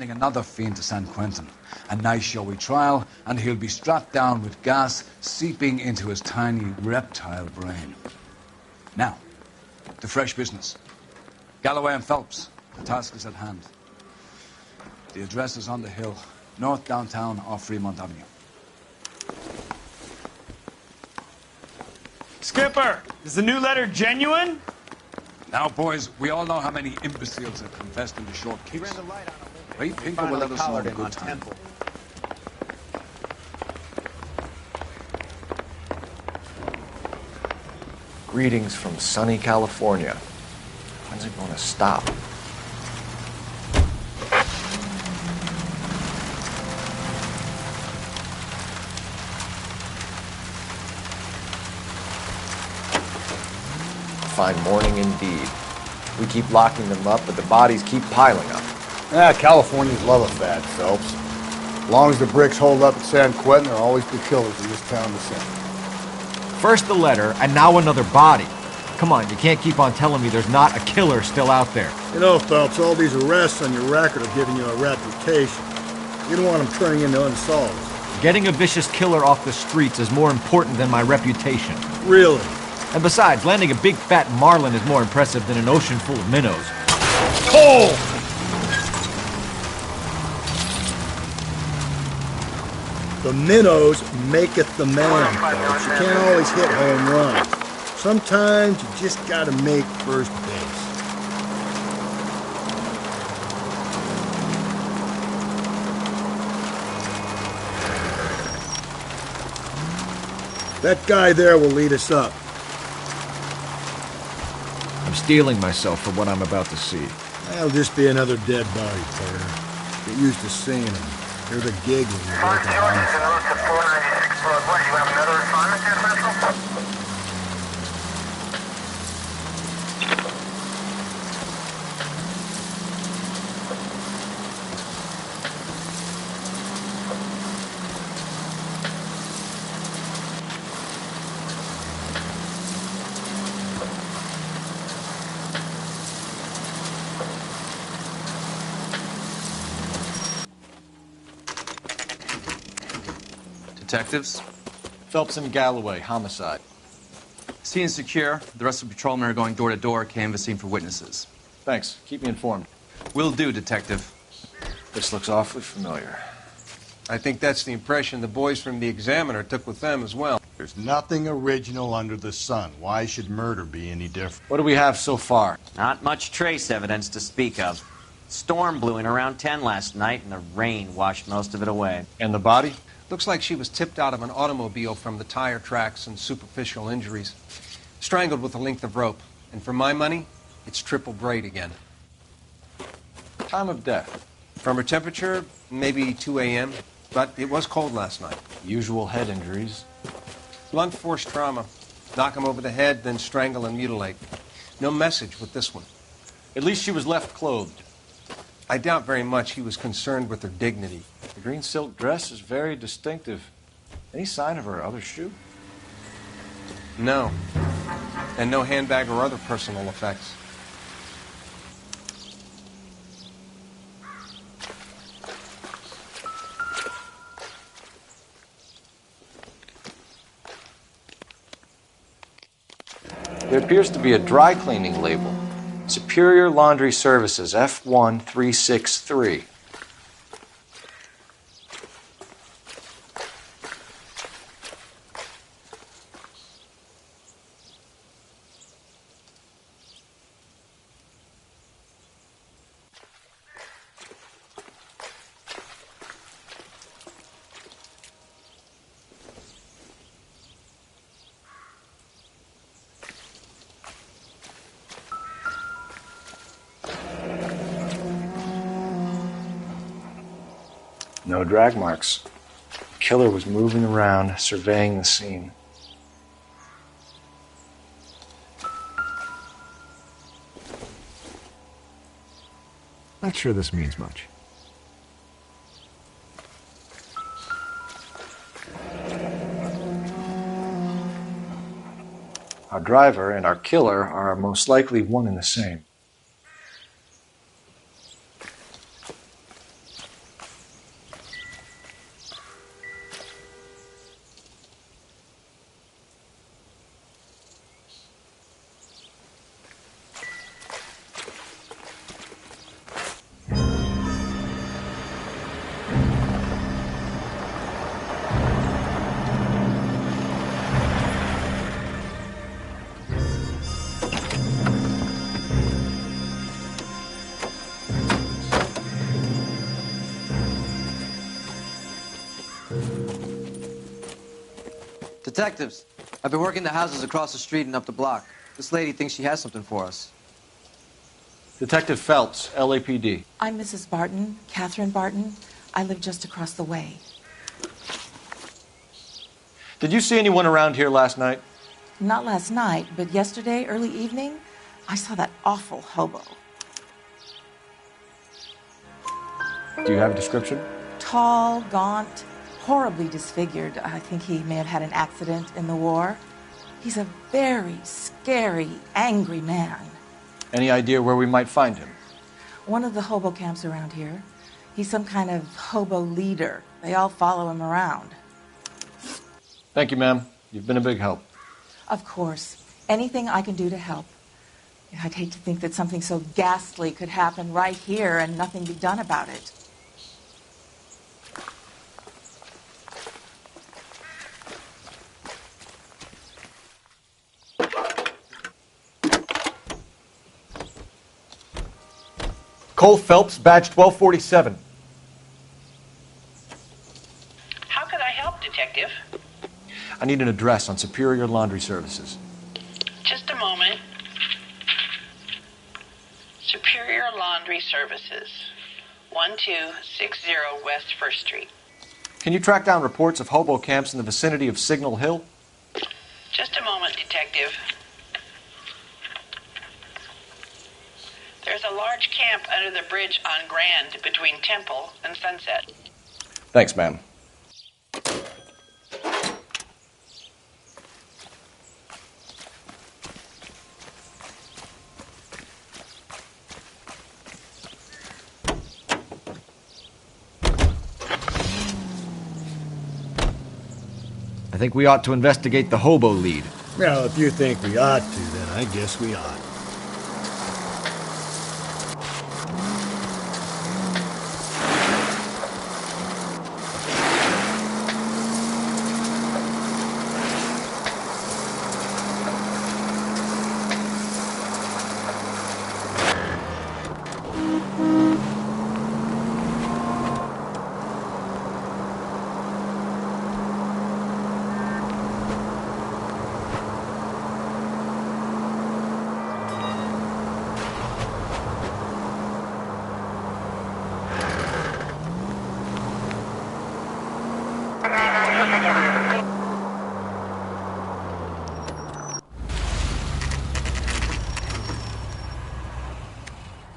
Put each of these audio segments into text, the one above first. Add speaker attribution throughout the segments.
Speaker 1: Another fiend to San Quentin. A nice showy trial, and he'll be strapped down with gas seeping into his tiny reptile brain. Now, to fresh business. Galloway and Phelps, the task is at hand. The address is on the hill, north downtown off Fremont Avenue.
Speaker 2: Skipper, is the new letter genuine?
Speaker 1: Now, boys, we all know how many imbeciles have confessed in the short case. Ray Pinker will let us know in good time.
Speaker 3: Greetings from sunny California. When's it going to stop? Fine morning indeed. We keep locking them up, but the bodies keep piling up.
Speaker 4: Yeah, Californians love a fad, Phelps. As long as the bricks hold up at San Quentin, there'll always be killers in this town to send.
Speaker 3: First the letter, and now another body. Come on, you can't keep on telling me there's not a killer still out there.
Speaker 4: You know, Phelps, all these arrests on your record have given you a reputation. You don't want them turning into unsolved.
Speaker 3: Getting a vicious killer off the streets is more important than my reputation.
Speaker 4: Really?
Speaker 3: And besides, landing a big fat marlin is more impressive than an ocean full of minnows.
Speaker 4: Cole! The minnows maketh the man, Phelps. You can't always hit home runs. Sometimes you just gotta make first base. That guy there will lead us up.
Speaker 3: I'm steeling myself for what I'm about to see.
Speaker 4: That'll just be another dead body, partner. Get used to seeing them. Hear the gig when you're working on it.
Speaker 5: You have another assignment here, Central?
Speaker 6: Detectives?
Speaker 3: Phelps and Galloway, homicide.
Speaker 6: Scene is secure. The rest of the patrolmen are going door to door, canvassing for witnesses.
Speaker 3: Thanks. Keep me informed.
Speaker 6: Will do, Detective.
Speaker 3: This looks awfully familiar.
Speaker 7: I think that's the impression the boys from the Examiner took with them as well.
Speaker 4: There's nothing original under the sun. Why should murder be any different?
Speaker 3: What do we have so far?
Speaker 8: Not much trace evidence to speak of. Storm blew in around 10 last night, and the rain washed most of it away.
Speaker 3: And the body?
Speaker 7: Looks like she was tipped out of an automobile from the tire tracks and superficial injuries. Strangled with a length of rope. And for my money, it's triple braid again.
Speaker 3: Time of death?
Speaker 7: From her temperature, maybe 2 a.m., but it was cold last night.
Speaker 3: Usual head injuries.
Speaker 7: Blunt force trauma. Knock him over the head, then strangle and mutilate. No message with this one.
Speaker 3: At least she was left clothed.
Speaker 7: I doubt very much he was concerned with her dignity.
Speaker 3: The green silk dress is very distinctive. Any sign of her other shoe?
Speaker 7: No. And no handbag or other personal effects.
Speaker 3: There appears to be a dry cleaning label. Superior Laundry Services, F1363. No drag marks. The killer was moving around, surveying the scene. Not sure this means much. Our driver and our killer are most likely one and the same.
Speaker 9: Detectives, I've been working the houses across the street and up the block. This lady thinks she has something for us.
Speaker 3: Detective Phelps, LAPD.
Speaker 10: I'm Mrs. Barton, Catherine Barton. I live just across the way.
Speaker 3: Did you see anyone around here last night?
Speaker 10: Not last night, but yesterday, early evening, I saw that awful hobo.
Speaker 3: Do you have a description?
Speaker 10: Tall, gaunt, horribly disfigured. I think he may have had an accident in the war. He's a very scary, angry man.
Speaker 3: Any idea where we might find him?
Speaker 10: One of the hobo camps around here. He's some kind of hobo leader. They all follow him around.
Speaker 3: Thank you, ma'am. You've been a big help.
Speaker 10: Of course. Anything I can do to help. I'd hate to think that something so ghastly could happen right here and nothing be done about it.
Speaker 3: Cole Phelps, badge 1247.
Speaker 11: How could I help, Detective?
Speaker 3: I need an address on Superior Laundry Services.
Speaker 11: Just a moment. Superior Laundry Services, 1260 West 1st Street.
Speaker 3: Can you track down reports of hobo camps in the vicinity of Signal Hill?
Speaker 11: Just a moment, Detective. There's a large camp under the bridge on Grand between Temple and Sunset.
Speaker 3: Thanks, ma'am.
Speaker 12: I think we ought to investigate the hobo lead.
Speaker 4: Well, if you think we ought to, then I guess we ought.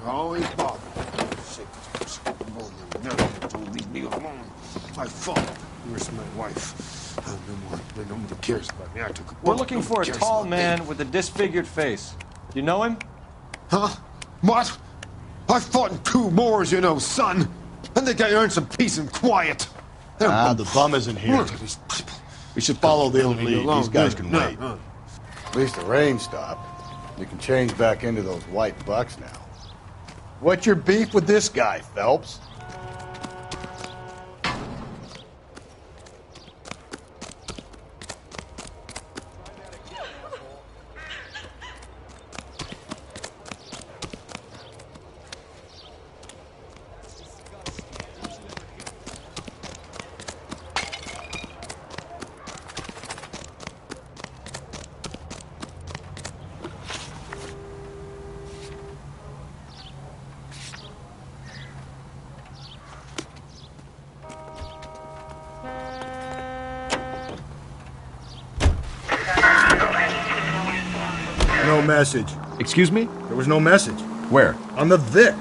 Speaker 13: Always bother. Don't leave me alone. I fought. Where's my wife? Nobody cares about me. I took a
Speaker 3: We're looking for a tall man with a disfigured face. You know him?
Speaker 13: Huh? What? I fought in 2 wars, you know, son. I think I earned some peace and quiet.
Speaker 4: The bum isn't here. We should follow the other lead. These guys can wait. At least the rain stopped. We can change back into those white bucks now. What's your beef with this guy, Phelps? No message.
Speaker 12: Excuse me?
Speaker 4: There was no message.
Speaker 12: Where?
Speaker 4: On the Vic.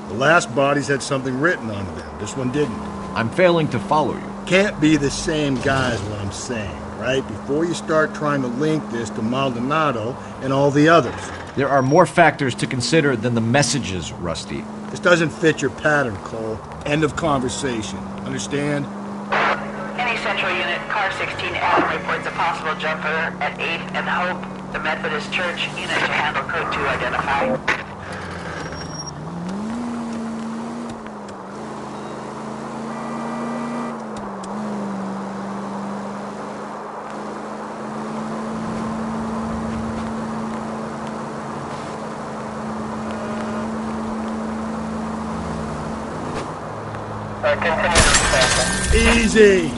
Speaker 4: The last bodies had something written on them. This one didn't.
Speaker 12: I'm failing to follow you.
Speaker 4: Can't be the same guy is what I'm saying, right? Before you start trying to link this to Maldonado and all the others.
Speaker 12: There are more factors to consider than the messages, Rusty.
Speaker 4: This doesn't fit your pattern, Cole. End of conversation. Understand?
Speaker 11: Any central unit, car 16 Adam reports a possible jumper at 8 and Hope. The Methodist Church unit to handle code 2 identify.
Speaker 4: Easy.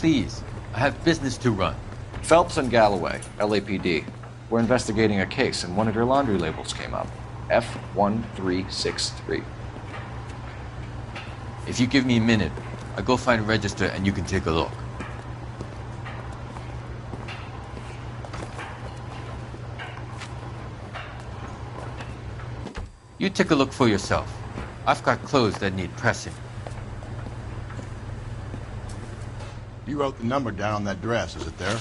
Speaker 14: Please, I have business to run.
Speaker 3: Phelps and Galloway, LAPD. We're investigating a case, and one of your laundry labels came up. F1363.
Speaker 14: If you give me a minute, I'll go find a register and you can take a look. You take a look for yourself. I've got clothes that need pressing.
Speaker 4: You wrote the number down on that dress, is it there?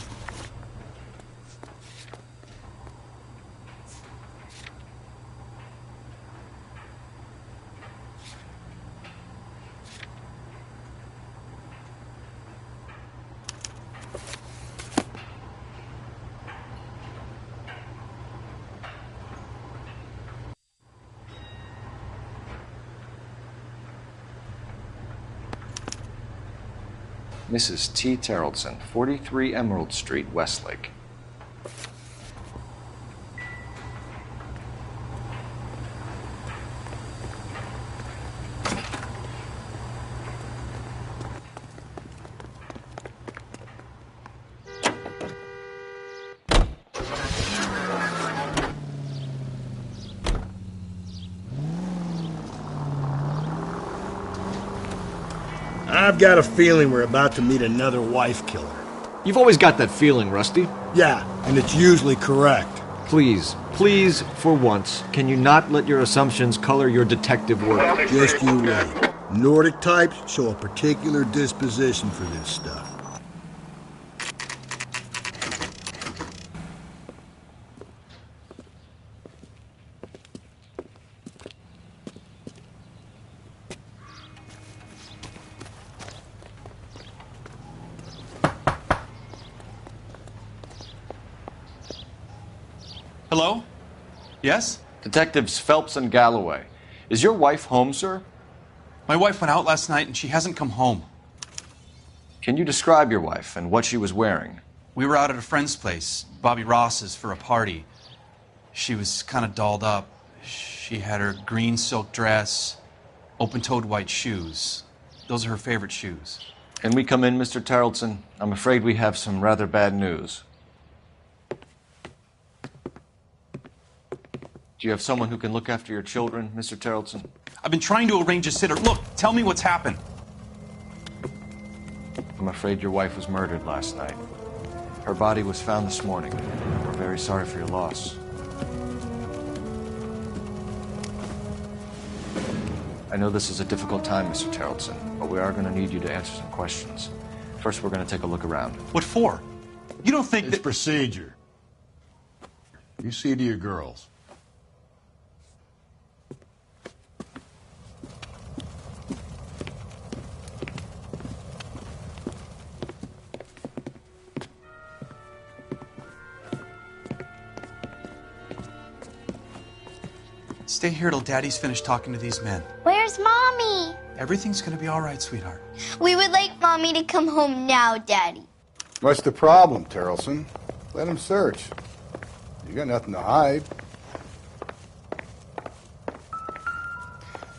Speaker 3: Mrs. T. Terrellson, 43 Emerald Street, Westlake.
Speaker 15: I've got a feeling we're about to meet another wife killer.
Speaker 12: You've always got that feeling, Rusty.
Speaker 15: Yeah, and it's usually correct.
Speaker 12: Please, please, for once, can you not let your assumptions color your detective work?
Speaker 15: Just you wait. Nordic types show a particular disposition for this stuff.
Speaker 6: Hello? Yes?
Speaker 3: Detectives Phelps and Galloway. Is your wife home, sir?
Speaker 6: My wife went out last night and she hasn't come home.
Speaker 3: Can you describe your wife and what she was wearing?
Speaker 6: We were out at a friend's place, Bobby Ross's, for a party. She was kind of dolled up. She had her green silk dress, open-toed white shoes. Those are her favorite shoes.
Speaker 3: Can we come in, Mr. Terrellson? I'm afraid we have some rather bad news. Do you have someone who can look after your children, Mr. Terrellson?
Speaker 6: I've been trying to arrange a sitter. Look, tell me what's happened.
Speaker 3: I'm afraid your wife was murdered last night. Her body was found this morning. We're very sorry for your loss. I know this is a difficult time, Mr. Terrellson, but we are going to need you to answer some questions. First, we're going to take a look around.
Speaker 6: What for? You don't think
Speaker 4: it's procedure. You see to your girls.
Speaker 6: Stay here till Daddy's finished talking to these men.
Speaker 16: Where's Mommy?
Speaker 6: Everything's gonna be all right, sweetheart.
Speaker 16: We would like Mommy to come home now, Daddy.
Speaker 4: What's the problem, Terrellson? Let him search. You got nothing to hide.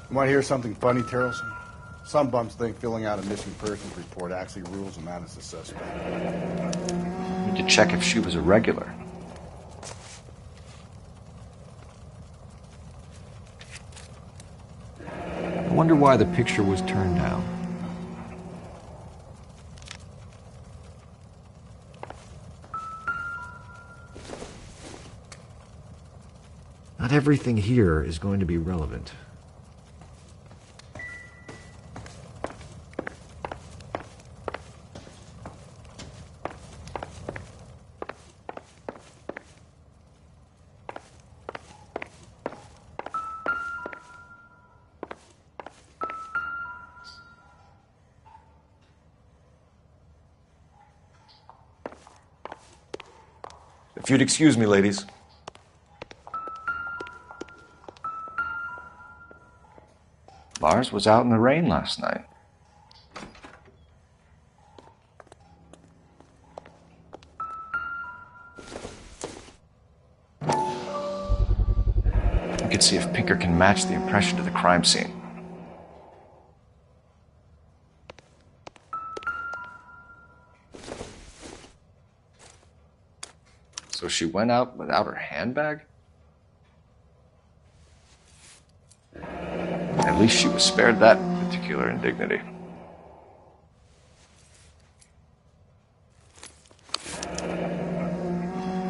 Speaker 4: You want to hear something funny, Terrellson? Some bums think filling out a missing persons report actually rules them out as a suspect.
Speaker 3: We need to check if she was a regular.
Speaker 12: I wonder why the picture was turned down. Not everything here is going to be relevant.
Speaker 3: If you'd excuse me, ladies. Lars was out in the rain last night. We could see if Pinker can match the impression to the crime scene. So she went out without her handbag? At least she was spared that particular indignity.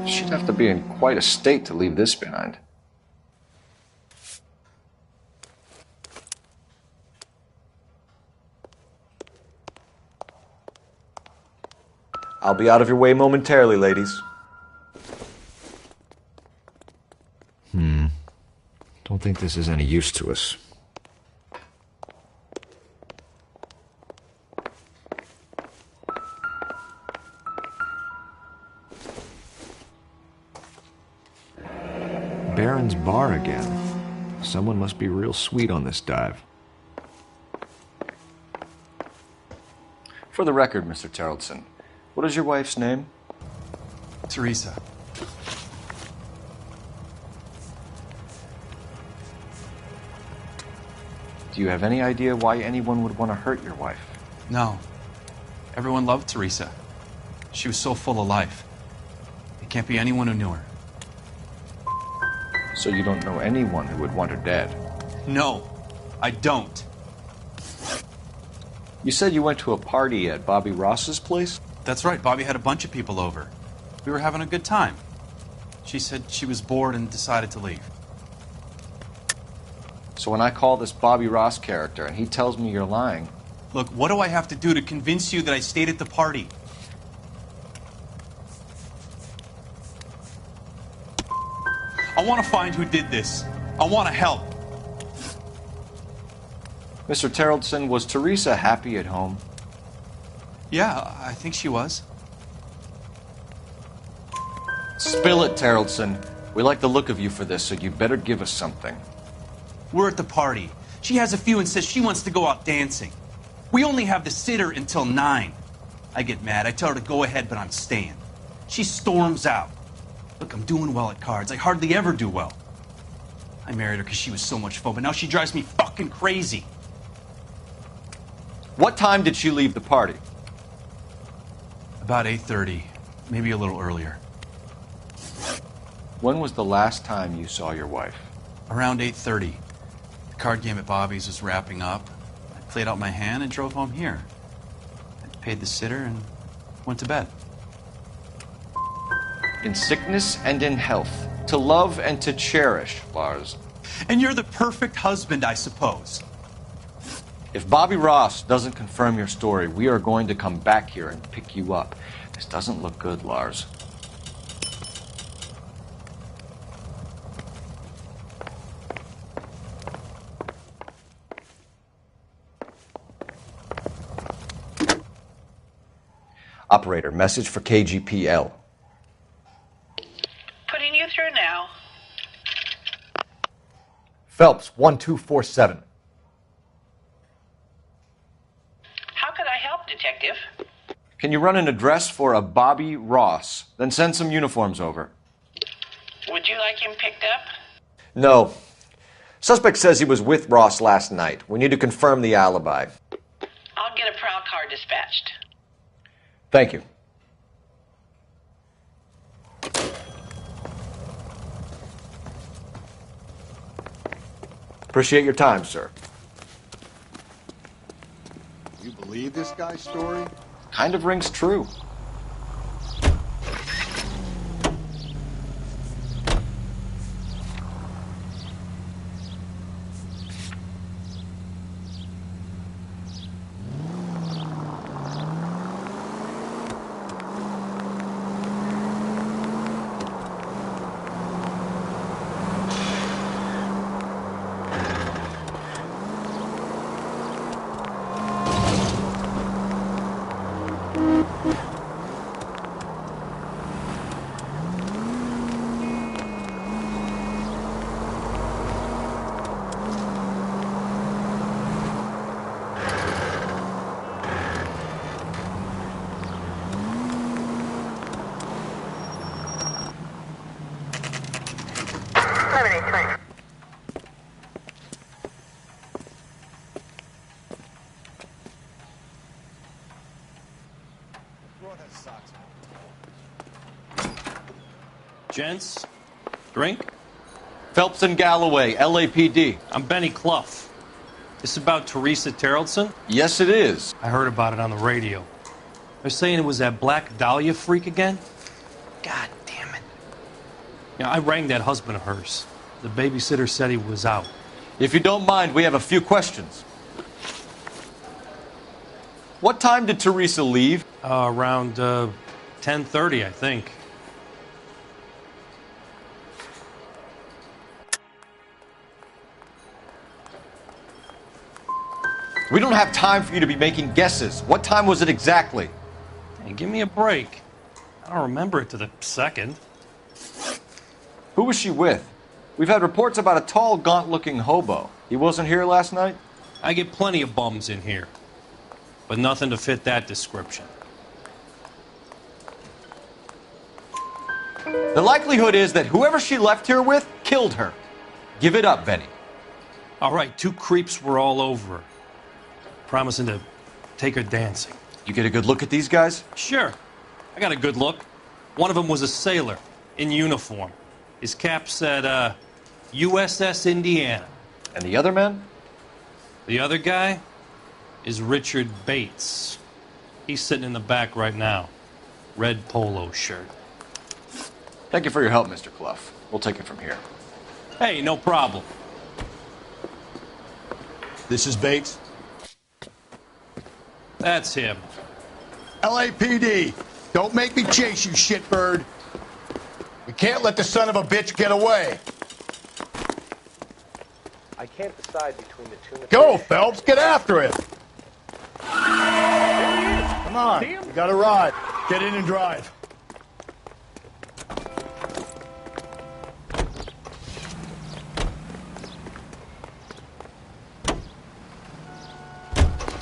Speaker 3: She'd have to be in quite a state to leave this behind.
Speaker 12: I'll be out of your way momentarily, ladies. Don't think this is any use to us. Baron's bar again. Someone must be real sweet on this dive.
Speaker 3: For the record, Mr. Terrellson, what is your wife's name?
Speaker 6: Teresa.
Speaker 3: Do you have any idea why anyone would want to hurt your wife?
Speaker 6: No. Everyone loved Teresa. She was so full of life. It can't be anyone who knew her.
Speaker 3: So you don't know anyone who would want her dead?
Speaker 6: No, I don't.
Speaker 3: You said you went to a party at Bobby Ross's place?
Speaker 6: That's right. Bobby had a bunch of people over. We were having a good time. She said she was bored and decided to leave.
Speaker 3: So when I call this Bobby Ross character and he tells me you're lying...
Speaker 6: Look, what do I have to do to convince you that I stayed at the party? I want to find who did this. I want to help.
Speaker 3: Mr. Terrellson, was Teresa happy at home?
Speaker 6: Yeah, I think she was.
Speaker 3: Spill it, Terrellson. We like the look of you for this, so you better give us something.
Speaker 6: We're at the party. She has a few and says she wants to go out dancing. We only have the sitter until 9. I get mad. I tell her to go ahead, but I'm staying. She storms out. Look, I'm doing well at cards. I hardly ever do well. I married her because she was so much fun, but now she drives me fucking crazy.
Speaker 3: What time did she leave the party?
Speaker 6: About 8:30, maybe a little earlier.
Speaker 3: When was the last time you saw your wife?
Speaker 6: Around 8:30. The card game at Bobby's was wrapping up. I played out my hand and drove home here. I paid the sitter and went to bed.
Speaker 3: In sickness and in health, to love and to cherish, Lars.
Speaker 6: And you're the perfect husband, I suppose.
Speaker 3: If Bobby Ross doesn't confirm your story, we are going to come back here and pick you up. This doesn't look good, Lars. Operator, message for KGPL.
Speaker 11: Putting you through now.
Speaker 12: Phelps, 1247.
Speaker 11: How could I help, Detective?
Speaker 3: Can you run an address for a Bobby Ross? Then send some uniforms over.
Speaker 11: Would you like him picked up?
Speaker 12: No. Suspect says he was with Ross last night. We need to confirm the alibi.
Speaker 11: I'll get a prowl car dispatched.
Speaker 12: Thank you. Appreciate your time, sir.
Speaker 4: You believe this guy's story?
Speaker 3: Kind of rings true.
Speaker 17: Gents, drink?
Speaker 12: Phelps and Galloway, LAPD.
Speaker 17: I'm Benny Clough. This about Teresa Terrellson?
Speaker 12: Yes, it is.
Speaker 17: I heard about it on the radio. They're saying it was that Black Dahlia freak again? God damn it. You know, I rang that husband of hers. The babysitter said he was out.
Speaker 12: If you don't mind, we have a few questions. What time did Teresa leave?
Speaker 17: Around 10:30, I think.
Speaker 12: We don't have time for you to be making guesses. What time was it exactly?
Speaker 17: Hey, give me a break. I don't remember it to the second.
Speaker 12: Who was she with? We've had reports about a tall, gaunt-looking hobo. He wasn't here last night?
Speaker 17: I get plenty of bums in here, but nothing to fit that description.
Speaker 12: The likelihood is that whoever she left here with killed her. Give it up, Benny.
Speaker 17: All right, 2 creeps were all over her, promising to take her dancing.
Speaker 12: You get a good look at these guys?
Speaker 17: Sure. I got a good look. One of them was a sailor in uniform. His cap said, USS Indiana.
Speaker 12: And the other man?
Speaker 17: The other guy is Richard Bates. He's sitting in the back right now. Red polo shirt.
Speaker 12: Thank you for your help, Mr. Clough. We'll take it from here.
Speaker 17: Hey, no problem.
Speaker 4: This is Bates.
Speaker 17: That's him.
Speaker 4: LAPD, don't make me chase you, shitbird. We can't let the son of a bitch get away.
Speaker 3: I can't decide between the two.
Speaker 4: Go, Phelps, get after him. Come on, you gotta ride. Get in and drive.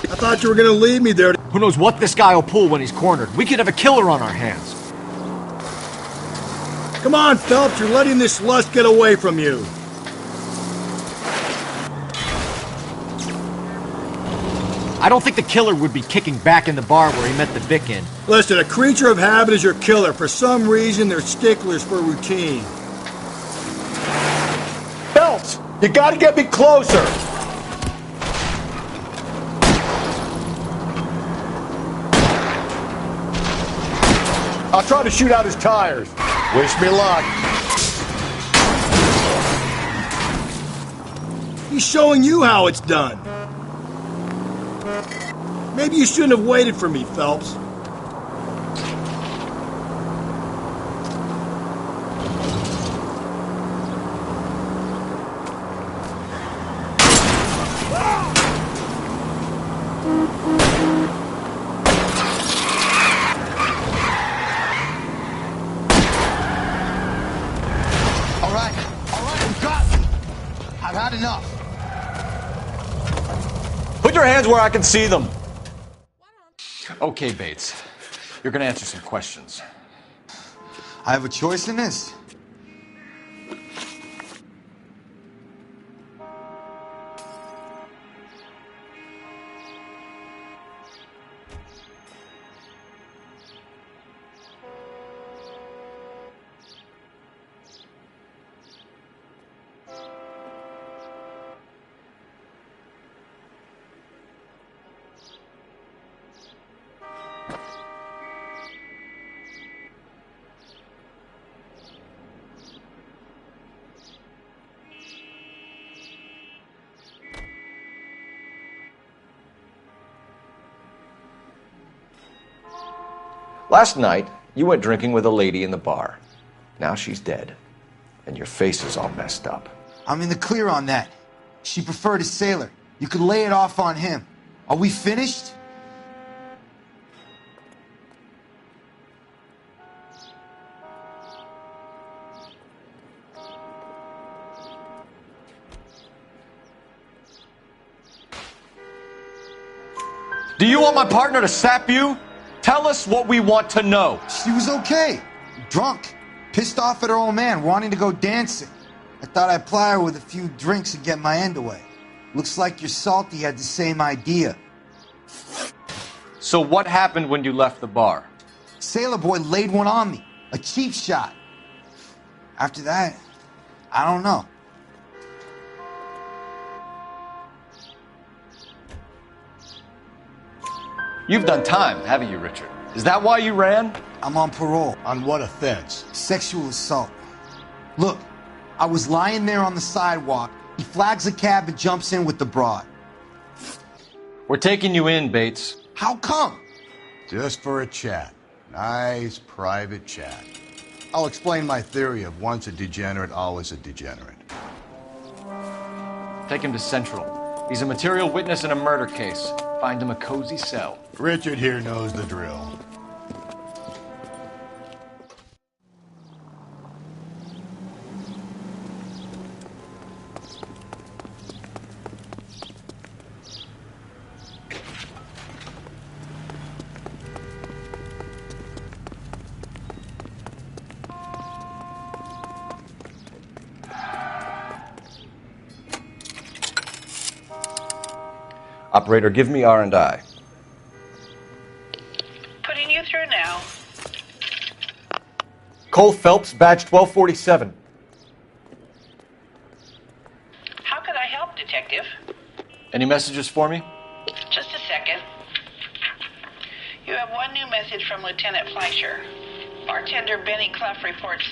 Speaker 15: I thought you were gonna leave me there.
Speaker 12: Who knows what this guy will pull when he's cornered? We could have a killer on our hands.
Speaker 15: Come on, Phelps, you're letting this lust get away from you.
Speaker 12: I don't think the killer would be kicking back in the bar where he met the Vic in.
Speaker 15: Listen, a creature of habit is your killer. For some reason, they're sticklers for routine.
Speaker 4: Phelps, you gotta get me closer. I'll try to shoot out his tires. Wish me luck.
Speaker 15: He's showing you how it's done. Maybe you shouldn't have waited for me, Phelps.
Speaker 4: All right, you got me. I've had enough.
Speaker 12: Put your hands where I can see them. Okay, Bates. You're gonna answer some questions.
Speaker 18: I have a choice in this.
Speaker 3: Last night, you went drinking with a lady in the bar. Now she's dead, and your face is all messed up.
Speaker 18: I'm in the clear on that. She preferred a sailor. You could lay it off on him. Are we finished?
Speaker 12: Do you want my partner to sap you? Tell us what we want to know.
Speaker 18: She was okay. Drunk. Pissed off at her old man, wanting to go dancing. I thought I'd ply her with a few drinks and get my end away. Looks like your Salty had the same idea.
Speaker 12: So what happened when you left the bar?
Speaker 18: Sailor boy laid one on me. A cheap shot. After that, I don't know.
Speaker 12: You've done time, haven't you, Richard? Is that why you ran?
Speaker 18: I'm on parole.
Speaker 4: On what offense?
Speaker 18: Sexual assault. Look, I was lying there on the sidewalk. He flags a cab and jumps in with the broad.
Speaker 12: We're taking you in, Bates.
Speaker 18: How come?
Speaker 4: Just for a chat. Nice private chat. I'll explain my theory of once a degenerate, always a degenerate.
Speaker 12: Take him to Central. He's a material witness in a murder case. Find him a cozy cell.
Speaker 4: Richard here knows the drill.
Speaker 12: Operator, give me R&I.
Speaker 11: Putting you through now.
Speaker 12: Cole Phelps, badge 1247.
Speaker 11: How could I help, Detective?
Speaker 12: Any messages for me?
Speaker 11: Just a second. You have one new message from Lieutenant Fleischer. Bartender Benny Clough reports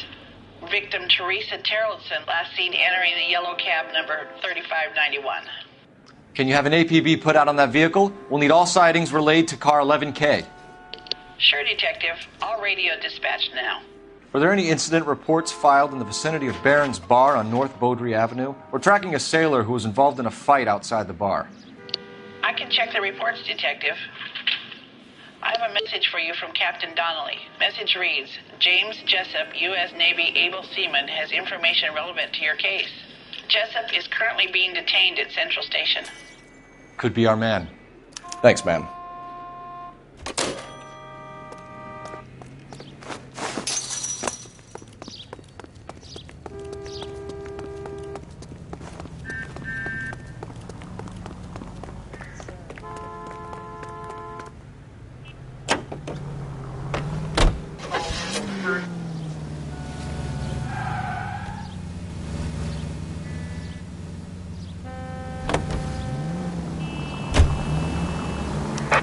Speaker 11: victim Teresa Terrellson last seen entering the yellow cab number 3591.
Speaker 12: Can you have an APB put out on that vehicle? We'll need all sightings relayed to car 11K.
Speaker 11: Sure, Detective. All radio dispatched now.
Speaker 12: Were there any incident reports filed in the vicinity of Barron's Bar on North Beaudry Avenue? We're tracking a sailor who was involved in a fight outside the bar.
Speaker 11: I can check the reports, Detective. I have a message for you from Captain Donnelly. Message reads, James Jessup, U.S. Navy able seaman, has information relevant to your case. Jessup is currently being detained at Central Station.
Speaker 12: Could be our man.
Speaker 3: Thanks, man.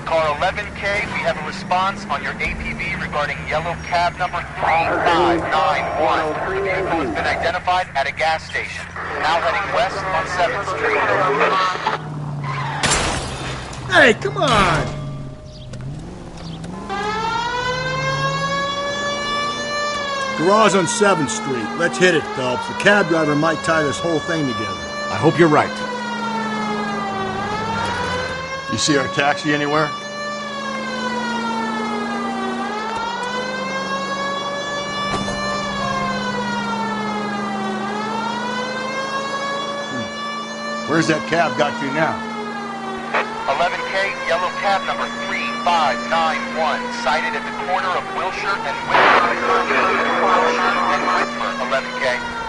Speaker 5: Car 11K, we have a response on your APB regarding yellow cab number 3591. The vehicle has been identified at a gas station. Now heading west on 7th Street.
Speaker 15: Hey, come on! Garage on 7th Street. Let's hit it, Phelps. The cab driver might tie this whole thing together.
Speaker 4: I hope you're right. You see our taxi anywhere? Where's that cab got you now?
Speaker 5: 11K, yellow cab number 3591, sighted at the corner of Wilshire and Whitmer. Wilshire and Whitmer, 11K.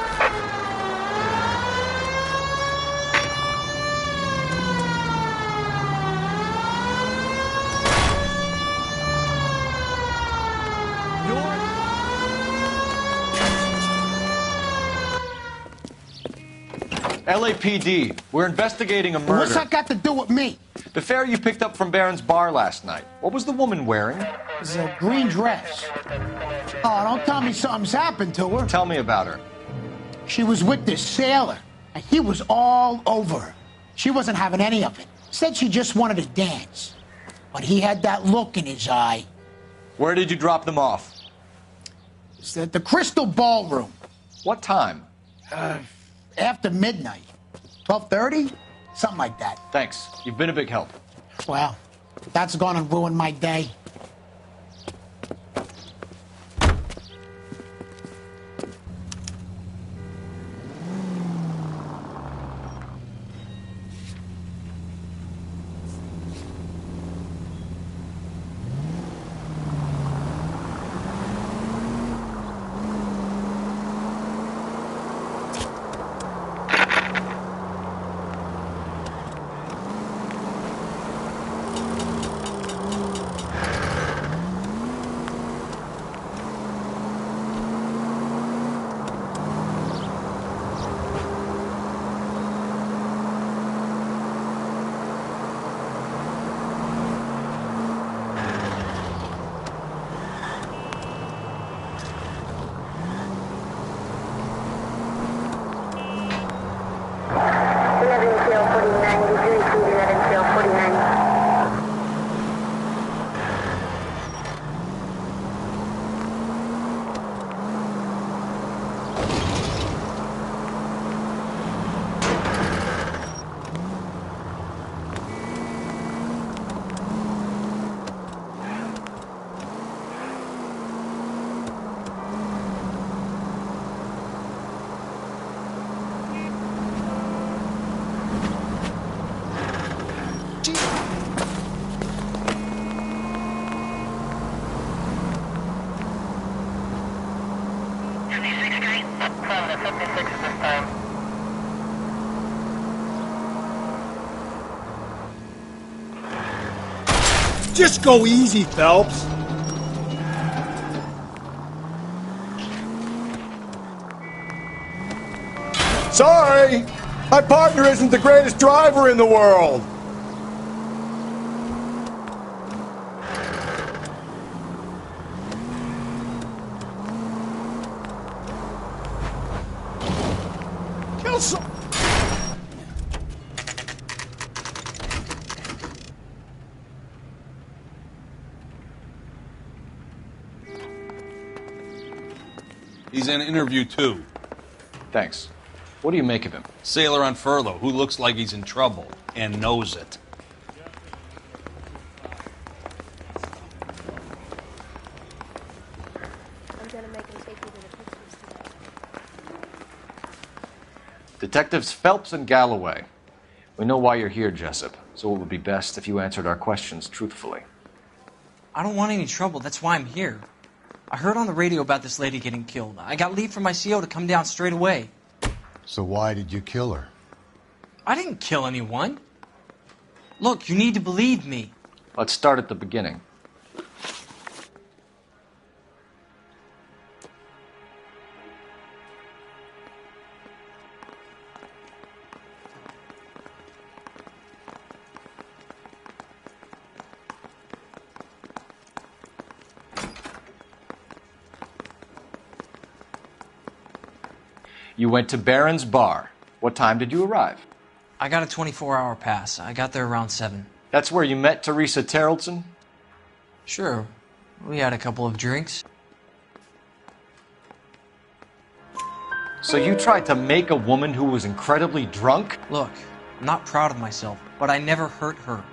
Speaker 12: LAPD, we're investigating a murder.
Speaker 19: What's that got to do with me?
Speaker 12: The fare you picked up from Barron's Bar last night. What was the woman wearing?
Speaker 19: It was a green dress. Oh, don't tell me something's happened to her.
Speaker 12: Tell me about her.
Speaker 19: She was with this sailor, and he was all over her. She wasn't having any of it. Said she just wanted to dance. But he had that look in his eye.
Speaker 12: Where did you drop them off?
Speaker 19: It's at the Crystal Ballroom.
Speaker 12: What time?
Speaker 19: After midnight. 12:30? Something like that.
Speaker 12: Thanks. You've been a big help.
Speaker 19: Well, that's gonna ruin my day.
Speaker 15: Just go easy, Phelps.
Speaker 13: Sorry! My partner isn't the greatest driver in the world! Kill some...
Speaker 20: He's in interview 2.
Speaker 12: Thanks. What do you make of him?
Speaker 20: Sailor on furlough who looks like he's in trouble and knows it.
Speaker 21: I'm gonna make him take you to the pictures today.
Speaker 12: Detectives Phelps and Galloway. We know why you're here, Jessup, so it would be best if you answered our questions truthfully.
Speaker 22: I don't want any trouble. That's why I'm here. I heard on the radio about this lady getting killed. I got leave from my CO to come down straight away.
Speaker 4: So why did you kill her?
Speaker 22: I didn't kill anyone. Look, you need to believe me.
Speaker 12: Let's start at the beginning. You went to Barron's Bar. What time did you arrive?
Speaker 22: I got a 24-hour pass. I got there around 7.
Speaker 12: That's where you met Teresa Terrelson?
Speaker 22: Sure. We had a couple of drinks.
Speaker 12: So you tried to make a woman who was incredibly drunk?
Speaker 22: Look, I'm not proud of myself, but I never hurt her.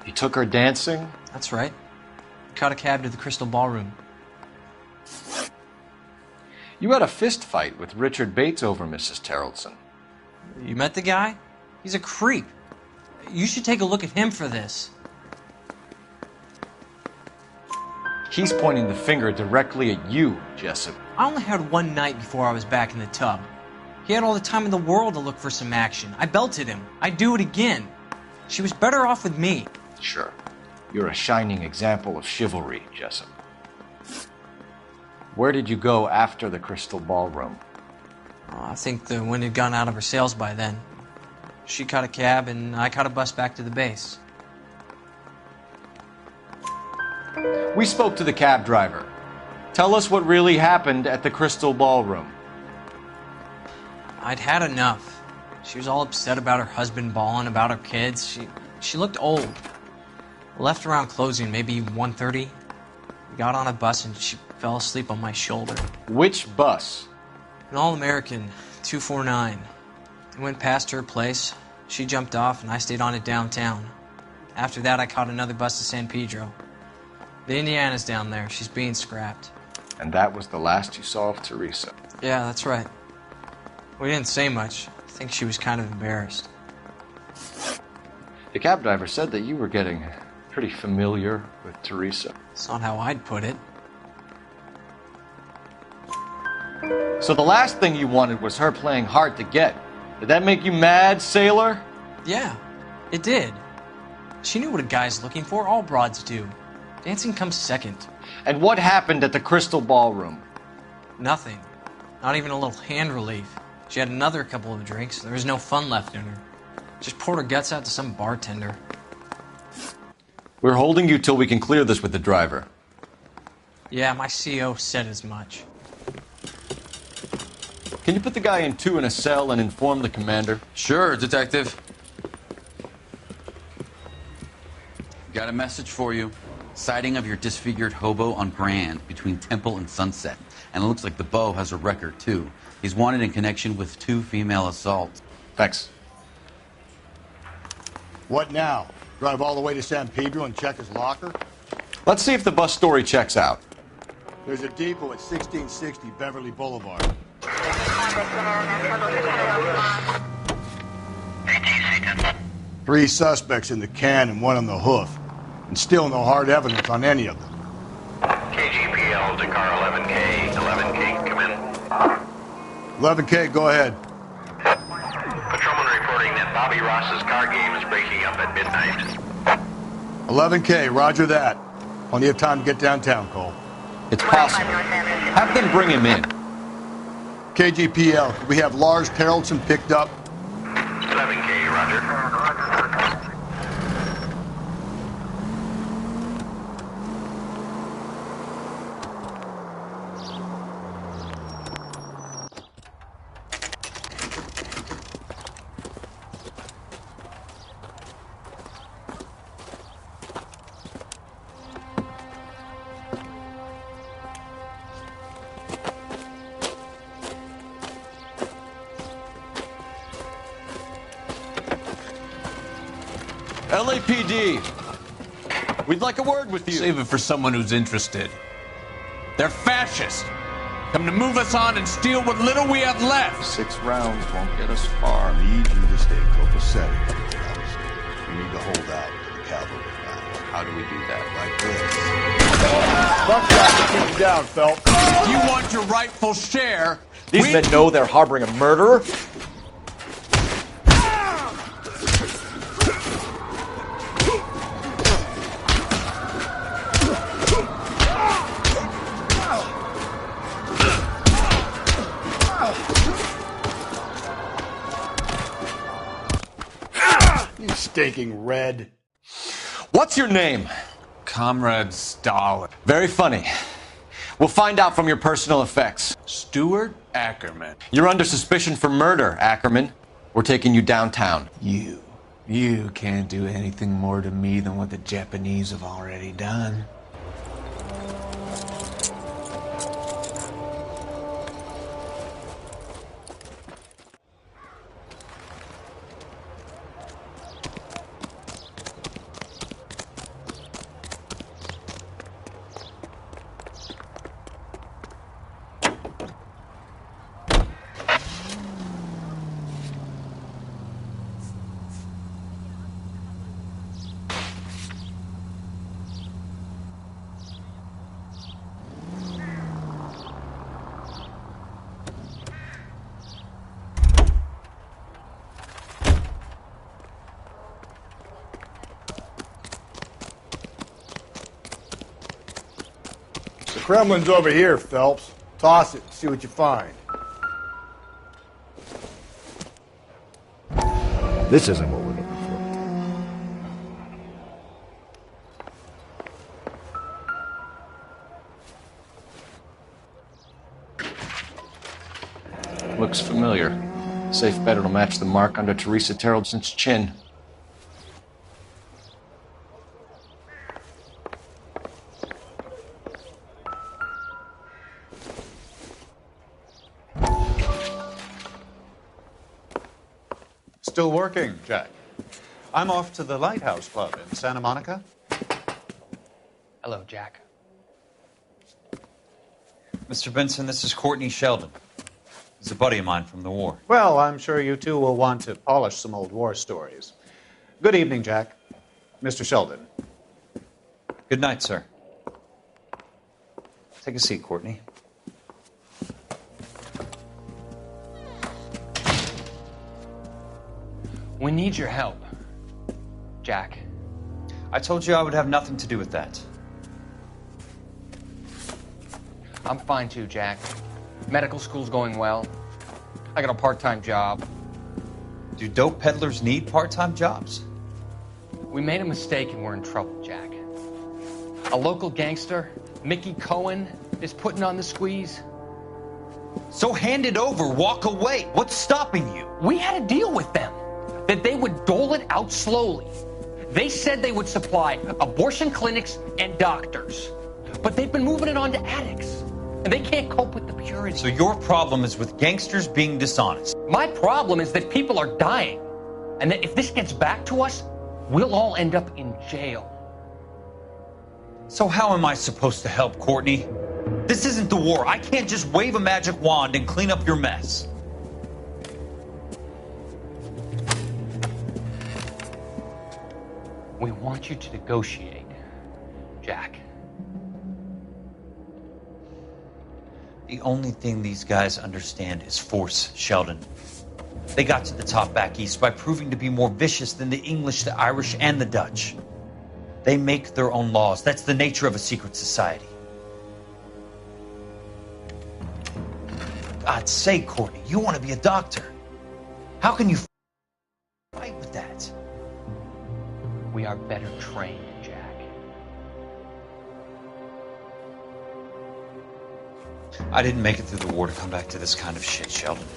Speaker 12: You took her dancing?
Speaker 22: That's right. Caught a cab to the Crystal Ballroom.
Speaker 12: You had a fist fight with Richard Bates over Mrs. Terrelson.
Speaker 22: You met the guy? He's a creep. You should take a look at him for this.
Speaker 12: He's pointing the finger directly at you, Jessup.
Speaker 22: I only had one night before I was back in the tub. He had all the time in the world to look for some action. I belted him. I'd do it again. She was better off with me.
Speaker 12: Sure. You're a shining example of chivalry, Jessup. Where did you go after the Crystal Ballroom?
Speaker 22: I think the wind had gone out of her sails by then. She caught a cab, and I caught a bus back to the base.
Speaker 12: We spoke to the cab driver. Tell us what really happened at the Crystal Ballroom.
Speaker 22: I'd had enough. She was all upset about her husband bawling about her kids. She looked old. Left around closing, maybe 1:30. We got on a bus, and she fell asleep on my shoulder.
Speaker 12: Which bus?
Speaker 22: An All-American, 249. I went past her place. She jumped off, and I stayed on it downtown. After that, I caught another bus to San Pedro. The Indiana's down there. She's being scrapped.
Speaker 12: And that was the last you saw of Teresa?
Speaker 22: Yeah, that's right. We didn't say much. I think she was kind of embarrassed.
Speaker 12: The cab driver said that you were getting pretty familiar with Teresa.
Speaker 22: It's not how I'd put it.
Speaker 12: So the last thing you wanted was her playing hard to get. Did that make you mad, sailor?
Speaker 22: Yeah, it did. She knew what a guy's looking for. All broads do. Dancing comes second.
Speaker 12: And what happened at the Crystal Ballroom?
Speaker 22: Nothing. Not even a little hand relief. She had another couple of drinks. There was no fun left in her. Just poured her guts out to some bartender.
Speaker 12: We're holding you till we can clear this with the driver.
Speaker 22: Yeah, my CO said as much.
Speaker 12: Can you put the guy in 2 in a cell and inform the commander?
Speaker 14: Sure, Detective. Got a message for you. Sighting of your disfigured hobo on Grand between Temple and Sunset. And it looks like the Beau has a record, too. He's wanted in connection with 2 female assaults.
Speaker 3: Thanks.
Speaker 4: What now? Drive all the way to San Pedro and check his locker?
Speaker 3: Let's see if the bus story checks out.
Speaker 4: There's a depot at 1660 Beverly Boulevard. Three suspects in the can and one on the hoof. And still no hard evidence on any of them.
Speaker 5: KGPL to car 11K. 11K, come in.
Speaker 4: 11K, go ahead.
Speaker 5: Patrolman reporting that Bobby Ross's car game is breaking up at midnight.
Speaker 4: 11K, roger that. Plenty of time to get downtown, Cole.
Speaker 3: It's possible. Have them bring him in.
Speaker 4: KGPL, we have Lars Haraldson picked up.
Speaker 5: 11K, roger.
Speaker 3: LAPD, we'd like a word with you.
Speaker 20: Save it for someone who's interested. They're fascists. Come to move us on and steal what little we have left.
Speaker 3: 6 rounds won't get us far.
Speaker 4: I need you to stay copacetic. You need to hold out to the cavalry now.
Speaker 20: How do we do that?
Speaker 4: Like this. Buck shot to keep you down, Phelps.
Speaker 20: If you want your rightful share...
Speaker 3: These men know they're harboring a murderer?
Speaker 4: You stinking red.
Speaker 3: What's your name?
Speaker 20: Comrade Stalin.
Speaker 3: Very funny. We'll find out from your personal effects.
Speaker 20: Stuart Ackerman.
Speaker 3: You're under suspicion for murder, Ackerman. We're taking you downtown.
Speaker 1: You can't do anything more to me than what the Japanese have already done.
Speaker 4: The Kremlin's over here, Phelps. Toss it and see what you find.
Speaker 15: This isn't what we're looking for.
Speaker 3: Looks familiar. Safe bet it'll match the mark under Teresa Terreldson's chin.
Speaker 2: Still working, Jack. I'm off to the Lighthouse Club in Santa Monica.
Speaker 23: Hello, Jack.
Speaker 2: Mr. Benson, this is Courtney Sheldon. He's a buddy of mine from the war. Well, I'm sure you two will want to polish some old war stories. Good evening, Jack. Mr. Sheldon. Good night, sir. Take a seat, Courtney.
Speaker 23: We need your help, Jack.
Speaker 2: I told you I would have nothing to do with that.
Speaker 23: I'm fine too, Jack. Medical school's going well. I got a part-time job.
Speaker 2: Do dope peddlers need part-time jobs?
Speaker 23: We made a mistake and we're in trouble, Jack. A local gangster, Mickey Cohen, is putting on the squeeze.
Speaker 2: So hand it over, walk away. What's stopping you?
Speaker 23: We had a deal with them that they would dole it out slowly. They said they would supply abortion clinics and doctors. But they've been moving it on to addicts. And they can't cope with the purity.
Speaker 2: So your problem is with gangsters being dishonest.
Speaker 23: My problem is that people are dying. And that if this gets back to us, we'll all end up in jail.
Speaker 2: So how am I supposed to help, Courtney? This isn't the war. I can't just wave a magic wand and clean up your mess.
Speaker 23: We want you to negotiate, Jack.
Speaker 2: The only thing these guys understand is force, Sheldon. They got to the top back east by proving to be more vicious than the English, the Irish, and the Dutch. They make their own laws. That's the nature of a secret society. God's sake, Courtney, you want to be a doctor. How can you fight with that?
Speaker 23: We are better trained, Jack.
Speaker 2: I didn't make it through the war to come back to this kind of shit, Sheldon.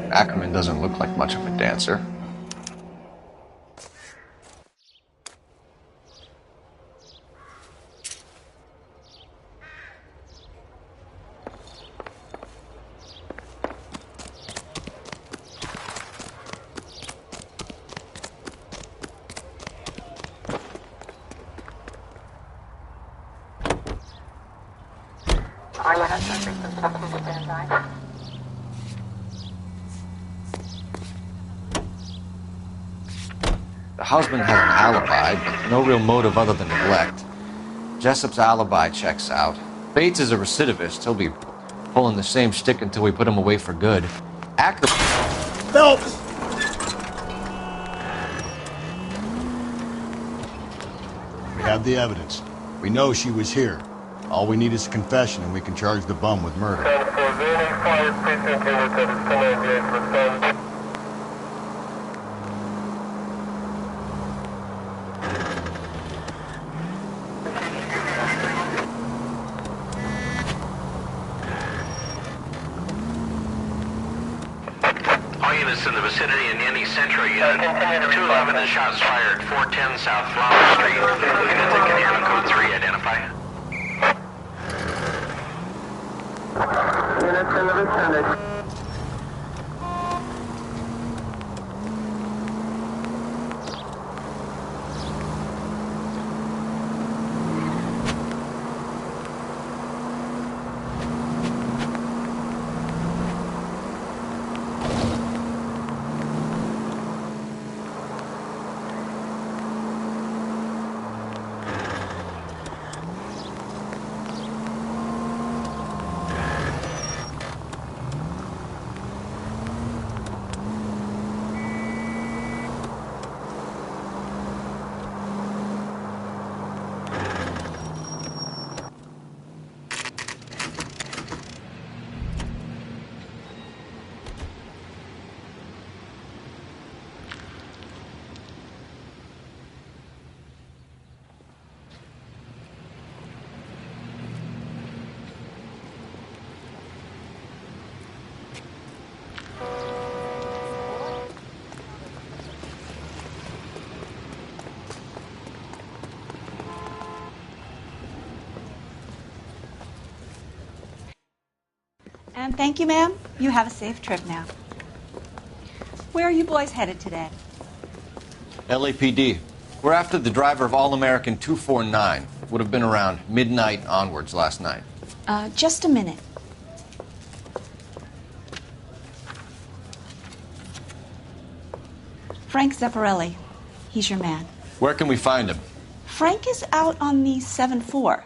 Speaker 3: Ackerman doesn't look like much of a dancer. The husband has an alibi, but no real motive other than neglect. Jessup's alibi checks out. Bates is a recidivist. He'll be pulling the same shtick until we put him away for good. Ackerman...
Speaker 15: Phelps!
Speaker 4: We have the evidence. We know she was here. All we need is a confession, and we can charge the bum with murder.
Speaker 5: All units in the vicinity in any central unit. 211 and shots fired. 410 South Flower Street. Units that can hear code 3. Identify. Units in the vicinity.
Speaker 7: And thank you, ma'am. You have a safe trip now. Where are you boys headed today?
Speaker 3: LAPD. We're after the driver of All-American 249. Would have been around midnight onwards last night.
Speaker 7: Just a minute. Frank Zepparelli. He's your man.
Speaker 3: Where can we find him?
Speaker 7: Frank is out on the 7-4.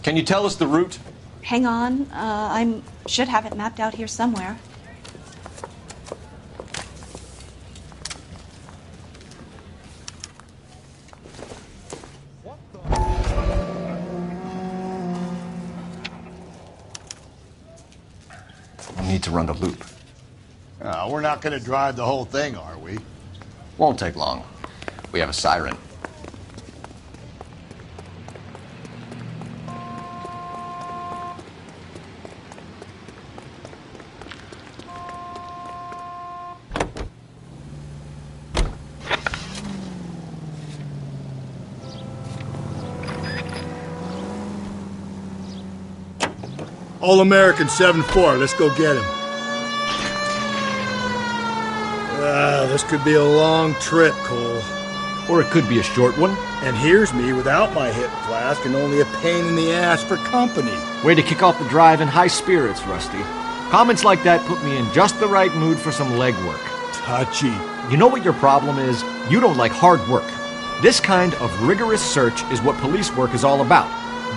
Speaker 3: Can you tell us the route?
Speaker 7: Hang on. I should have it mapped out here somewhere.
Speaker 3: We'll need to run the loop.
Speaker 4: We're not going to drive the whole thing, are we?
Speaker 3: Won't take long. We have a siren.
Speaker 15: All-American 7-4. Let's go get him. This could be a long trip, Cole.
Speaker 12: Or it could be a short one.
Speaker 15: And here's me without my hip flask and only a pain in the ass for company.
Speaker 12: Way to kick off the drive in high spirits, Rusty. Comments like that put me in just the right mood for some legwork.
Speaker 15: Touchy.
Speaker 12: You know what your problem is? You don't like hard work. This kind of rigorous search is what police work is all about.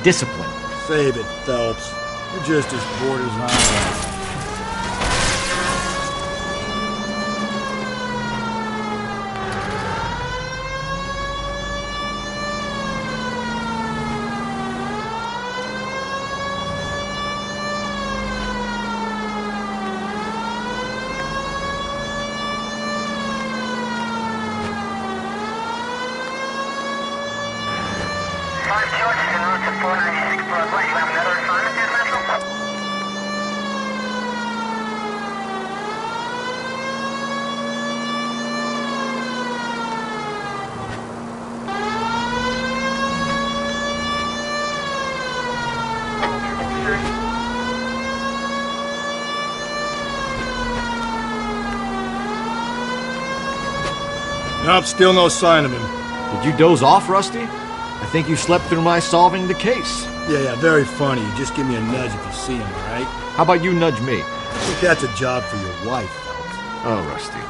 Speaker 12: Discipline.
Speaker 15: Save it, Phelps. You're just as bored as I am. Nope, still no sign of him.
Speaker 12: Did you doze off, Rusty? I think you slept through my solving the case.
Speaker 15: Yeah, very funny. You just give me a nudge if you see him, all right?
Speaker 12: How about you nudge me?
Speaker 15: I think that's a job for your wife, Phelps.
Speaker 12: Oh, Rusty.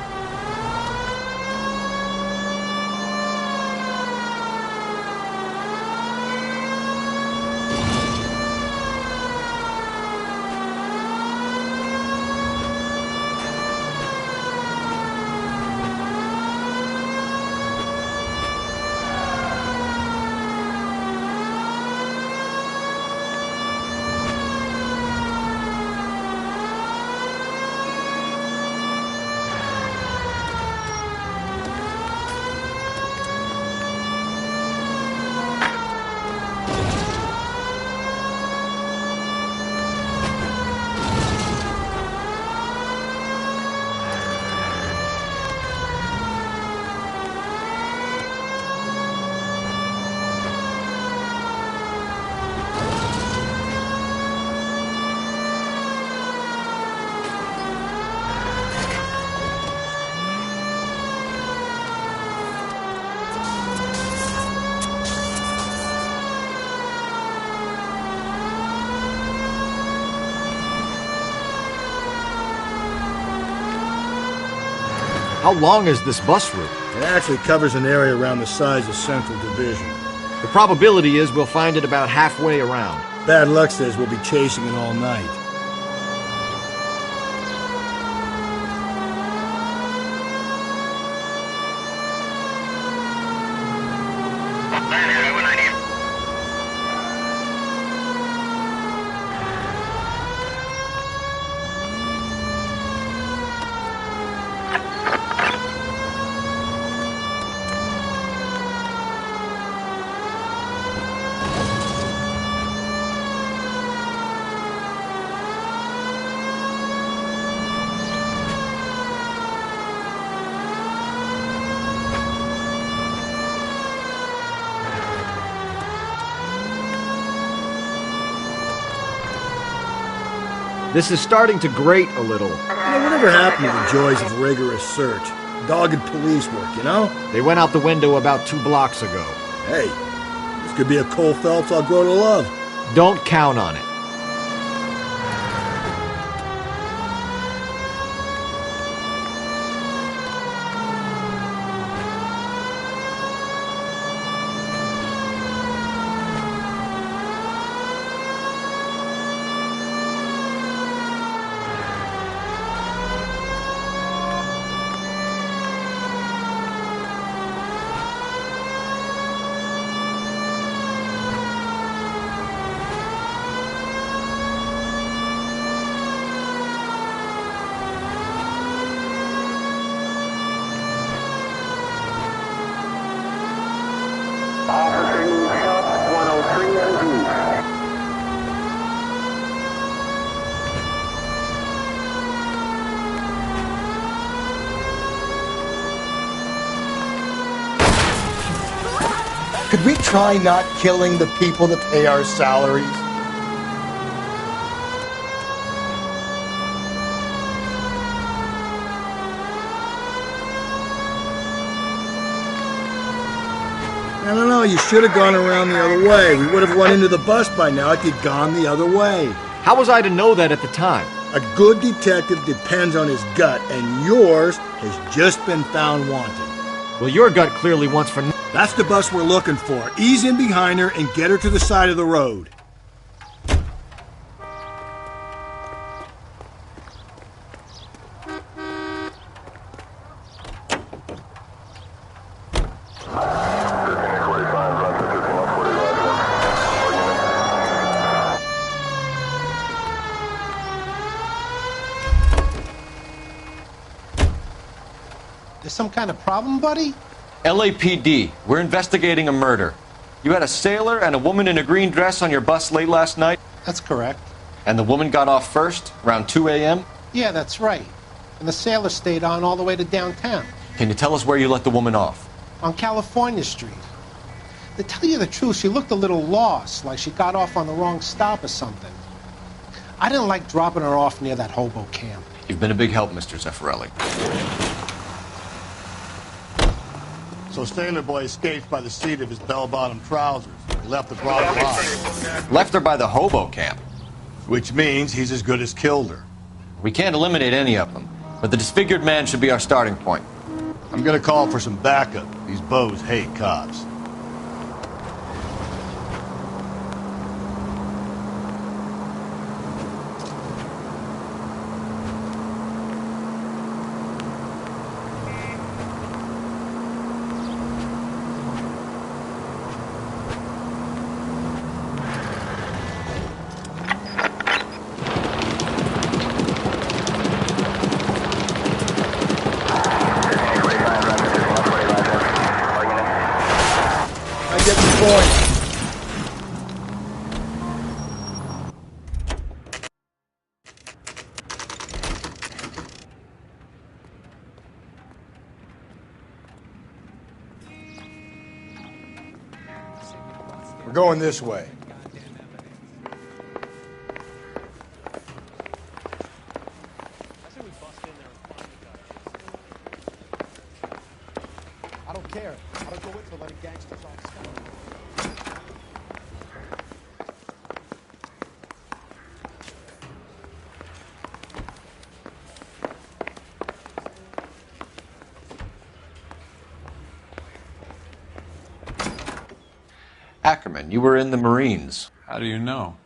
Speaker 12: How long is this bus route?
Speaker 15: It actually covers an area around the size of Central Division.
Speaker 12: The probability is we'll find it about halfway around.
Speaker 15: Bad luck says we'll be chasing it all night.
Speaker 12: This is starting to grate a little.
Speaker 15: Whatever happened to the joys of rigorous search? Dogged police work, you know?
Speaker 12: They went out the window about 2 blocks ago.
Speaker 15: Hey, this could be a Cole Phelps I'll grow to love.
Speaker 12: Don't count on it.
Speaker 19: Could we try not killing the people that pay our salaries?
Speaker 15: I don't know, you should have gone around the other way. We would have run into the bus by now if you'd gone the other way.
Speaker 12: How was I to know that at the time?
Speaker 15: A good detective depends on his gut, and yours has just been found wanting.
Speaker 12: Well, your gut clearly wants for...
Speaker 15: That's the bus we're looking for. Ease in behind her and get her to the side of the road.
Speaker 8: There's some kind of problem, buddy?
Speaker 12: LAPD, we're investigating a murder. You had a sailor and a woman in a green dress on your bus late last night?
Speaker 8: That's correct.
Speaker 12: And the woman got off first, around 2 a.m.?
Speaker 8: Yeah, that's right. And the sailor stayed on all the way to downtown.
Speaker 12: Can you tell us where you let the woman off?
Speaker 8: On California Street. To tell you the truth, she looked a little lost, like she got off on the wrong stop or something. I didn't like dropping her off near that hobo camp.
Speaker 12: You've been a big help, Mr. Zeffirelli.
Speaker 4: So Sailor Boy escaped by the seat of his bell-bottom trousers. He left the broad alive.
Speaker 12: Left her by the hobo camp.
Speaker 4: Which means he's as good as killed her.
Speaker 12: We can't eliminate any of them, but the disfigured man should be our starting point.
Speaker 4: I'm gonna call for some backup. These bows hate cops. We're going this way.
Speaker 8: I don't care. I don't go into letting gangsters off scot.
Speaker 12: Ackerman, you were in the Marines.
Speaker 20: How do you know?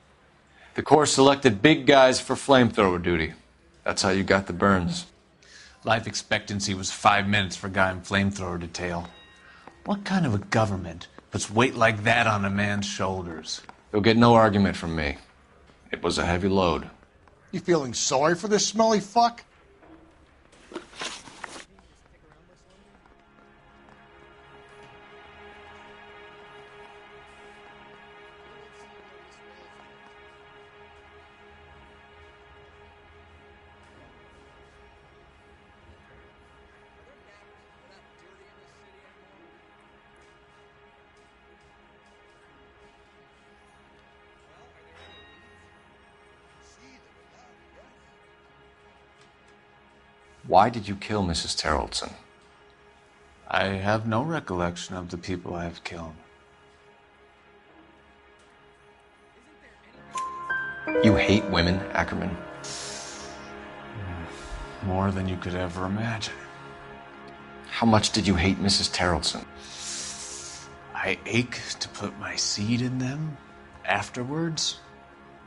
Speaker 12: The Corps selected big guys for flamethrower duty. That's how you got the burns.
Speaker 1: Life expectancy was 5 minutes for a guy in flamethrower detail. What kind of a government puts weight like that on a man's shoulders?
Speaker 12: You'll get no argument from me. It was a heavy load.
Speaker 4: You feeling sorry for this smelly fuck?
Speaker 3: Why did you kill Mrs. Terrellson?
Speaker 1: I have no recollection of the people I have killed.
Speaker 3: You hate women, Ackerman?
Speaker 1: More than you could ever imagine.
Speaker 3: How much did you hate Mrs. Terrellson?
Speaker 1: I ache to put my seed in them. Afterwards,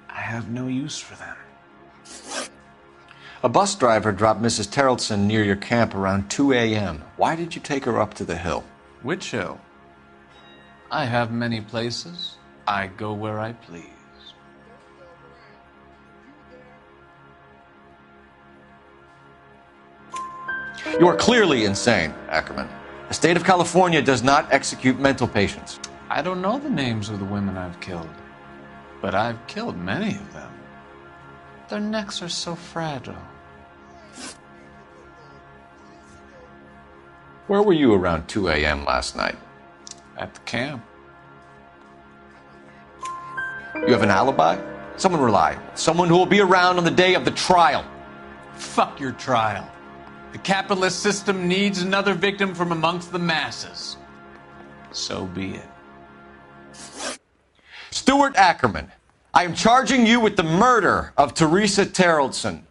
Speaker 1: I have no use for them.
Speaker 3: A bus driver dropped Mrs. Terrellson near your camp around 2 a.m. Why did you take her up to the hill?
Speaker 1: Which hill? I have many places. I go where I please.
Speaker 3: You are clearly insane, Ackerman. The state of California does not execute mental patients.
Speaker 1: I don't know the names of the women I've killed, but I've killed many of them. Their necks are so fragile.
Speaker 3: Where were you around 2 a.m. last night?
Speaker 1: At the camp.
Speaker 3: You have an alibi? Someone reliable. Someone who will be around on the day of the trial.
Speaker 1: Fuck your trial. The capitalist system needs another victim from amongst the masses. So be it.
Speaker 3: Stuart Ackerman, I am charging you with the murder of Teresa Terrellson.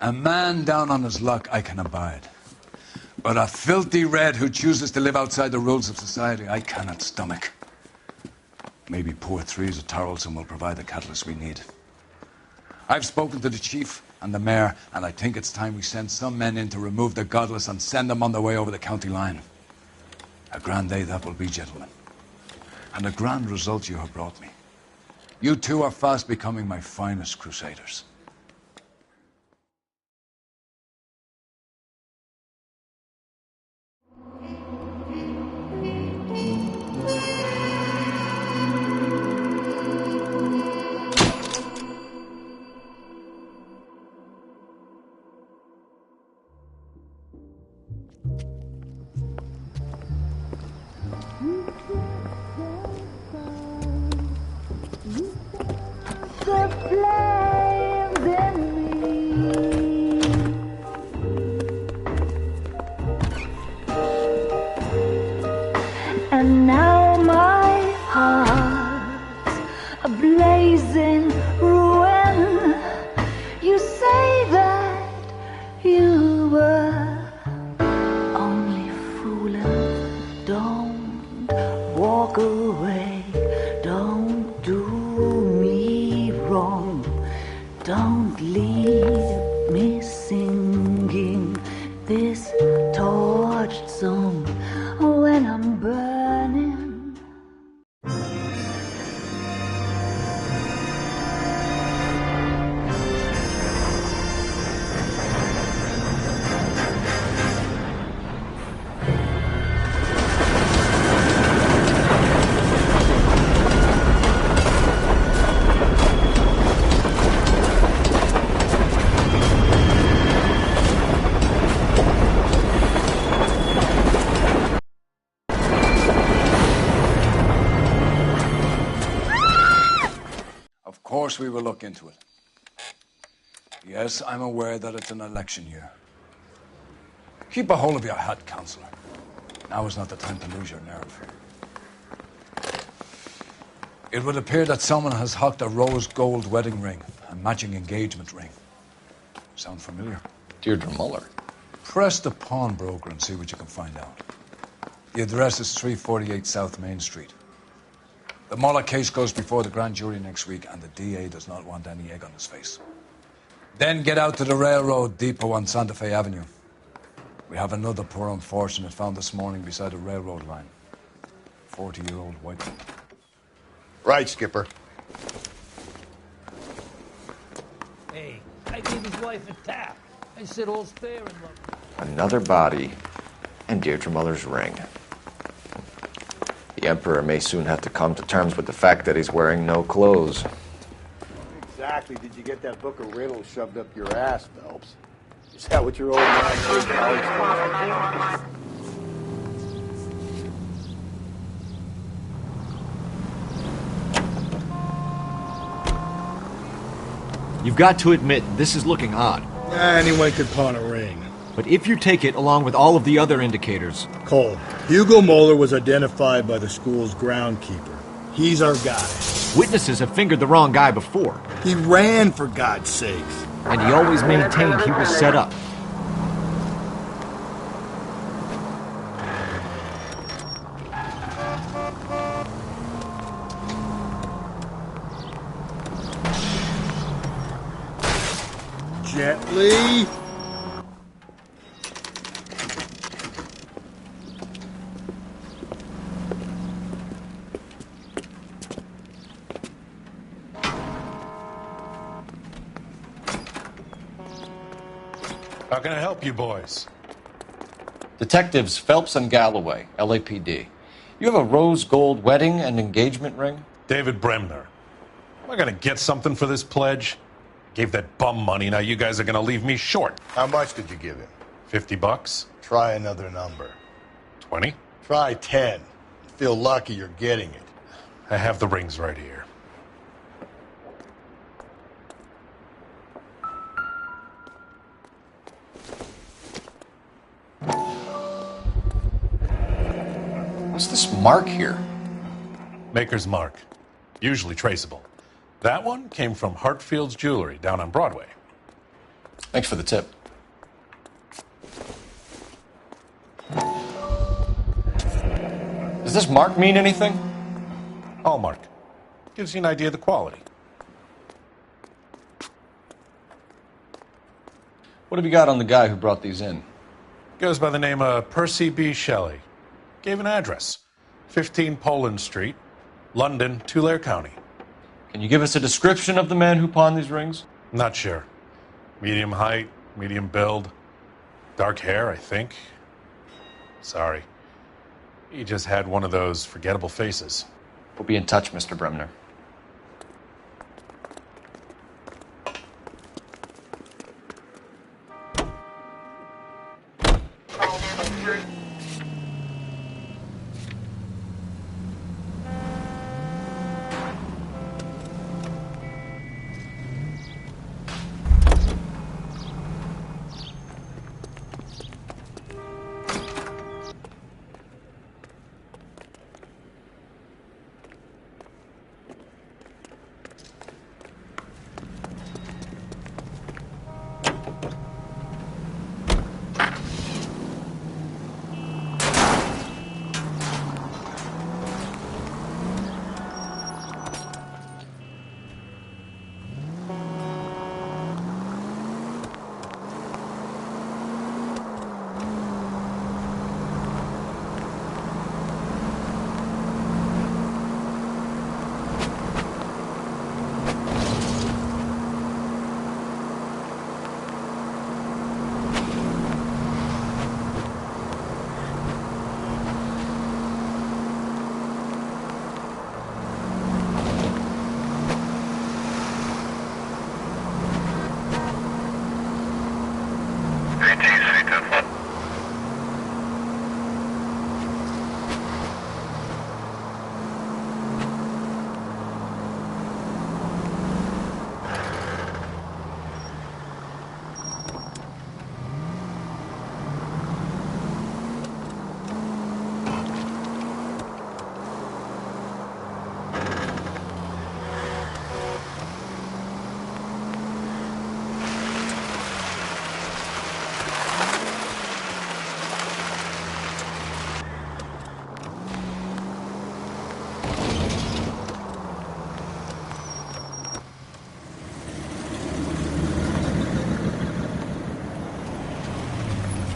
Speaker 9: A man down on his luck I can abide. But a filthy red who chooses to live outside the rules of society, I cannot stomach. Maybe poor Teresa Terrellson will provide the catalyst we need. I've spoken to the chief and the mayor, and I think it's time we send some men in to remove the godless and send them on their way over the county line. A grand day that will be, gentlemen. And a grand result you have brought me. You two are fast becoming my finest crusaders.
Speaker 10: And now my heart's a blazing ruin. You say that you were only fooling. Don't walk away. Don't do me wrong. Don't leave me singing this torched song when I'm burning.
Speaker 9: Of course we will look into it. Yes, I'm aware that it's an election year. Keep a hold of your hat, Counselor. Now is not the time to lose your nerve. It would appear that someone has hocked a rose gold wedding ring and matching engagement ring. Sound familiar?
Speaker 3: Deirdre Muller.
Speaker 9: Press the pawnbroker and see what you can find out. The address is 348 South Main Street. The Muller case goes before the grand jury next week, and the DA does not want any egg on his face. Then get out to the railroad depot on Santa Fe Avenue. We have another poor unfortunate found this morning beside a railroad line. 40-year-old white woman.
Speaker 4: Right, Skipper.
Speaker 16: Hey, I gave his wife a tap. I said all's fair in love.
Speaker 3: Another body, and Deirdre Muller's ring. The Emperor may soon have to come to terms with the fact that he's wearing no clothes.
Speaker 4: exactly did you get that book of riddles shoved up your ass, Phelps? Is that what your old man said college?
Speaker 3: You've got to admit, this is looking odd.
Speaker 15: Anyone could pawn a ring.
Speaker 3: But if you take it along with all of the other indicators...
Speaker 15: Cole, Hugo Moeller was identified by the school's groundkeeper. He's our guy.
Speaker 3: Witnesses have fingered the wrong guy before.
Speaker 15: He ran, for God's sakes.
Speaker 3: And he always maintained he was set up.
Speaker 15: Gently.
Speaker 6: How can I help you boys?
Speaker 12: Detectives Phelps and Galloway, LAPD. You have a rose gold wedding and engagement ring?
Speaker 6: David Bremner. Am I going to get something for this pledge? Gave that bum money, now you guys are going to leave me short.
Speaker 4: How much did you give him?
Speaker 6: $50?
Speaker 4: Try another number.
Speaker 6: 20?
Speaker 4: Try 10. Feel lucky you're getting it.
Speaker 6: I have the rings right here.
Speaker 12: What's this mark here?
Speaker 6: Maker's mark. Usually traceable. That one came from Hartfield's Jewelry down on Broadway.
Speaker 12: Thanks for the tip. Does this mark mean anything?
Speaker 6: Hallmark. Gives you an idea of the quality.
Speaker 12: What have you got on the guy who brought these in?
Speaker 6: Goes by the name of Percy B. Shelley. Gave an address. 15 Poland Street, London, Tulare County.
Speaker 12: Can you give us a description of the man who pawned these rings?
Speaker 6: Not sure. Medium height, medium build. Dark hair, I think. Sorry. He just had one of those forgettable faces.
Speaker 12: We'll be in touch, Mr. Bremner.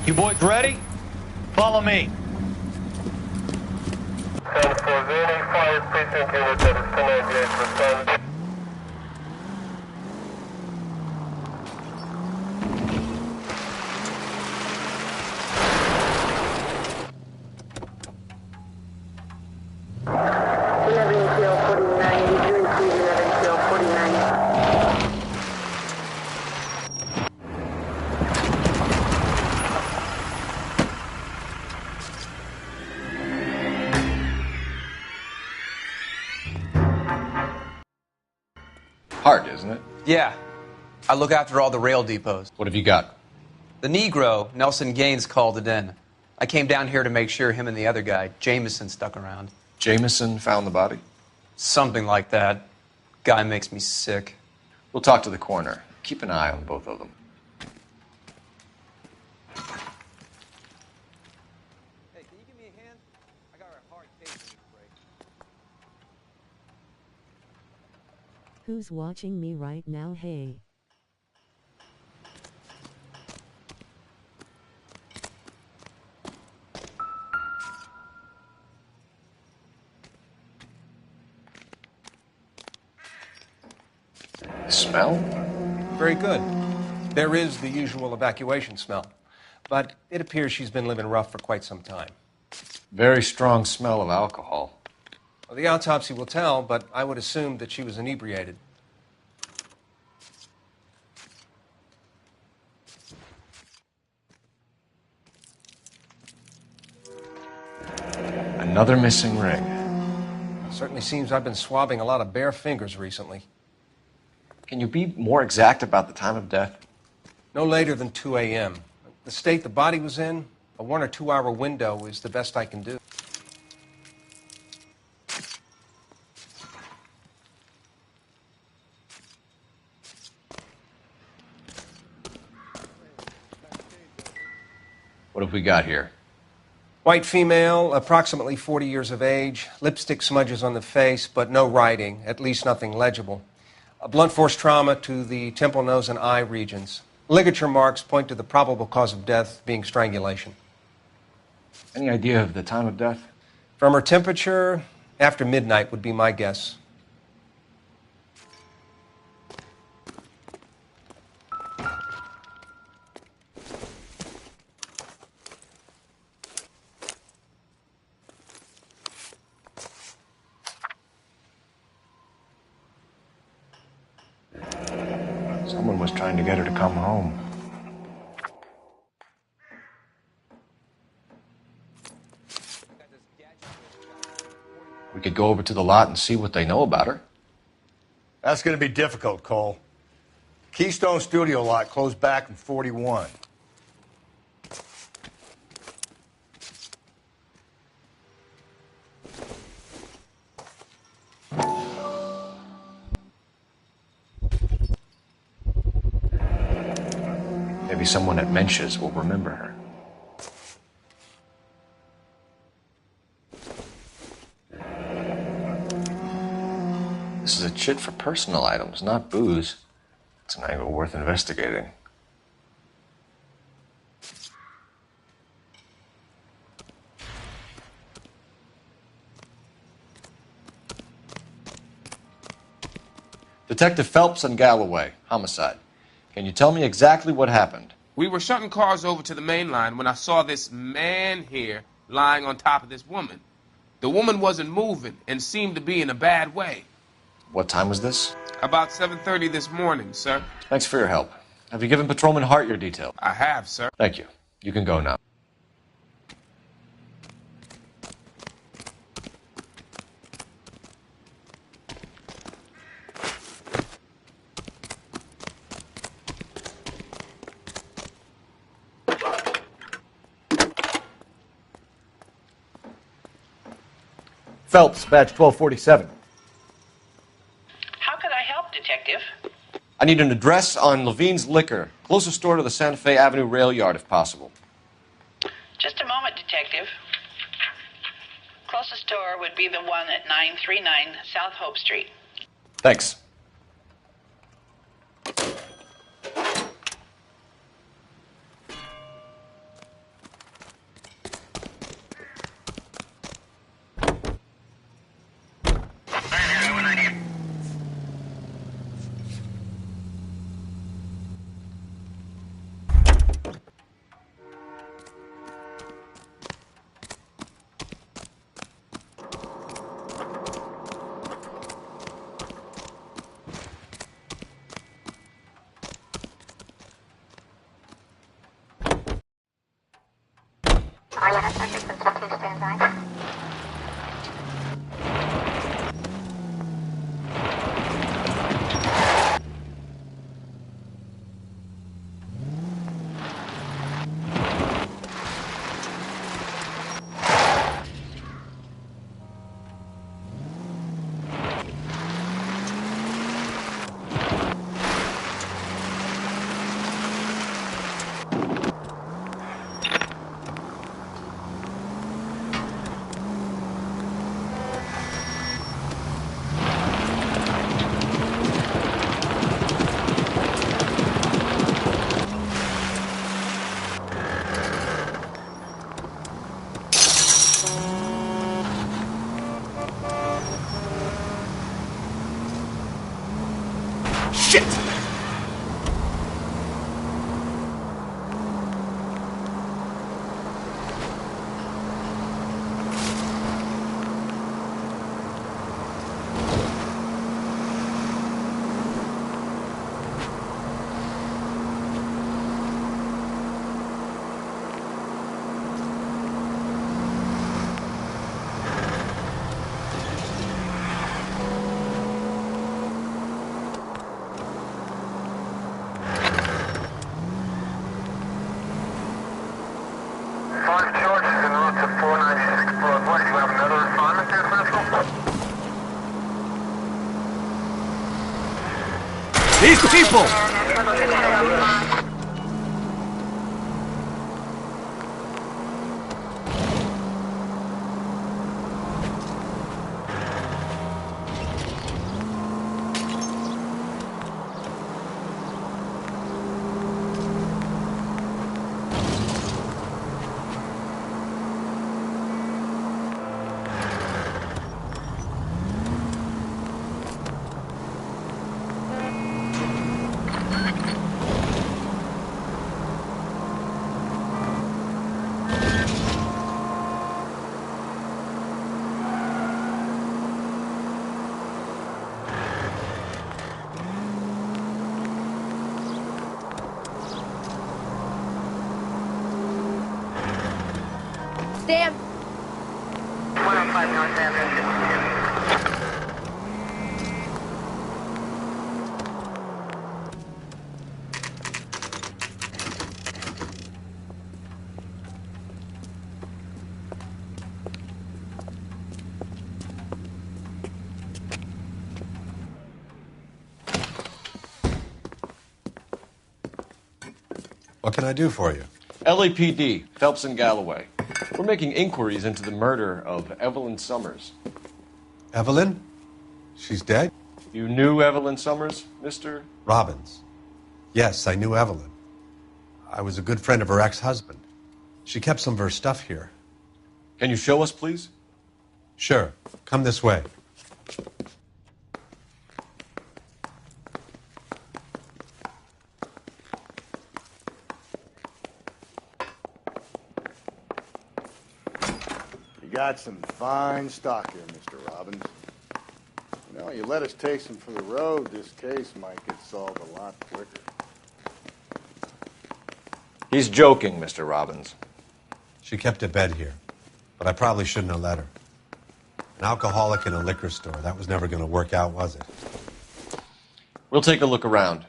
Speaker 17: You boys ready? Follow me.
Speaker 3: Hart, isn't it?
Speaker 11: Yeah. I look after all the rail depots.
Speaker 3: What have you got?
Speaker 11: The Negro, Nelson Gaines, called it in. I came down here to make sure him and the other guy, Jameson, stuck around.
Speaker 3: Jameson found the body?
Speaker 11: Something like that. Guy makes me sick.
Speaker 3: We'll talk to the coroner. Keep an eye on both of them.
Speaker 11: Hey, can you give me a hand? I got a hard case I need to break.
Speaker 13: Who's watching me right now, hey?
Speaker 3: Smell?
Speaker 18: Very good. There is the usual evacuation smell, but it appears she's been living rough for quite some time.
Speaker 3: Very strong smell of alcohol.
Speaker 18: Well, the autopsy will tell, but I would assume that she was inebriated.
Speaker 3: Another missing ring.
Speaker 18: Certainly seems I've been swabbing a lot of bare fingers recently.
Speaker 3: Can you be more exact about the time of death?
Speaker 18: No later than 2 a.m. The state the body was in, a 1 or 2 hour window is the best I can do.
Speaker 3: What have we got here?
Speaker 18: White female, approximately 40 years of age, lipstick smudges on the face, but no writing, at least nothing legible. A blunt force trauma to the temple, nose, and eye regions. Ligature marks point to the probable cause of death being strangulation.
Speaker 3: Any idea of the time of death?
Speaker 18: From her temperature, after midnight would be my guess.
Speaker 3: Someone was trying to get her to come home. We could go over to the lot and see what they know about her.
Speaker 4: That's going to be difficult, Cole. Keystone Studio lot closed back in 41.
Speaker 3: Maybe someone at Mensch's will remember her. This is a chit for personal items, not booze. It's an angle worth investigating. Detective Phelps and Galloway, homicide. Can you tell me exactly what happened?
Speaker 24: We were shutting cars over to the main line when I saw this man here lying on top of this woman. The woman wasn't moving and seemed to be in a bad way.
Speaker 3: What time was this?
Speaker 24: About 7:30 this morning, sir.
Speaker 3: Thanks for your help. Have you given Patrolman Hart your detail?
Speaker 24: I have, sir.
Speaker 3: Thank you. You can go now. Phelps, badge 1247.
Speaker 25: How could I help, Detective?
Speaker 3: I need an address on Levine's Liquor, closest store to the Santa Fe Avenue rail yard, if possible.
Speaker 25: Just a moment, Detective. Closest store would be the one at 939 South Hope Street.
Speaker 3: Thanks.
Speaker 4: Shit!
Speaker 15: These people!
Speaker 10: Damn.
Speaker 5: 105 North Avenue.
Speaker 6: What can I do for you?
Speaker 3: LAPD, Phelps and Galloway. We're making inquiries into the murder of Evelyn Summers.
Speaker 6: Evelyn? She's dead?
Speaker 3: You knew Evelyn Summers, Mr.
Speaker 6: Robbins. Yes, I knew Evelyn. I was a good friend of her ex-husband. She kept some of her stuff here.
Speaker 3: Can you show us, please?
Speaker 6: Sure. Come this way.
Speaker 4: You got some fine stock here, Mr. Robbins. You know, you let us take some for the road, this case might get solved a lot quicker.
Speaker 3: He's joking, Mr. Robbins.
Speaker 6: She kept a bed here, but I probably shouldn't have let her. An alcoholic in a liquor store. That was never going to work out, was it?
Speaker 3: We'll take a look around.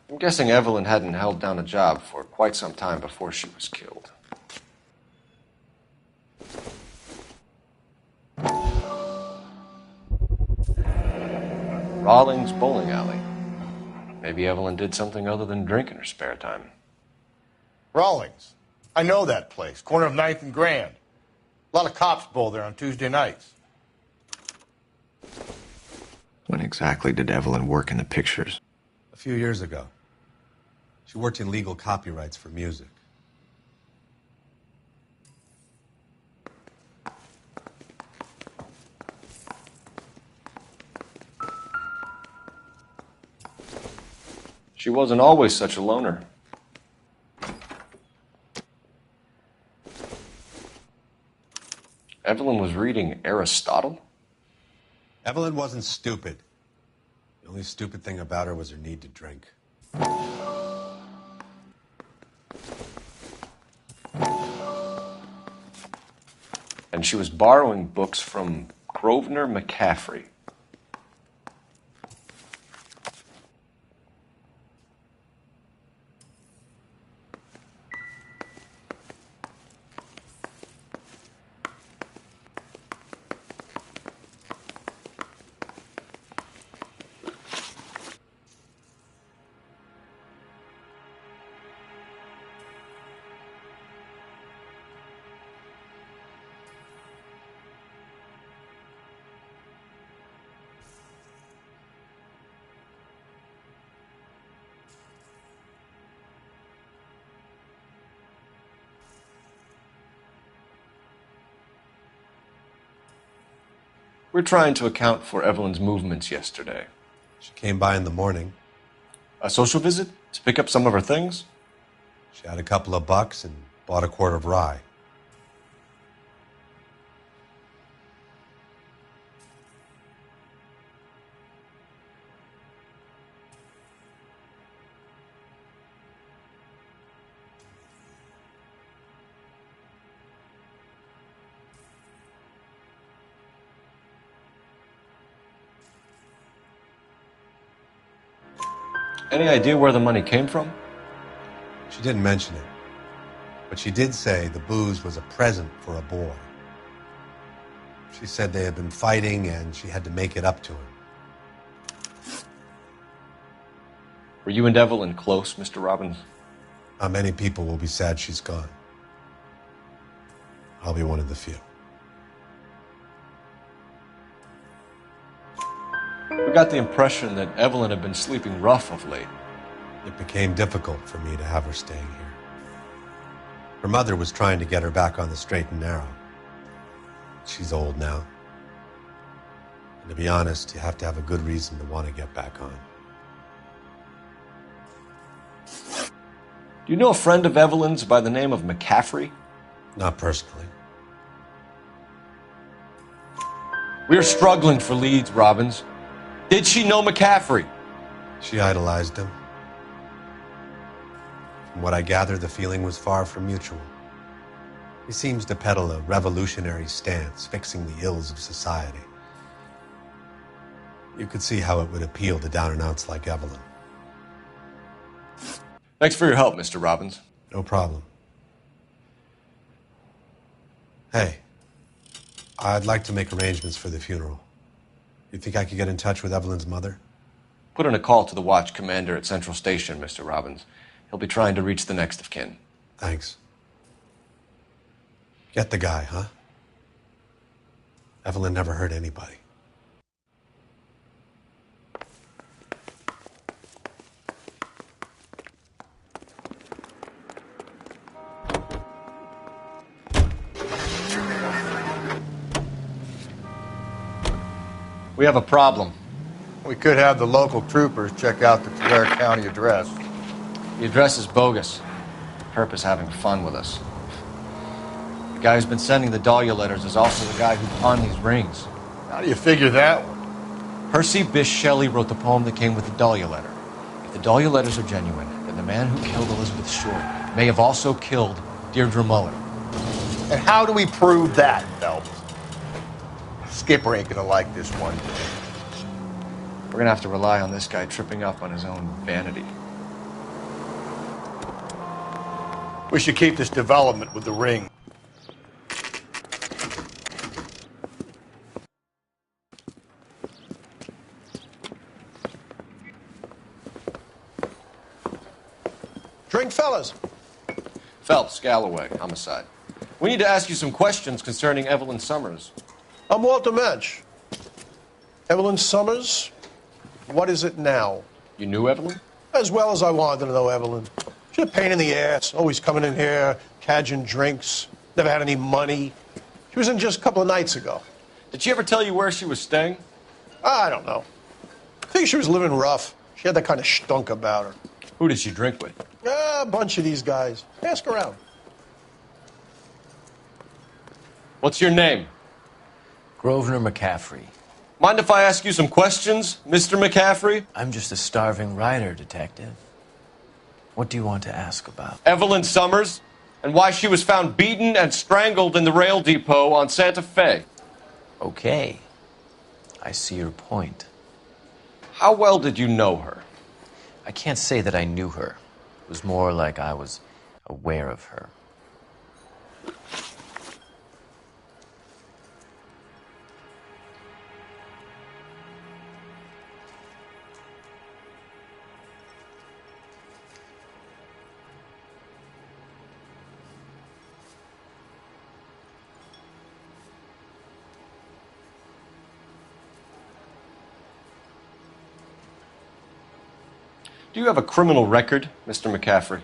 Speaker 3: I'm guessing Evelyn hadn't held down a job for quite some time before she was killed. Rawlings Bowling Alley. Maybe Evelyn did something other than drink in her spare time.
Speaker 4: Rawlings. I know that place. Corner of 9th and Grand. A lot of cops bowl there on Tuesday nights.
Speaker 3: When exactly did Evelyn work in the pictures?
Speaker 6: A few years ago. She worked in legal copyrights for music.
Speaker 3: She wasn't always such a loner. Evelyn was reading Aristotle?
Speaker 6: Evelyn wasn't stupid. The only stupid thing about her was her need to drink.
Speaker 3: And she was borrowing books from Grosvenor McCaffrey.
Speaker 12: We're trying to account for Evelyn's movements yesterday.
Speaker 6: She came by in the morning.
Speaker 12: A social visit? To pick up some of her things?
Speaker 6: She had a couple of bucks and bought a quart of rye.
Speaker 12: Any idea where the money came from?
Speaker 6: She didn't mention it, but she did say the booze was a present for a boy. She said they had been fighting and she had to make it up to him.
Speaker 12: Were you and Evelyn close, Mr. Robbins?
Speaker 6: Not many people will be sad she's gone. I'll be one of the few.
Speaker 12: We got the impression that Evelyn had been sleeping rough of late.
Speaker 6: It became difficult for me to have her staying here. Her mother was trying to get her back on the straight and narrow. She's old now. And to be honest, you have to have a good reason to want to get back on.
Speaker 12: Do you know a friend of Evelyn's by the name of McCaffrey?
Speaker 6: Not personally.
Speaker 12: We're struggling for leads, Robbins. Did she know McCaffrey?
Speaker 6: She idolized him. From what I gather, the feeling was far from mutual. He seems to peddle a revolutionary stance, fixing the ills of society. You could see how it would appeal to down-and-outs like Evelyn.
Speaker 12: Thanks for your help, Mr. Robbins.
Speaker 6: No problem. Hey, I'd like to make arrangements for the funeral. You think I could get in touch with Evelyn's mother?
Speaker 12: Put in a call to the watch commander at Central Station, Mr. Robbins. He'll be trying to reach the next of kin.
Speaker 6: Thanks. Get the guy, huh? Evelyn never hurt anybody.
Speaker 12: We have a problem.
Speaker 4: We could have the local troopers check out the Tulare County address.
Speaker 12: The address is bogus. Herp is having fun with us. The guy who's been sending the Dahlia letters is also the guy who pawned these rings.
Speaker 4: How do you figure that one?
Speaker 12: Percy Bysshe Shelley wrote the poem that came with the Dahlia letter. If the Dahlia letters are genuine, then the man who killed Elizabeth Short may have also killed Deirdre Muller.
Speaker 4: And how do we prove that, Phelps? Skipper ain't gonna like this one.
Speaker 12: We're gonna have to rely on this guy tripping up on his own vanity.
Speaker 4: We should keep this development with the ring.
Speaker 8: Drink, fellas.
Speaker 12: Phelps, Galloway, homicide. We need to ask you some questions concerning Evelyn Summers.
Speaker 8: I'm Walter Mensch. Evelyn Summers, what is it now?
Speaker 12: You knew Evelyn?
Speaker 8: As well as I wanted to know Evelyn. She's a pain in the ass, always coming in here, cadging drinks, never had any money. She was in just a couple of nights ago.
Speaker 12: Did she ever tell you where she was staying?
Speaker 8: I don't know. I think she was living rough. She had that kind of stunk about her.
Speaker 12: Who did she drink with?
Speaker 8: A bunch of these guys. Ask around.
Speaker 12: What's your name?
Speaker 2: Grosvenor McCaffrey.
Speaker 12: Mind if I ask you some questions, Mr. McCaffrey?
Speaker 2: I'm just a starving writer, Detective. What do you want to ask about?
Speaker 12: Evelyn Summers, and why she was found beaten and strangled in the rail depot on Santa Fe.
Speaker 2: Okay. I see your point.
Speaker 12: How well did you know her?
Speaker 2: I can't say that I knew her. It was more like I was aware of her.
Speaker 12: Do you have a criminal record, Mr. McCaffrey?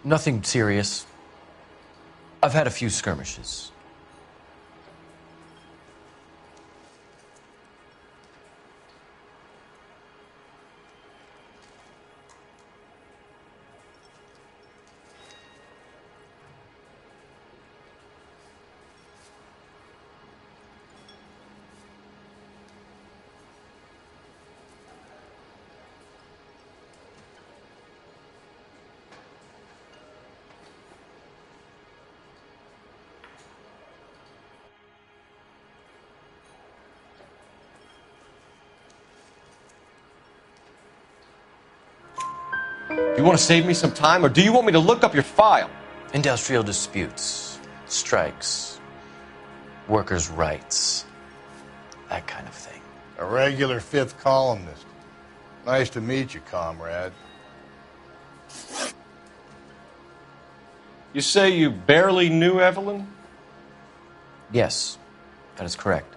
Speaker 2: Nothing serious. I've had a few skirmishes.
Speaker 3: Do you want to save me some time, or do you want me to look up your file?
Speaker 2: Industrial disputes, strikes, workers' rights, that kind of thing.
Speaker 4: A regular fifth columnist. Nice to meet you, comrade.
Speaker 3: You say you barely knew Evelyn?
Speaker 2: Yes, that is correct.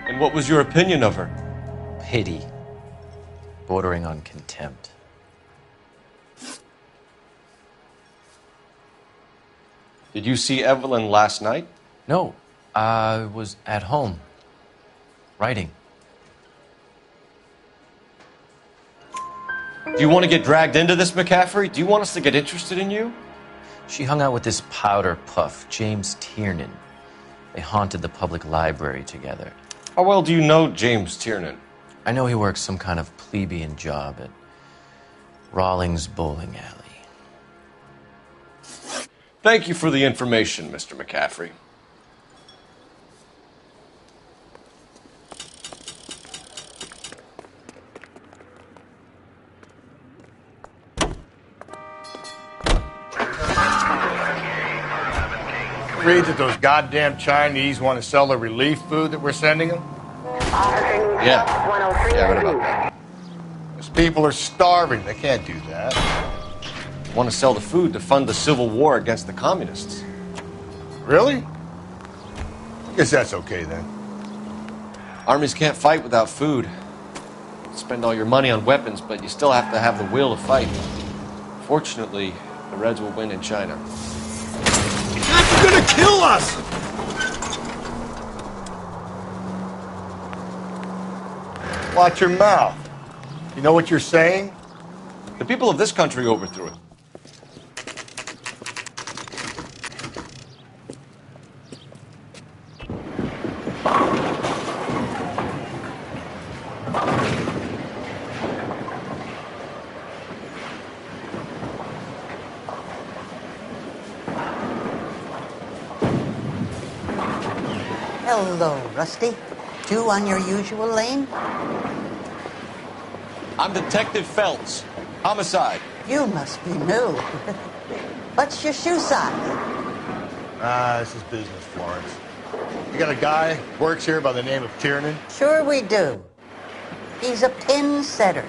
Speaker 3: And what was your opinion of her?
Speaker 2: Pity, bordering on contempt.
Speaker 3: Did you see Evelyn last night?
Speaker 2: No, I was at home, writing.
Speaker 3: Do you want to get dragged into this, McCaffrey? Do you want us to get interested in you?
Speaker 2: She hung out with this powder puff, James Tiernan. They haunted the public library together.
Speaker 3: How well do you know James Tiernan?
Speaker 2: I know he works some kind of plebeian job at Rawlings Bowling Alley.
Speaker 3: Thank you for the information, Mr. McCaffrey.
Speaker 4: Read that those goddamn Chinese want to sell the relief food that we're sending them?
Speaker 3: Yeah, I read about that.
Speaker 4: Those people are starving. They can't do that.
Speaker 3: Want to sell the food to fund the civil war against the communists.
Speaker 4: Really? Guess that's okay then.
Speaker 3: Armies can't fight without food. Spend all your money on weapons, but you still have to have the will to fight. Fortunately, the Reds will win in China.
Speaker 15: That's gonna kill us!
Speaker 4: Watch your mouth. You know what you're saying?
Speaker 3: The people of this country overthrew it.
Speaker 7: Hello, Rusty. Two on your usual lane?
Speaker 3: I'm Detective Phelps. Homicide.
Speaker 7: You must be new. What's your shoe size?
Speaker 4: This is business, Florence. You got a guy who works here by the name of Tiernan?
Speaker 7: Sure we do. He's a pin setter.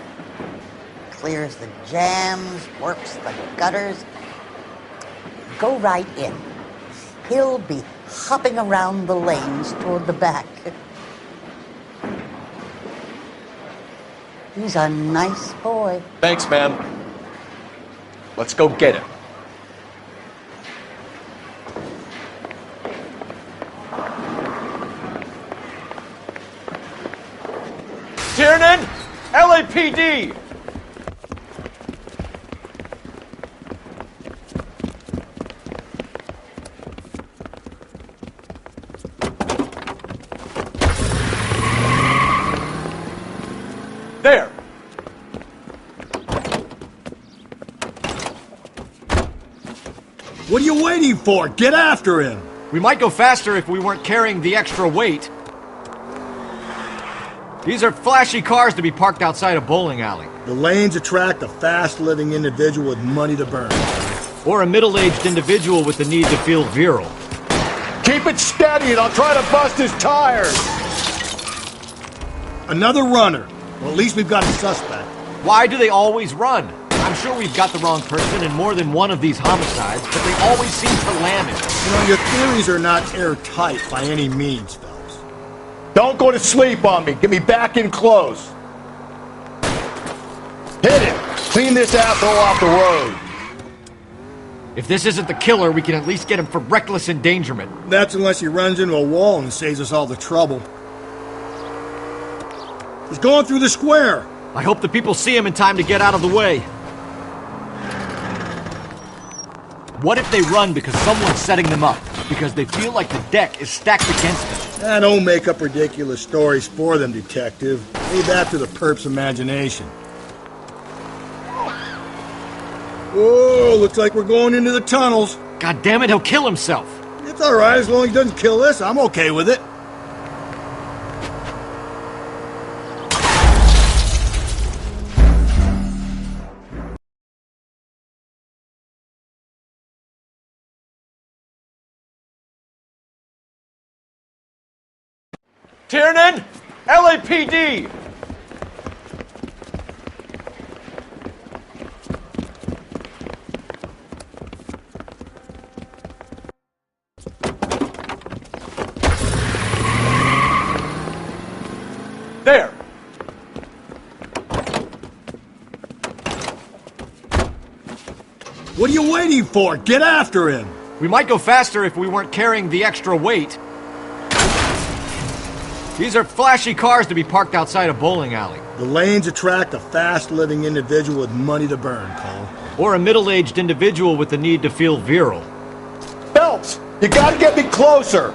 Speaker 7: Clears the jams, works the gutters. Go right in. He'll be hopping around the lanes toward the back. He's a nice boy.
Speaker 3: Thanks, ma'am. Let's go get him. Tiernan! LAPD! There!
Speaker 15: What are you waiting for? Get after him!
Speaker 17: We might go faster if we weren't carrying the extra weight. These are flashy cars to be parked outside a bowling alley.
Speaker 15: The lanes attract a fast-living individual with money to burn.
Speaker 17: Or a middle-aged individual with the need to feel virile.
Speaker 4: Keep it steady and I'll try to bust his tires!
Speaker 15: Another runner. Well, at least we've got a suspect.
Speaker 17: Why do they always run? I'm sure we've got the wrong person in more than one of these homicides, but they always seem to lam it.
Speaker 15: You know, your theories are not airtight by any means, Phelps.
Speaker 4: Don't go to sleep on me. Get me back in close. Hit him. Clean this asshole off the road.
Speaker 17: If this isn't the killer, we can at least get him for reckless endangerment.
Speaker 15: That's unless he runs into a wall and saves us all the trouble. He's going through the square.
Speaker 17: I hope the people see him in time to get out of the way. What if they run because someone's setting them up? Because they feel like the deck is stacked against them?
Speaker 15: Don't make up ridiculous stories for them, Detective. Leave that to the perp's imagination. Whoa, looks like we're going into the tunnels.
Speaker 17: God damn it, he'll kill himself.
Speaker 15: It's all right, as long as he doesn't kill us. I'm okay with it.
Speaker 17: Tiernan! LAPD! There!
Speaker 15: What are you waiting for? Get after him!
Speaker 17: We might go faster if we weren't carrying the extra weight. These are flashy cars to be parked outside a bowling alley.
Speaker 15: The lanes attract a fast-living individual with money to burn, Cole.
Speaker 17: Or a middle-aged individual with the need to feel virile.
Speaker 15: Phelps, you gotta get me closer!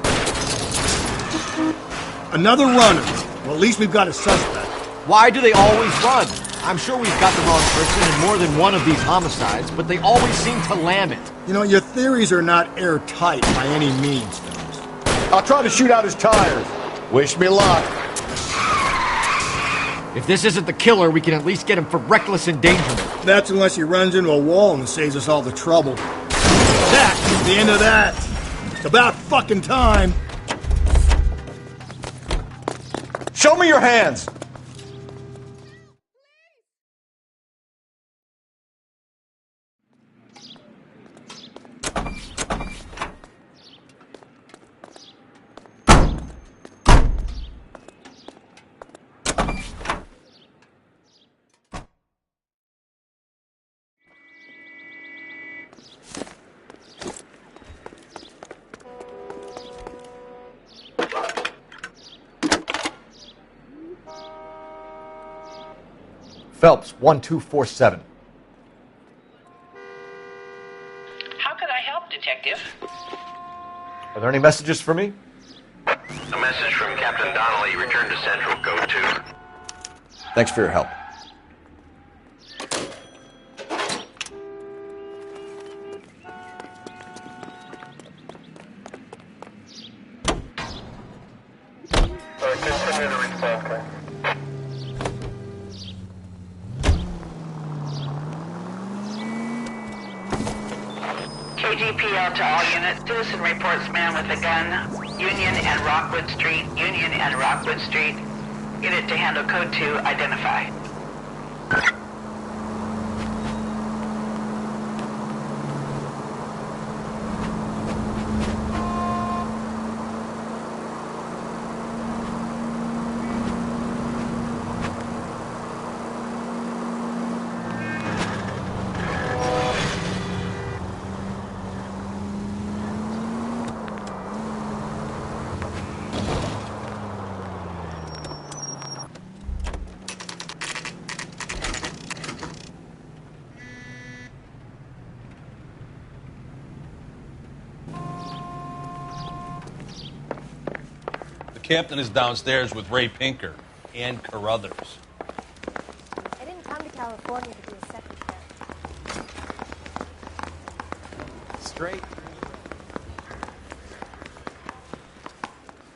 Speaker 15: Another runner. Well, at least we've got a suspect.
Speaker 17: Why do they always run? I'm sure we've got the wrong person in more than one of these homicides, but they always seem to lam it.
Speaker 15: You know, your theories are not airtight by any means, Phelps. I'll try to shoot out his tires. Wish me luck.
Speaker 17: If this isn't the killer, we can at least get him for reckless endangerment.
Speaker 15: That's unless he runs into a wall and saves us all the trouble. That's the end of that. It's about fucking time.
Speaker 17: Show me your hands! Phelps, 1247.
Speaker 25: How could I help, Detective?
Speaker 17: Are there any messages for me?
Speaker 5: A message from Captain Donnelly. Return to Central, Code 2.
Speaker 17: Thanks for your help.
Speaker 5: Continue the response, okay?
Speaker 25: KGPL to all units. Citizen reports man with a gun. Union and Rockwood Street. Union and Rockwood Street. Unit to handle Code 2. Identify.
Speaker 14: The captain is downstairs with Ray Pinker and Carruthers.
Speaker 10: I didn't come to California to do a second chance.
Speaker 11: Straight.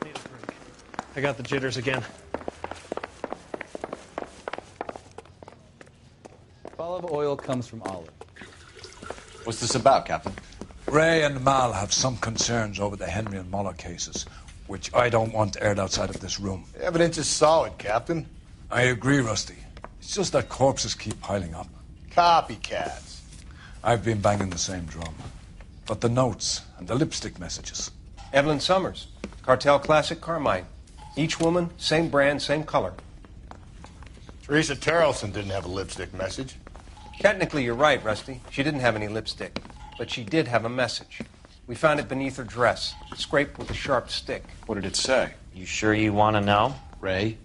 Speaker 19: Need a drink. I got the jitters again.
Speaker 11: Olive oil comes from olive.
Speaker 3: What's this about, Captain?
Speaker 9: Ray and Mal have some concerns over the Henry and Muller cases, which I don't want aired outside of this room.
Speaker 4: The evidence is solid, Captain.
Speaker 9: I agree, Rusty. It's just that corpses keep piling up.
Speaker 4: Copycats.
Speaker 9: I've been banging the same drum. But the notes and the lipstick messages.
Speaker 18: Evelyn Summers, Cartel Classic Carmine. Each woman, same brand, same color.
Speaker 4: Teresa Terrelson didn't have a lipstick message.
Speaker 18: Technically, you're right, Rusty. She didn't have any lipstick. but she did have a message. We found it beneath her dress, scraped with a sharp stick.
Speaker 3: What did it say?
Speaker 2: You sure you want to know?
Speaker 3: Ray?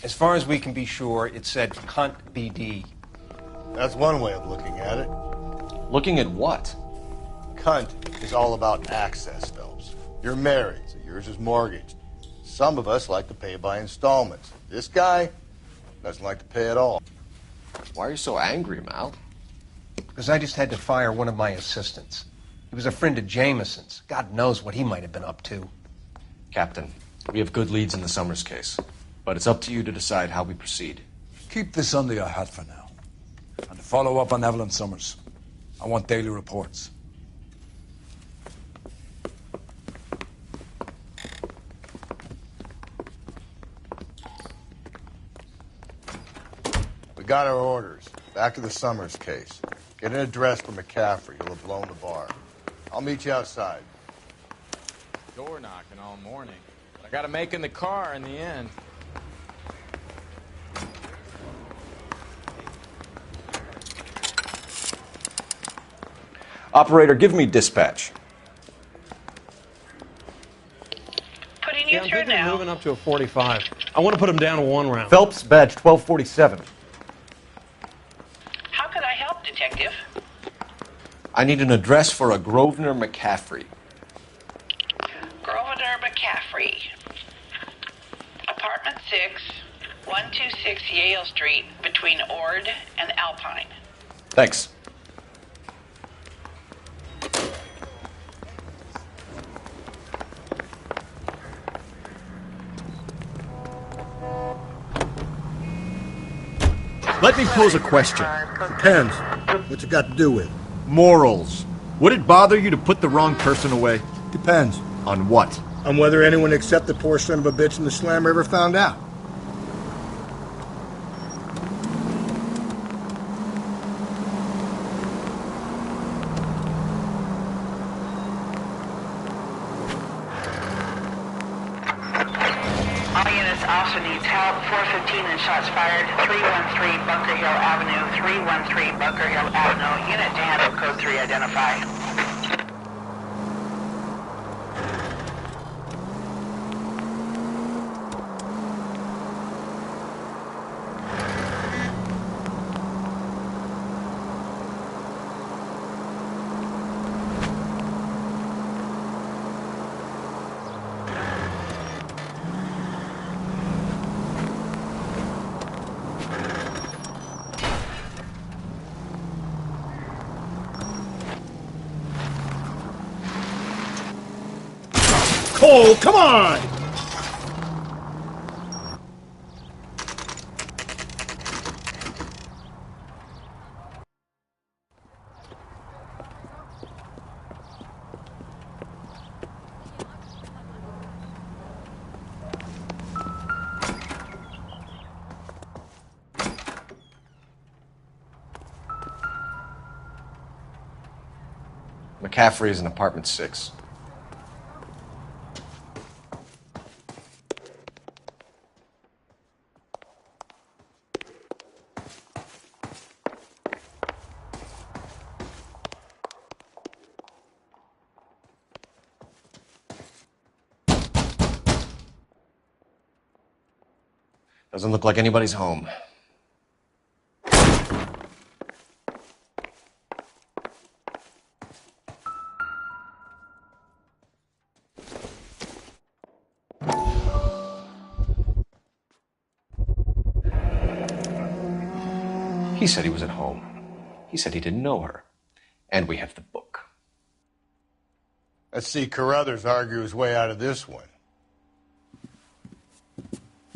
Speaker 18: As far as we can be sure, it said cunt BD.
Speaker 4: That's one way of looking at it.
Speaker 3: Looking at what?
Speaker 4: Cunt is all about access, Phelps. You're married, so yours is mortgaged. Some of us like to pay by installments. This guy doesn't like to pay at all.
Speaker 3: Why are you so angry, Mal?
Speaker 18: Because I just had to fire one of my assistants. He was a friend of Jameson's. God knows what he might have been up to.
Speaker 3: Captain, we have good leads in the Summers case, but it's up to you to decide how we proceed.
Speaker 9: Keep this under your hat for now. And follow up on Evelyn Summers. I want daily reports.
Speaker 4: We got our orders. Back to the Summers case. Get an address for McCaffrey. He'll have blown the bar. I'll meet you outside.
Speaker 1: Door knocking all morning. I gotta make in the car in the end.
Speaker 3: Operator, give me dispatch.
Speaker 25: Putting you
Speaker 19: I'm
Speaker 25: through
Speaker 19: thinking of
Speaker 25: now.
Speaker 19: moving up to a 45. I want to put him down to one round.
Speaker 17: Phelps, badge 1247.
Speaker 25: How could I help, Detective?
Speaker 3: I need an address for a Grosvenor McCaffrey.
Speaker 25: Grosvenor McCaffrey. Apartment 6, 126 Yale Street, between Ord and Alpine.
Speaker 3: Thanks.
Speaker 17: Let me pose a question.
Speaker 15: Depends. What's it got to do with?
Speaker 17: Morals. Would it bother you to put the wrong person away?
Speaker 15: Depends.
Speaker 17: On what?
Speaker 15: On whether anyone except the poor son of a bitch in the slammer ever found out.
Speaker 25: All units, officer needs help. 415 and shots fired. 313 Bunker Hill Avenue. 313 Bunker Hill Avenue. Unit to handle code 3 identify.
Speaker 15: Cole, come on!
Speaker 3: McCaffrey is in apartment 6. Doesn't look like anybody's home. He said he was at home. He said he didn't know her. And we have the book.
Speaker 4: Let's see Carruthers argue his way out of this one.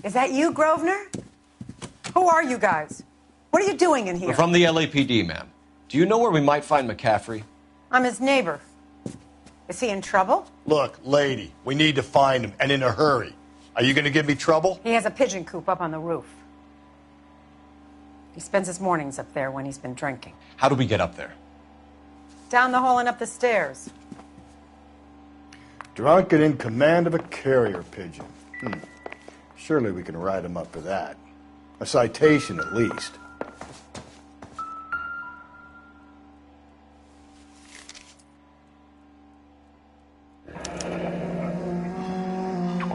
Speaker 20: Is that you, Grosvenor? Who are you guys? What are you doing in here?
Speaker 3: We're from the LAPD, ma'am. Do you know where we might find McCaffrey?
Speaker 20: I'm his neighbor. Is he in trouble?
Speaker 4: Look, lady, we need to find him, and in a hurry. Are you going to give me trouble?
Speaker 20: He has a pigeon coop up on the roof. He spends his mornings up there when he's been drinking.
Speaker 3: How do we get up there?
Speaker 20: Down the hall and up the stairs.
Speaker 4: Drunk and in command of a carrier pigeon. Surely we can write him up for that. A citation, at least.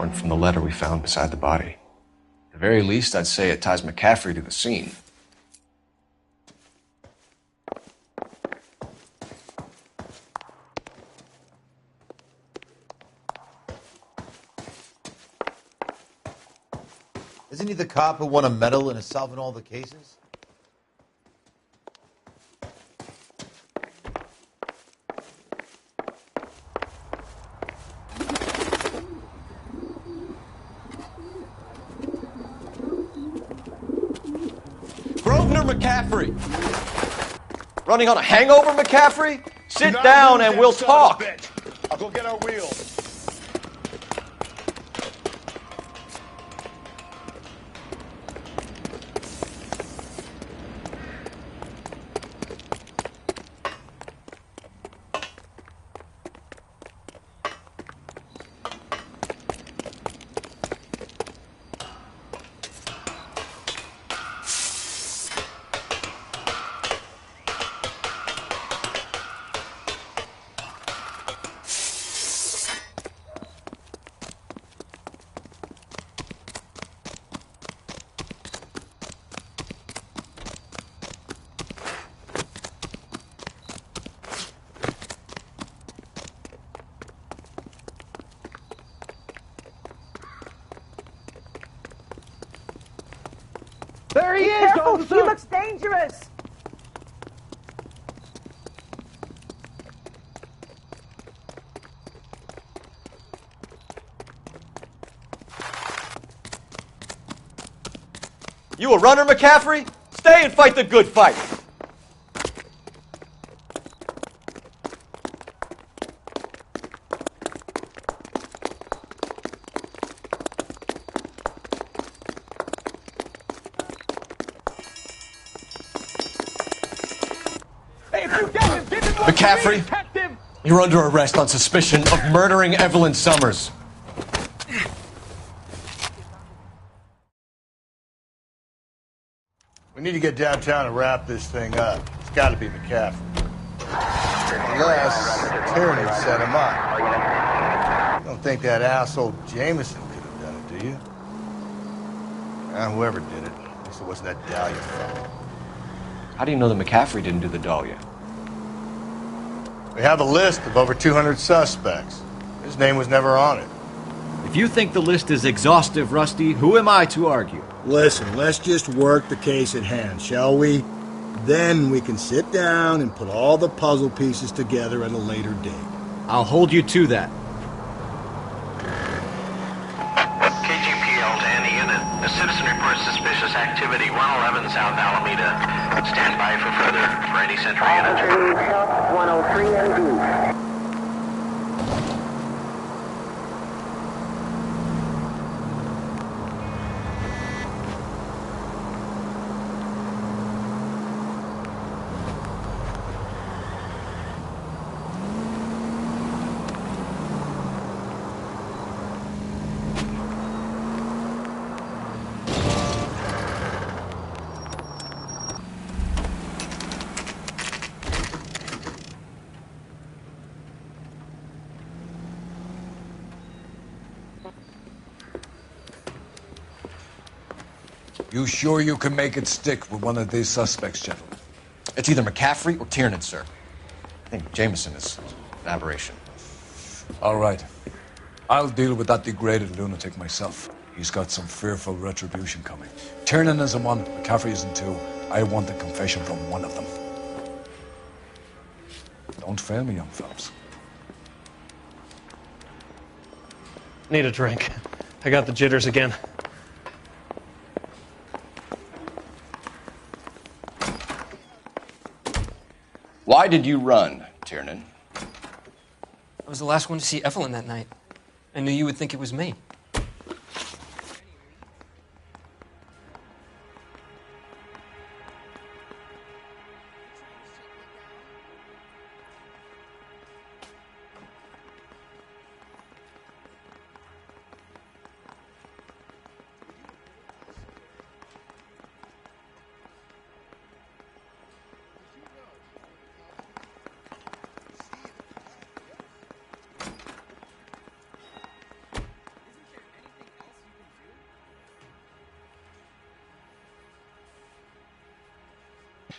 Speaker 3: torn from the letter we found beside the body. At the very least, I'd say it ties McCaffrey to the scene.
Speaker 13: Isn't he the cop who won a medal in solving all the cases?
Speaker 17: Grosvenor McCaffrey! Running on a hangover, McCaffrey? Sit down and we'll talk.
Speaker 15: I'll go get our wheels.
Speaker 20: There he is, officer! He looks dangerous!
Speaker 17: You a runner, McCaffrey? Stay and fight the good fight.
Speaker 3: McCaffrey, you're under arrest on suspicion of murdering Evelyn Summers.
Speaker 4: We need to get downtown and wrap this thing up. It's got to be McCaffrey. Unless Tierney set him up. You don't think that asshole Jameson could have done it, do you? Whoever did it. At least it wasn't that Dahlia fellow.
Speaker 3: How do you know that McCaffrey didn't do the Dahlia?
Speaker 4: We have a list of over 200 suspects. His name was never on it.
Speaker 17: If you think the list is exhaustive, Rusty, who am I to argue?
Speaker 15: Listen, let's just work the case at hand, shall we? Then we can sit down and put all the puzzle pieces together at a later date.
Speaker 17: I'll hold you to that.
Speaker 25: KGPL to any unit. A citizen reports suspicious activity 111 South Alameda. Stand by for any central unit. 103 MD.
Speaker 9: You sure you can make it stick with one of these suspects, gentlemen?
Speaker 3: It's either McCaffrey or Tiernan, sir. I think Jameson is an aberration.
Speaker 9: All right. I'll deal with that degraded lunatic myself. He's got some fearful retribution coming. Tiernan isn't one, McCaffrey isn't two. I want a confession from one of them. Don't fail me, young fellas.
Speaker 19: Need a drink. I got the jitters again.
Speaker 3: Why did you run, Tiernan?
Speaker 11: I was the last one to see Evelyn that night. I knew you would think it was me.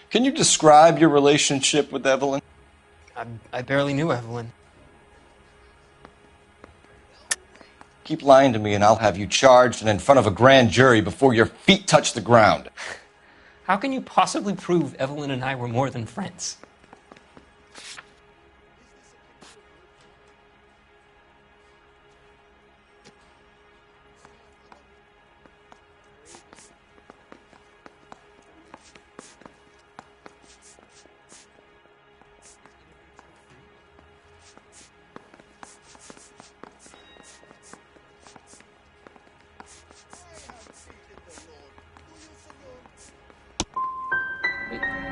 Speaker 17: Can you describe your relationship with Evelyn?
Speaker 16: I barely knew Evelyn.
Speaker 17: Keep lying to me and I'll have you charged and in front of a grand jury before your feet touch the ground.
Speaker 16: How can you possibly prove Evelyn and I were more than friends?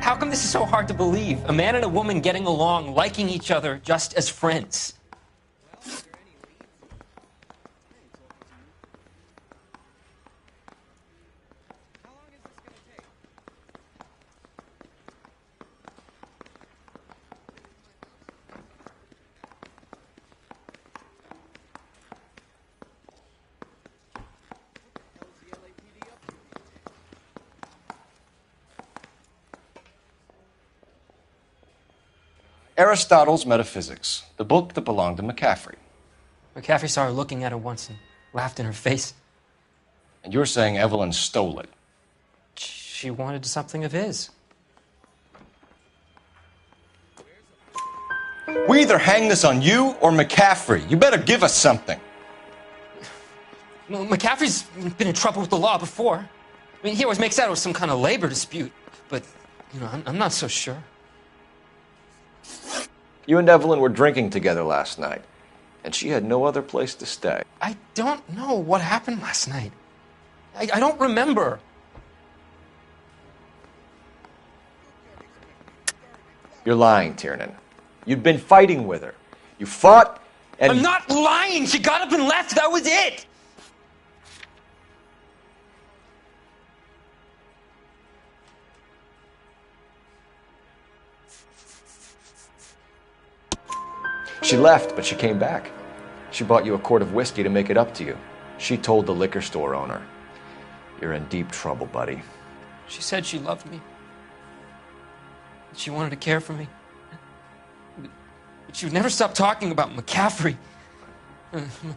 Speaker 16: How come this is so hard to believe? A man and a woman getting along, liking each other just as friends.
Speaker 17: Aristotle's Metaphysics, the book that belonged to McCaffrey.
Speaker 16: McCaffrey saw her looking at her once and laughed in her face.
Speaker 17: And you're saying Evelyn stole it?
Speaker 16: She wanted something of his.
Speaker 17: We either hang this on you or McCaffrey. You better give us something.
Speaker 16: Well, McCaffrey's been in trouble with the law before. I mean, he always makes out it was some kind of labor dispute. But, you know, I'm not so sure.
Speaker 17: You and Evelyn were drinking together last night, and she had no other place to stay.
Speaker 16: I don't know what happened last night. I don't remember.
Speaker 17: You're lying, Tiernan. You'd been fighting with her. You fought, and...
Speaker 16: I'm not lying! She got up and left! That was it!
Speaker 17: She left, but she came back. She bought you a quart of whiskey to make it up to you. She told the liquor store owner. You're in deep trouble, buddy.
Speaker 16: She said she loved me. She wanted to care for me. But she would never stop talking about McCaffrey.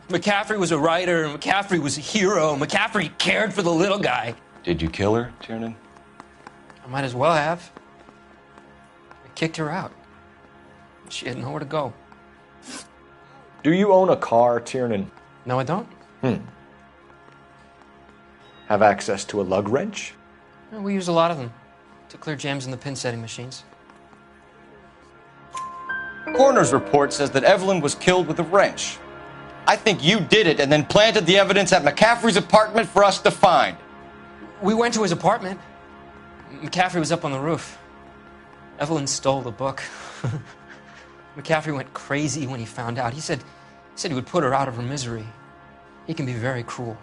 Speaker 16: McCaffrey was a writer, McCaffrey was a hero, McCaffrey cared for the little guy.
Speaker 17: Did you kill her, Tiernan?
Speaker 16: I might as well have. I kicked her out. She had nowhere to go.
Speaker 17: Do you own a car, Tiernan?
Speaker 16: No, I don't.
Speaker 17: Have access to a lug wrench?
Speaker 16: We use a lot of them to clear jams in the pin setting machines.
Speaker 17: Coroner's report says that Evelyn was killed with a wrench. I think you did it and then planted the evidence at McCaffrey's apartment for us to find.
Speaker 16: We went to his apartment. McCaffrey was up on the roof. Evelyn stole the book. McCaffrey went crazy when he found out. He said he would put her out of her misery. He can be very cruel.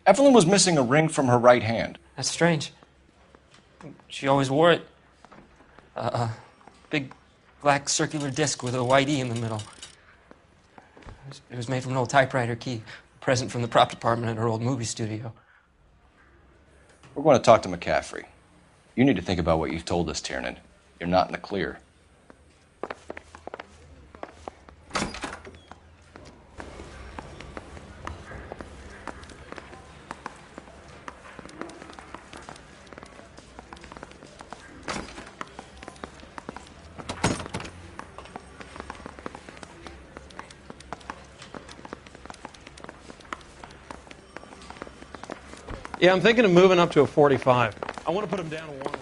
Speaker 17: Evelyn was missing a ring from her right hand.
Speaker 16: That's strange. She always wore it. A big black circular disc with a white E in the middle. It was made from an old typewriter key, a present from the prop department at her old movie studio.
Speaker 17: We're going to talk to McCaffrey. You need to think about what you've told us, Tiernan. You're not in the clear.
Speaker 19: Yeah, I'm thinking of moving up to a 45. I want to put him down a one line.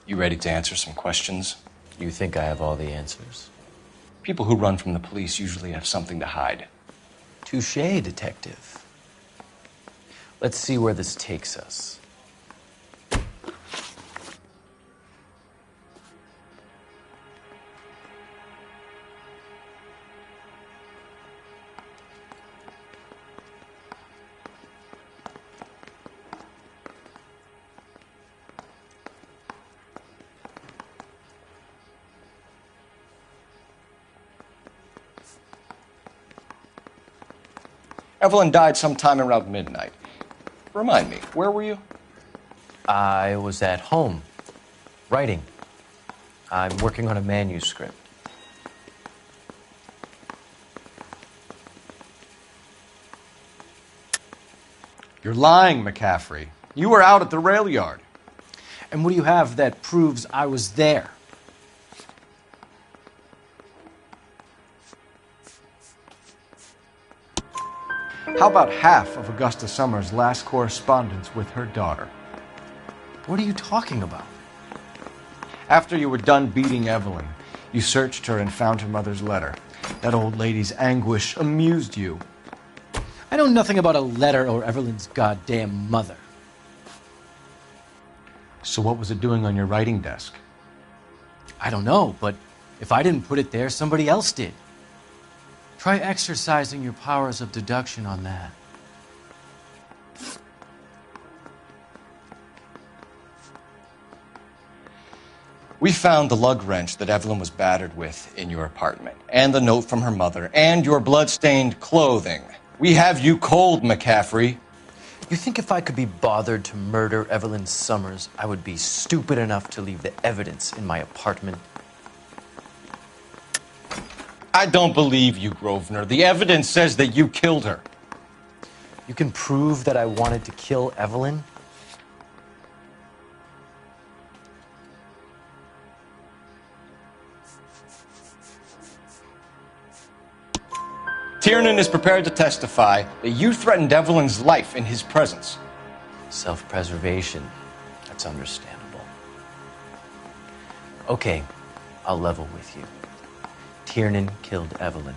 Speaker 17: You ready to answer some questions?
Speaker 2: You think I have all the answers?
Speaker 17: People who run from the police usually have something to hide.
Speaker 2: Touché, detective. Let's see where this takes us.
Speaker 17: Evelyn died sometime around midnight. Remind me, where were you?
Speaker 2: I was at home, writing. I'm working on a manuscript.
Speaker 3: You're lying, McCaffrey. You were out at the rail yard.
Speaker 2: And what do you have that proves I was there?
Speaker 3: How about half of Augusta Summers' last correspondence with her daughter?
Speaker 2: What are you talking about?
Speaker 3: After you were done beating Evelyn, you searched her and found her mother's letter. That old lady's anguish amused you.
Speaker 2: I know nothing about a letter or Evelyn's goddamn mother.
Speaker 3: So what was it doing on your writing desk?
Speaker 2: I don't know, but if I didn't put it there, somebody else did. Try exercising your powers of deduction on that.
Speaker 17: We found the lug wrench that Evelyn was battered with in your apartment, and the note from her mother, and your blood-stained clothing. We have you cold, McCaffrey.
Speaker 2: You think if I could be bothered to murder Evelyn Summers, I would be stupid enough to leave the evidence in my apartment?
Speaker 17: I don't believe you, Grosvenor. The evidence says that you killed her.
Speaker 2: You can prove that I wanted to kill Evelyn?
Speaker 17: Tiernan is prepared to testify that you threatened Evelyn's life in his presence.
Speaker 2: Self-preservation. That's understandable. Okay, I'll level with you. Tiernan killed Evelyn.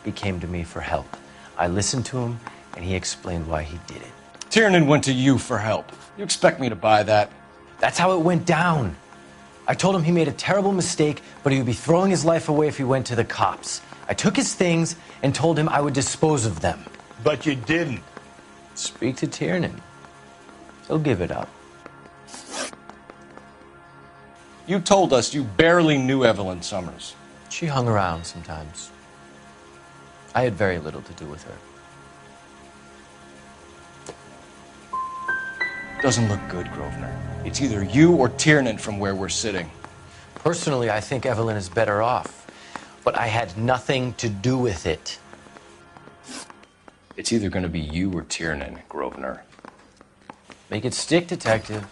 Speaker 2: He came to me for help. I listened to him, and he explained why he did it.
Speaker 17: Tiernan went to you for help. You expect me to buy that?
Speaker 2: That's how it went down. I told him he made a terrible mistake, but he would be throwing his life away if he went to the cops. I took his things and told him I would dispose of them.
Speaker 4: But you didn't.
Speaker 2: Speak to Tiernan. He'll give it up.
Speaker 17: You told us you barely knew Evelyn Summers.
Speaker 2: She hung around sometimes. I had very little to do with her.
Speaker 17: Doesn't look good, Grosvenor. It's either you or Tiernan from where we're sitting.
Speaker 2: Personally, I think Evelyn is better off. But I had nothing to do with it.
Speaker 17: It's either going to be you or Tiernan, Grosvenor.
Speaker 2: Make it stick, detective.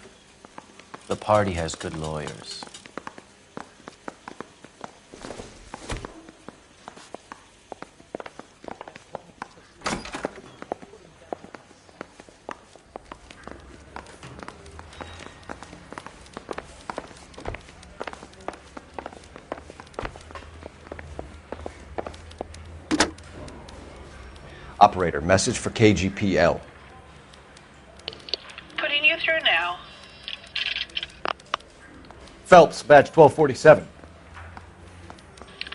Speaker 2: The party has good lawyers.
Speaker 17: Operator, message for KGPL.
Speaker 25: Putting you through now.
Speaker 17: Phelps, badge 1247.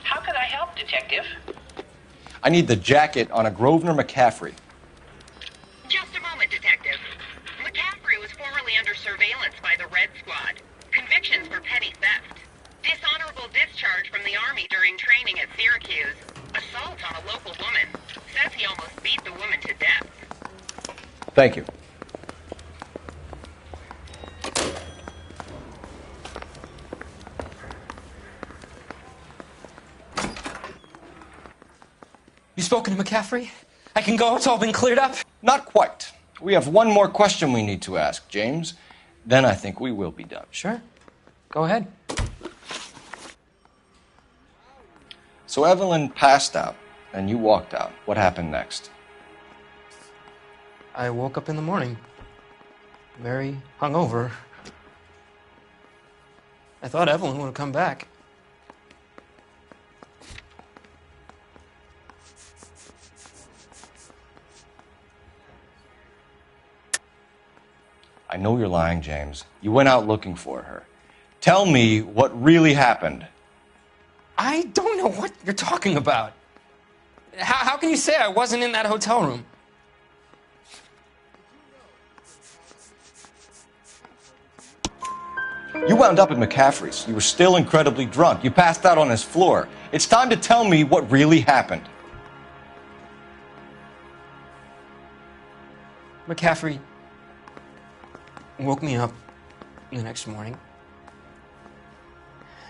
Speaker 25: How can I help, Detective?
Speaker 17: I need the jacket on a Grosvenor McCaffrey.
Speaker 6: Just a moment, Detective. McCaffrey was formerly under surveillance by the Red Squad. Convictions for petty theft. Dishonorable discharge from the Army during training at Syracuse. Assault on a local woman. Says he almost beat the woman to death.
Speaker 17: Thank you.
Speaker 16: You spoken to McCaffrey? I can go? It's all been cleared up?
Speaker 17: Not quite. We have one more question we need to ask, James. Then I think we will be done.
Speaker 16: Sure. Go ahead.
Speaker 17: So Evelyn passed out, and you walked out. What happened next?
Speaker 16: I woke up in the morning, very hungover. I thought Evelyn would have come back.
Speaker 17: I know you're lying, James. You went out looking for her. Tell me what really happened.
Speaker 16: I don't know what you're talking about. How can you say I wasn't in that hotel room?
Speaker 17: You wound up at McCaffrey's. You were still incredibly drunk. You passed out on his floor. It's time to tell me what really happened.
Speaker 16: McCaffrey woke me up the next morning,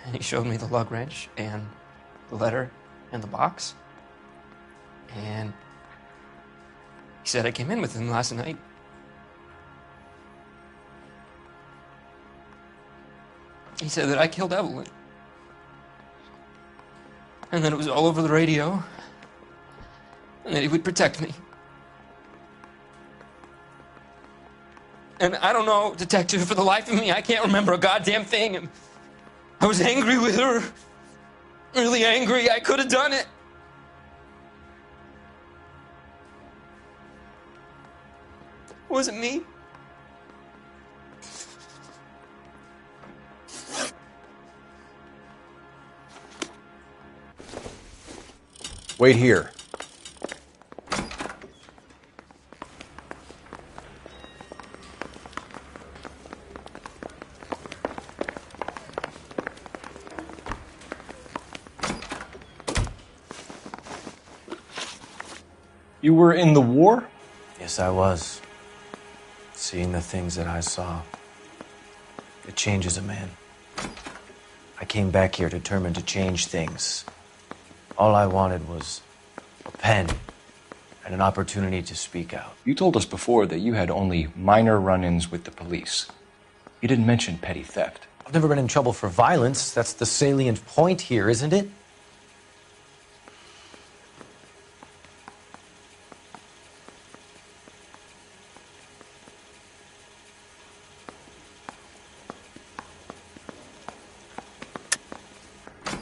Speaker 16: and he showed me the lug wrench and the letter and the box, and he said I came in with him last night. He said that I killed Evelyn, and that it was all over the radio, and that he would protect me. And I don't know, Detective, for the life of me, I can't remember a goddamn thing. And I was angry with her. Really angry. I could have done it. It wasn't me.
Speaker 17: Wait here. You were in the war?
Speaker 2: Yes, I was. Seeing the things that I saw, it changes a man. I came back here determined to change things. All I wanted was a pen and an opportunity to speak out.
Speaker 17: You told us before that you had only minor run-ins with the police. You didn't mention petty theft.
Speaker 2: I've never been in trouble for violence. That's the salient point here, isn't it?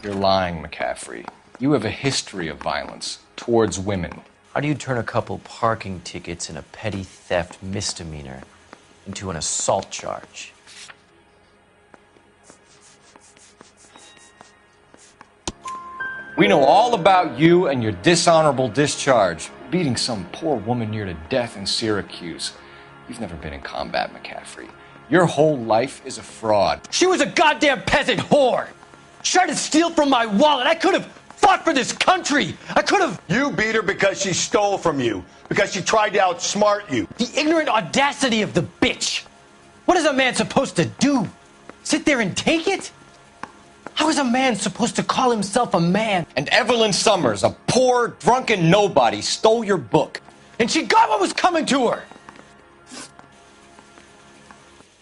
Speaker 17: You're lying, McCaffrey. You have a history of violence towards women.
Speaker 2: How do you turn a couple parking tickets and a petty theft misdemeanor into an assault charge?
Speaker 17: We know all about you and your dishonorable discharge, beating some poor woman near to death in Syracuse. You've never been in combat, McCaffrey. Your whole life is a fraud.
Speaker 2: She was a goddamn peasant whore! She tried to steal from my wallet. I could have fought for this country. I could have...
Speaker 4: You beat her because she stole from you. Because she tried to outsmart you.
Speaker 2: The ignorant audacity of the bitch. What is a man supposed to do? Sit there and take it? How is a man supposed to call himself a man?
Speaker 17: And Evelyn Summers, a poor, drunken nobody, stole your book.
Speaker 2: And she got what was coming to her.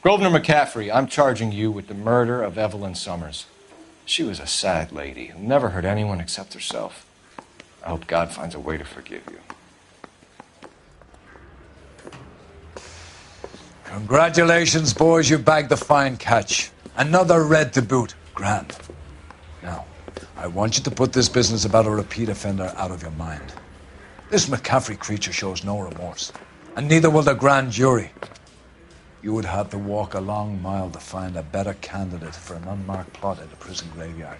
Speaker 17: Grosvenor McCaffrey, I'm charging you with the murder of Evelyn Summers. She was a sad lady who never hurt anyone except herself. I hope God finds a way to forgive you.
Speaker 9: Congratulations, boys. You bagged the fine catch. Another red to boot. Grand. Now, I want you to put this business about a repeat offender out of your mind. This McCaffrey creature shows no remorse, and neither will the grand jury. You would have to walk a long mile to find a better candidate for an unmarked plot at a prison graveyard.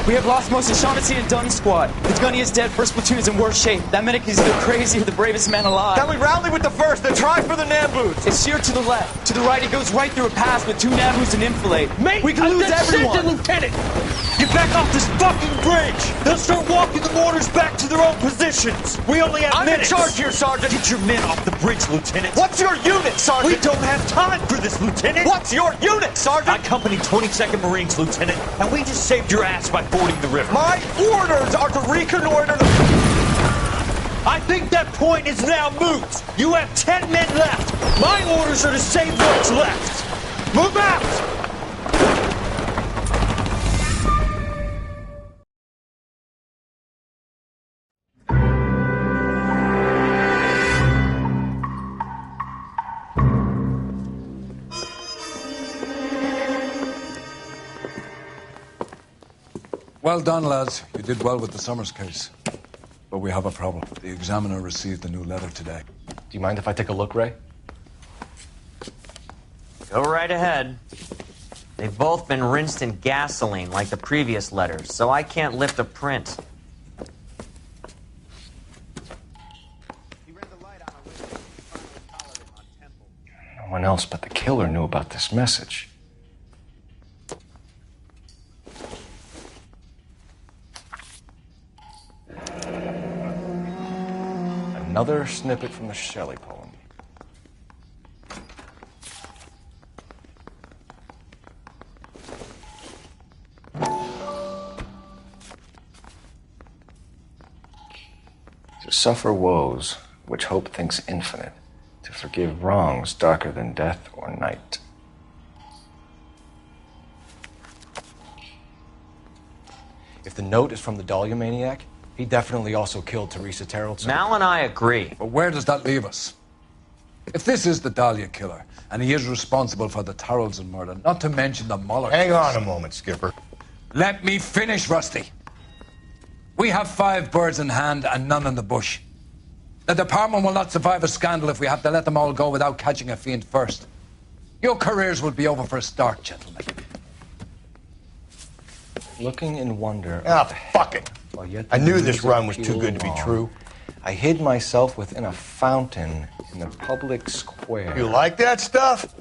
Speaker 8: We have lost most of Shaughnessy and Dunn's squad. The gunny is dead. First platoon is in worse shape. That medic is either crazy or the bravest man alive.
Speaker 21: Then we rally with the first, then try for the Nambus.
Speaker 8: It's sheer to the left. To the right, it goes right through a pass with two Nambus and enfilade. Mate, we can lose everyone.
Speaker 21: Lieutenant! Get back off this fucking bridge! They'll start walking the mortars back to their own positions. We only have minutes. I'm in charge here, Sergeant. Get your men off the bridge, Lieutenant. What's your unit, Sergeant? We don't have time for this, Lieutenant. What's your unit, Sergeant? I company 22nd Marines, Lieutenant, and we just saved your ass by fording the river. My orders are to reconnoiter the... I think that point is now moot. You have 10 men left. My orders are to save what's left. Move out!
Speaker 9: Well done, lads. You did well with the Summers case. But we have a problem. The examiner received a new letter today.
Speaker 3: Do you mind if I take a look, Ray?
Speaker 2: Go right ahead. They've both been rinsed in gasoline like the previous letters, so I can't lift a print.
Speaker 3: No one else but the killer knew about this message. Another snippet from the Shelley poem. To suffer woes which hope thinks infinite, to forgive wrongs darker than death or night. If the note is from the Dahlia maniac, he definitely also killed Teresa Terrell.
Speaker 2: Mal and I agree.
Speaker 9: But where does that leave us? If this is the Dahlia killer, and he is responsible for the Tarrelson murder, not to mention the Muller
Speaker 4: Hang
Speaker 9: case.
Speaker 4: on a moment, Skipper.
Speaker 9: Let me finish, Rusty. We have 5 birds in hand and none in the bush. The department will not survive a scandal if we have to let them all go without catching a fiend first. Your careers will be over for a start, gentlemen.
Speaker 3: Looking in wonder.
Speaker 4: Ah, fuck it. I knew this run was too good to be true.
Speaker 3: I hid myself within a fountain in the public square.
Speaker 4: You like that stuff?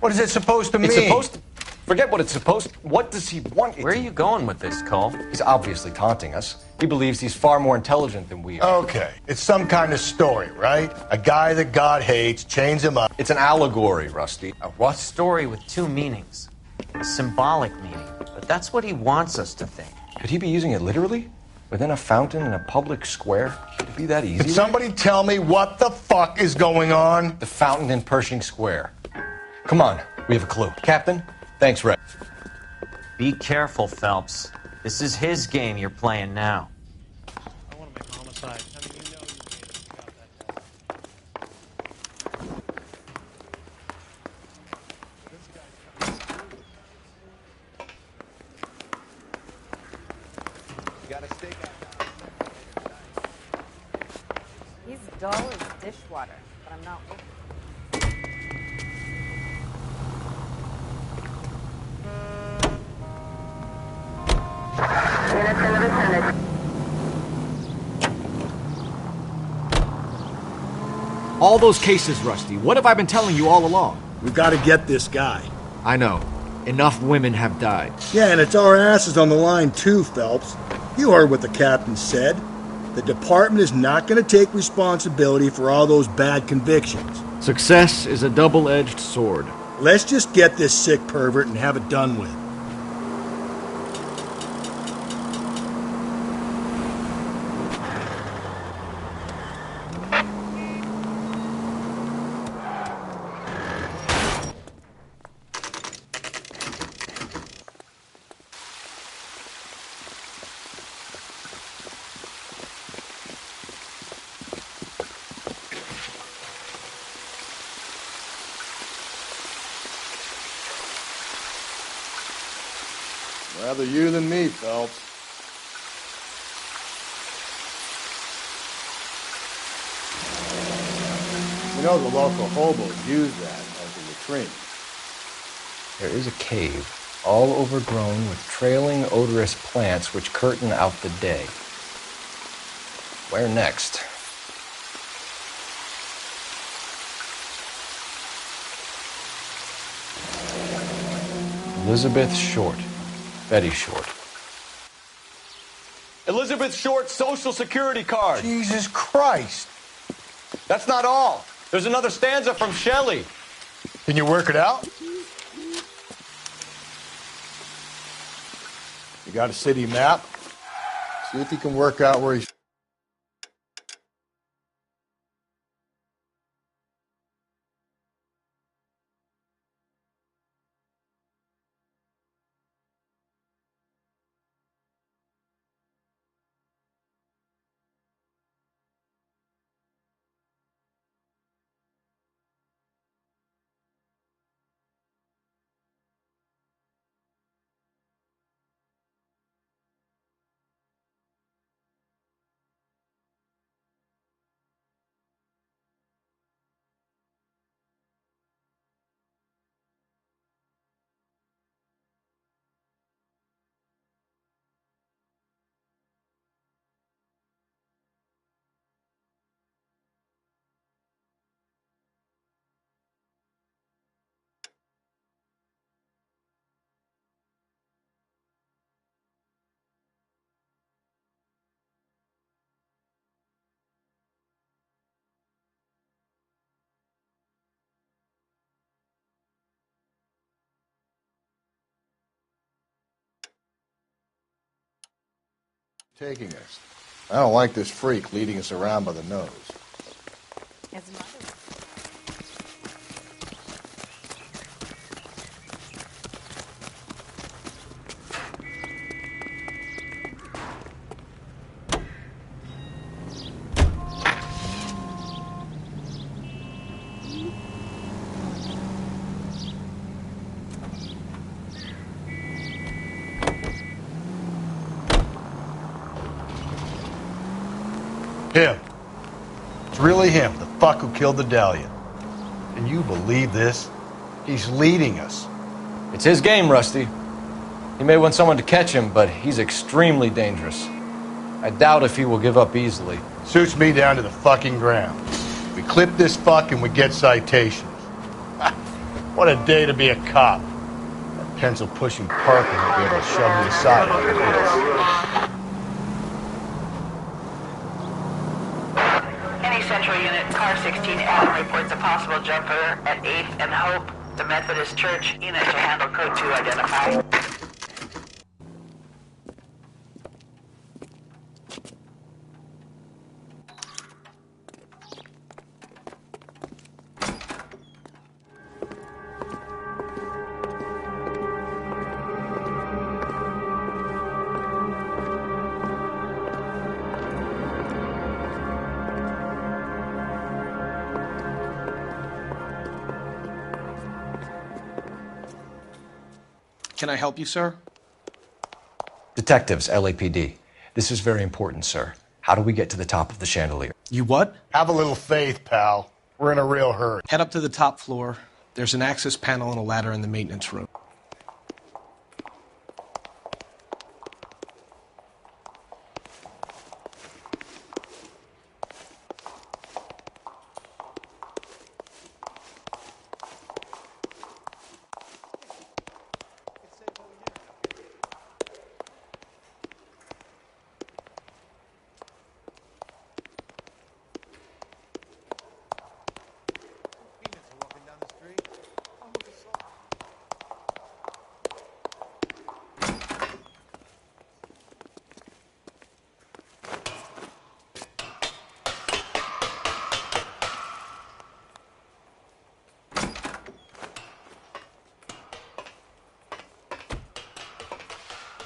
Speaker 4: What is it supposed to mean?
Speaker 3: It's supposed to... Forget what it's supposed to... What does he want?
Speaker 2: Where are you going with this, Cole?
Speaker 3: He's obviously taunting us. He believes he's far more intelligent than we are.
Speaker 4: Okay, it's some kind of story, right? A guy that God hates, chains him up.
Speaker 3: It's an allegory, Rusty.
Speaker 2: A what? Story with 2 meanings. A symbolic meaning. But that's what he wants us to think.
Speaker 3: Could he be using it literally? Within a fountain in a public square? Could it be that easy?
Speaker 4: Can somebody tell me what the fuck is going on?
Speaker 3: The fountain in Pershing Square. Come on, we have a clue. Captain, thanks, Ray.
Speaker 2: Be careful, Phelps. This is his game you're playing now.
Speaker 19: I want to make homicide. I mean, you know you got that.
Speaker 3: You got a stake
Speaker 10: He's dull as dishwater, but I'm not looking.
Speaker 17: All those cases, Rusty. What have I been telling you all along?
Speaker 15: We've got to get this guy.
Speaker 17: I know. Enough women have died.
Speaker 15: Yeah, and it's our asses on the line too, Phelps. You heard what the captain said. The department is not going to take responsibility for all those bad convictions.
Speaker 17: Success is a double-edged sword.
Speaker 15: Let's just get this sick pervert and have it done with.
Speaker 4: Rather you than me, Phelps. You know the local hobos use that as a latrine.
Speaker 3: There is a cave, all overgrown with trailing, odorous plants which curtain out the day. Where next? Elizabeth Short. Betty Short.
Speaker 17: Elizabeth Short's Social Security card.
Speaker 4: Jesus Christ.
Speaker 17: That's not all. There's another stanza from Shelley.
Speaker 4: Can you work it out? You got a city map? See if you can work out where he's... Taking us. I don't like this freak leading us around by the nose.
Speaker 10: His mother.
Speaker 4: Him. It's really him, the fuck who killed the Dahlia. Can you believe this? He's leading us.
Speaker 3: It's his game, Rusty. He may want someone to catch him, but he's extremely dangerous. I doubt if he will give up easily.
Speaker 4: Suits me down to the fucking ground. We clip this fuck and we get citations. What a day to be a cop. That pencil-pushing Parker will be able to shove me aside after this.
Speaker 6: Any Central Unit, Car 16L reports a possible jumper at 8th and Hope. The Methodist Church unit to handle code 2 identified.
Speaker 7: Can I help you, sir?
Speaker 3: Detectives, LAPD. This is very important, sir. How do we get to the top of the chandelier?
Speaker 7: You what?
Speaker 4: Have a little faith, pal. We're in a real hurry.
Speaker 7: Head up to the top floor. There's an access panel and a ladder in the maintenance room.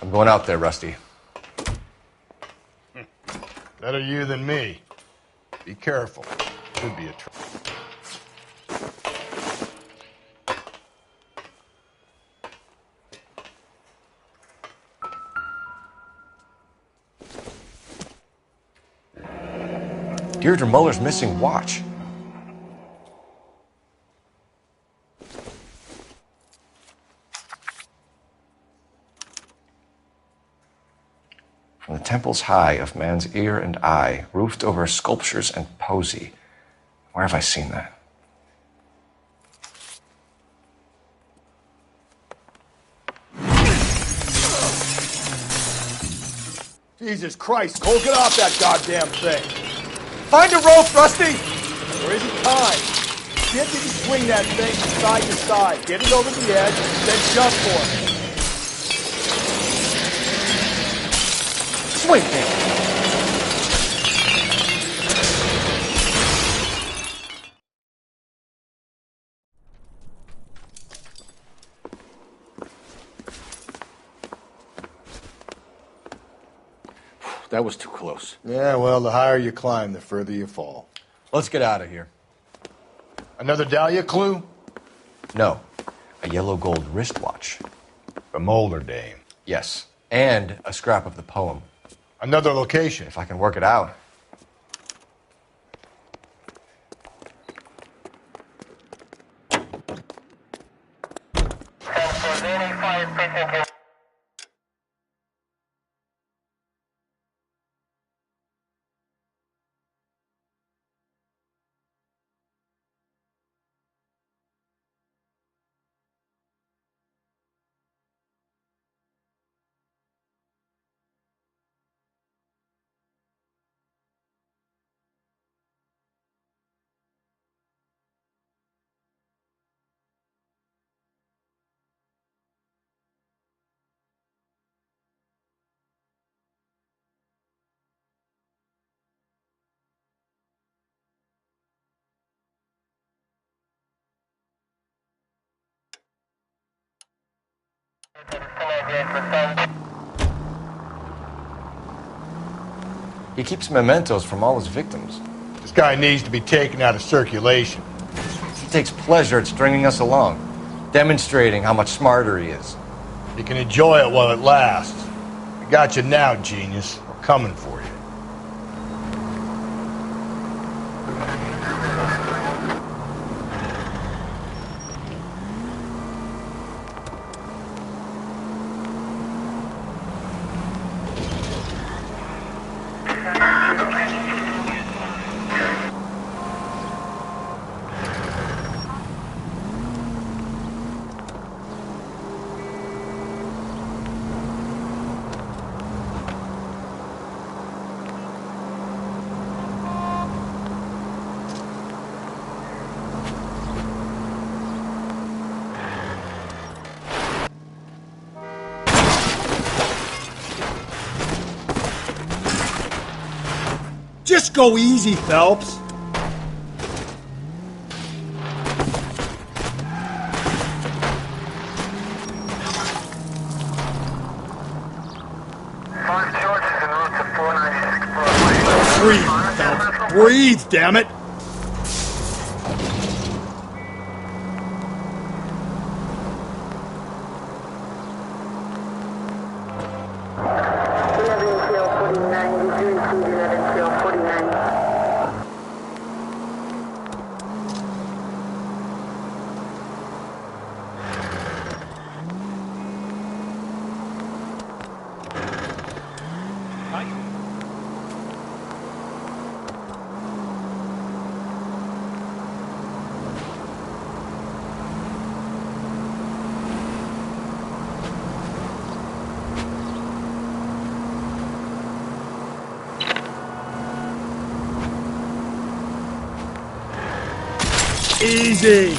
Speaker 3: I'm going out there, Rusty.
Speaker 4: Better you than me. Be careful. Could be a trap.
Speaker 3: Deirdre Muller's missing watch. From the temples high of man's ear and eye, roofed over sculptures and poesy. Where have I seen that?
Speaker 4: Jesus Christ, Cole, get off that goddamn thing.
Speaker 3: Find a rope, Rusty!
Speaker 4: There isn't time. See if you can swing that thing from side to side. Get it over the edge, then jump for it.
Speaker 3: Swing it! That was too close.
Speaker 4: Yeah, well, the higher you climb, the further you fall.
Speaker 3: Let's get out of here.
Speaker 4: Another Dahlia clue?
Speaker 3: No. A yellow gold wristwatch.
Speaker 4: The Mulder dame.
Speaker 3: Yes. And a scrap of the poem.
Speaker 4: Another location.
Speaker 3: If I can work it out. He keeps mementos from all his victims.
Speaker 4: This guy needs to be taken out of circulation.
Speaker 3: He takes pleasure at stringing us along, demonstrating how much smarter he is.
Speaker 4: You can enjoy it while it lasts. We got you now, genius. We're coming for you.
Speaker 15: Just go easy, Phelps. Breathe, Phelps. Breathe, damn it. Easy.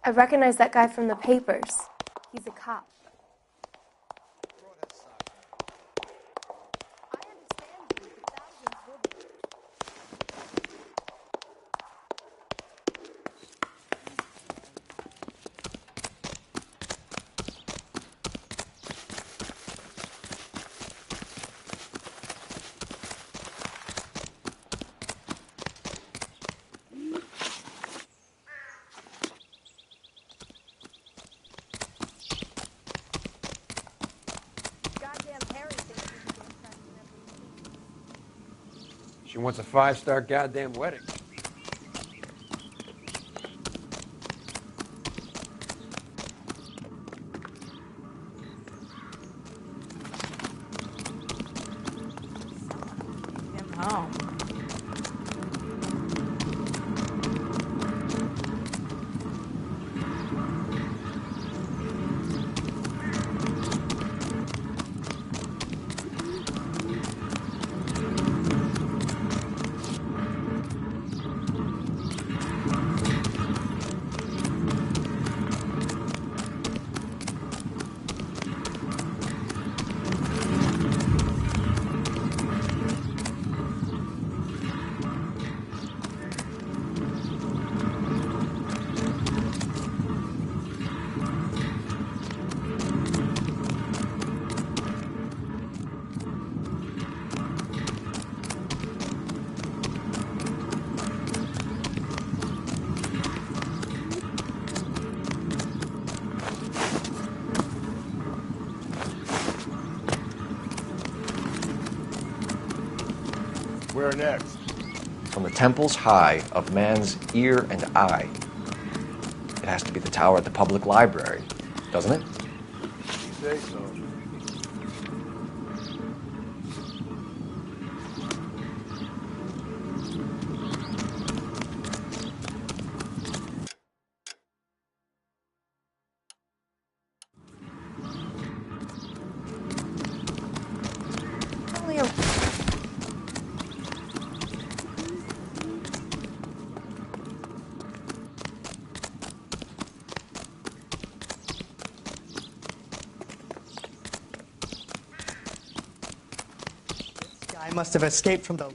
Speaker 10: I recognize that guy from the papers. He's a cop.
Speaker 5: She wants a 5-star goddamn wedding.
Speaker 12: home.
Speaker 4: Where next?
Speaker 3: From the temples high of man's ear and eye. It has to be the tower at the public library, doesn't it?
Speaker 4: You say so.
Speaker 20: Only a
Speaker 8: I must have escaped from the...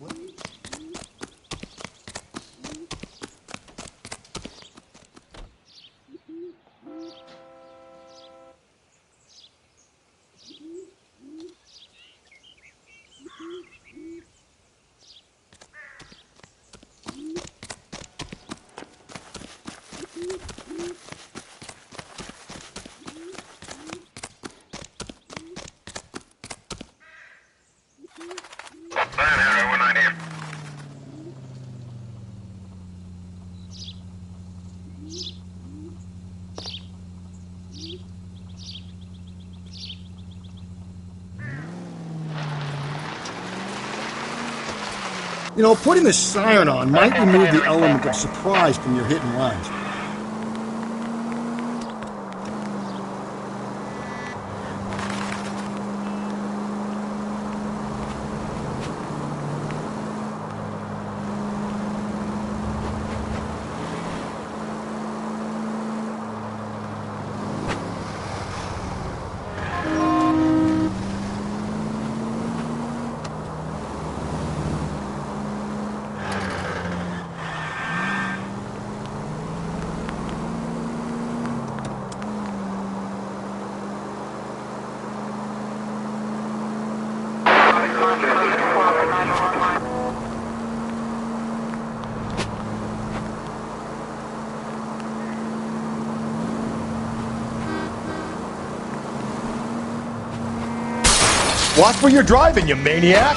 Speaker 15: You know, putting the siren on might remove the element of surprise from your hit and runs.
Speaker 4: Watch where you're driving, you maniac!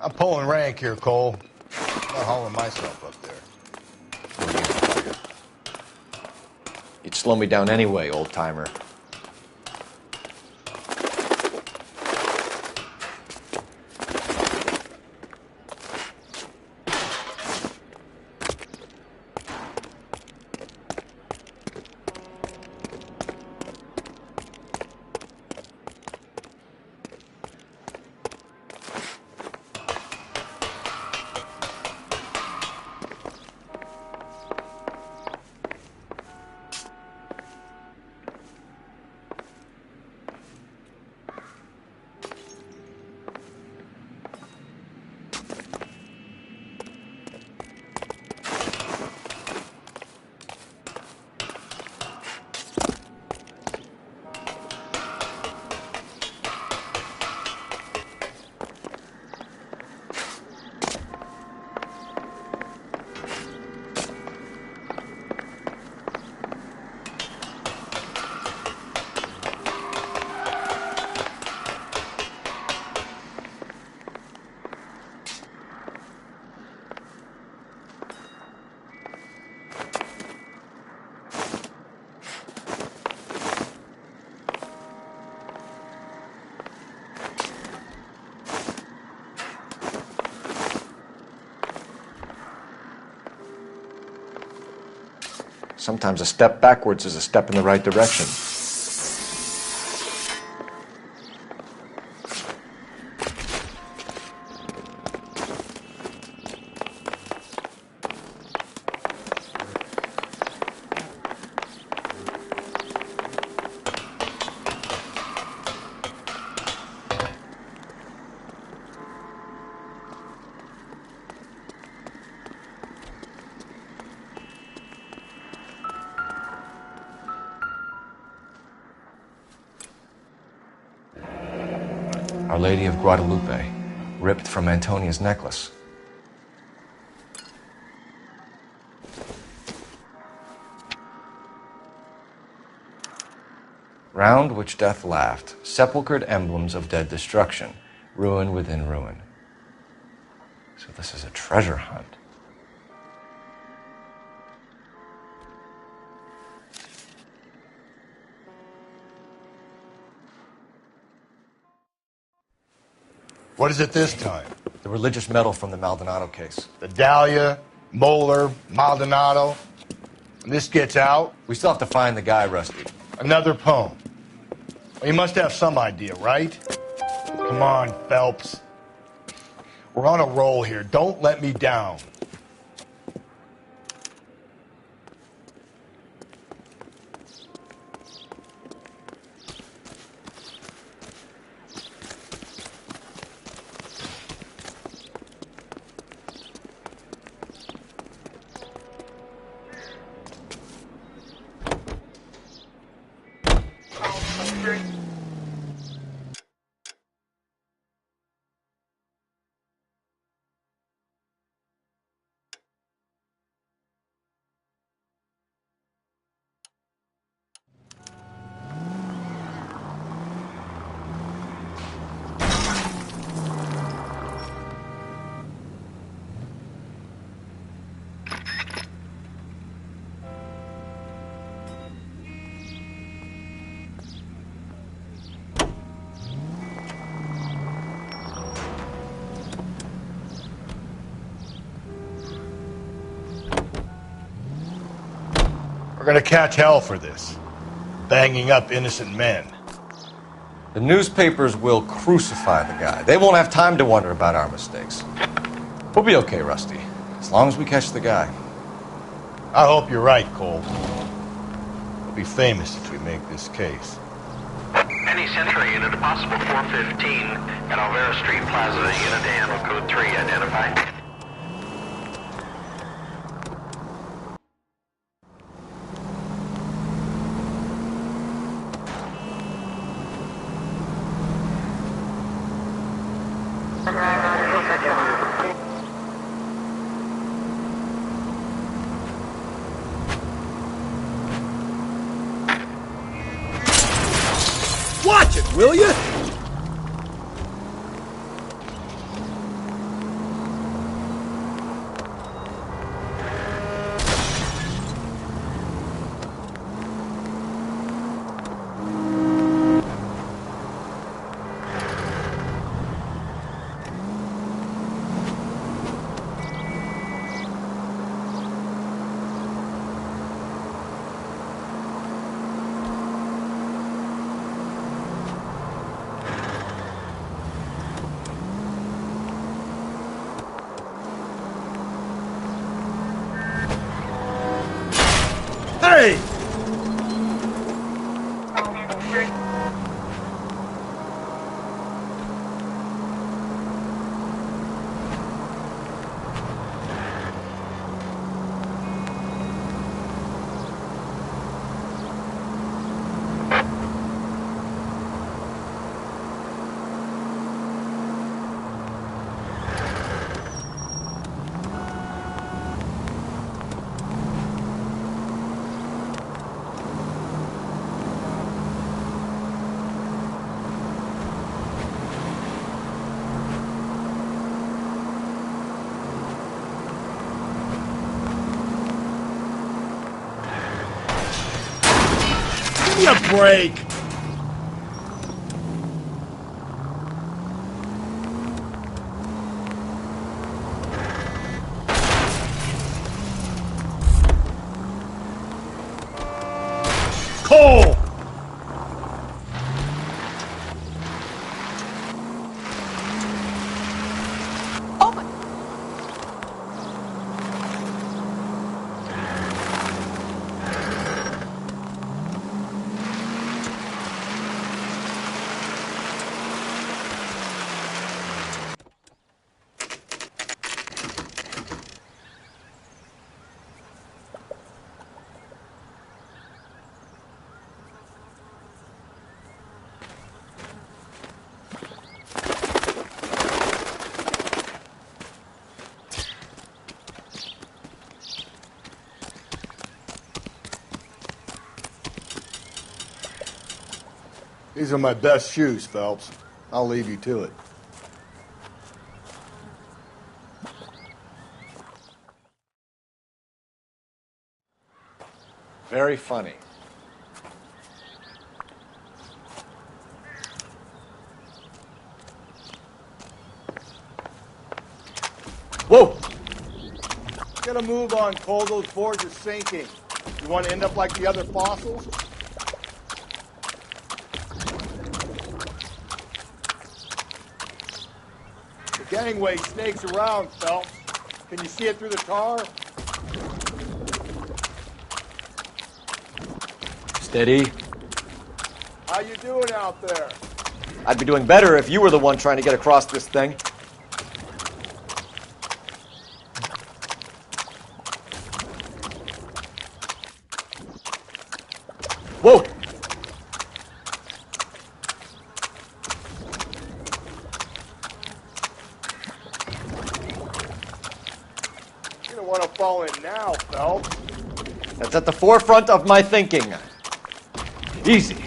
Speaker 4: I'm pulling rank here, Cole. I'm not hauling myself up there.
Speaker 3: You'd slow me down anyway, old-timer. Sometimes a step backwards is a step in the right direction. Our Lady of Guadalupe, ripped from Antonia's necklace. Round which death laughed, sepulchred emblems of dead destruction, ruin within ruin. So this is a treasure hunt.
Speaker 4: What is it this time?
Speaker 3: The religious medal from the Maldonado case.
Speaker 4: The Dahlia, Moeller, Maldonado. When this gets out...
Speaker 3: We still have to find the guy, Rusty.
Speaker 4: Another poem. Well, you must have some idea, right? Come on, Phelps. We're on a roll here. Don't let me down. We're gonna catch hell for this. Banging up innocent men.
Speaker 3: The newspapers will crucify the guy. They won't have time to wonder about our mistakes. We'll be okay, Rusty, as long as we catch the guy.
Speaker 4: I hope you're right, Cole. We'll be famous if we make this case.
Speaker 25: Penny Century unit, a possible 415 at Alvera Street Plaza, unit handle code 3 identified.
Speaker 15: Watch it, will you? Hey! Give me a break!
Speaker 4: These are my best shoes, Phelps. I'll leave you to it.
Speaker 3: Very funny.
Speaker 4: Whoa! Get a move on, Cole. Those boards are sinking. You want to end up like the other fossils? The gangway snakes around, Phelps. Can you see it through the tar?
Speaker 3: Steady.
Speaker 4: How you doing out there?
Speaker 3: I'd be doing better if you were the one trying to get across this thing. Whoa!
Speaker 4: You don't want to fall in now, Phelps.
Speaker 3: That's at the forefront of my thinking. Easy.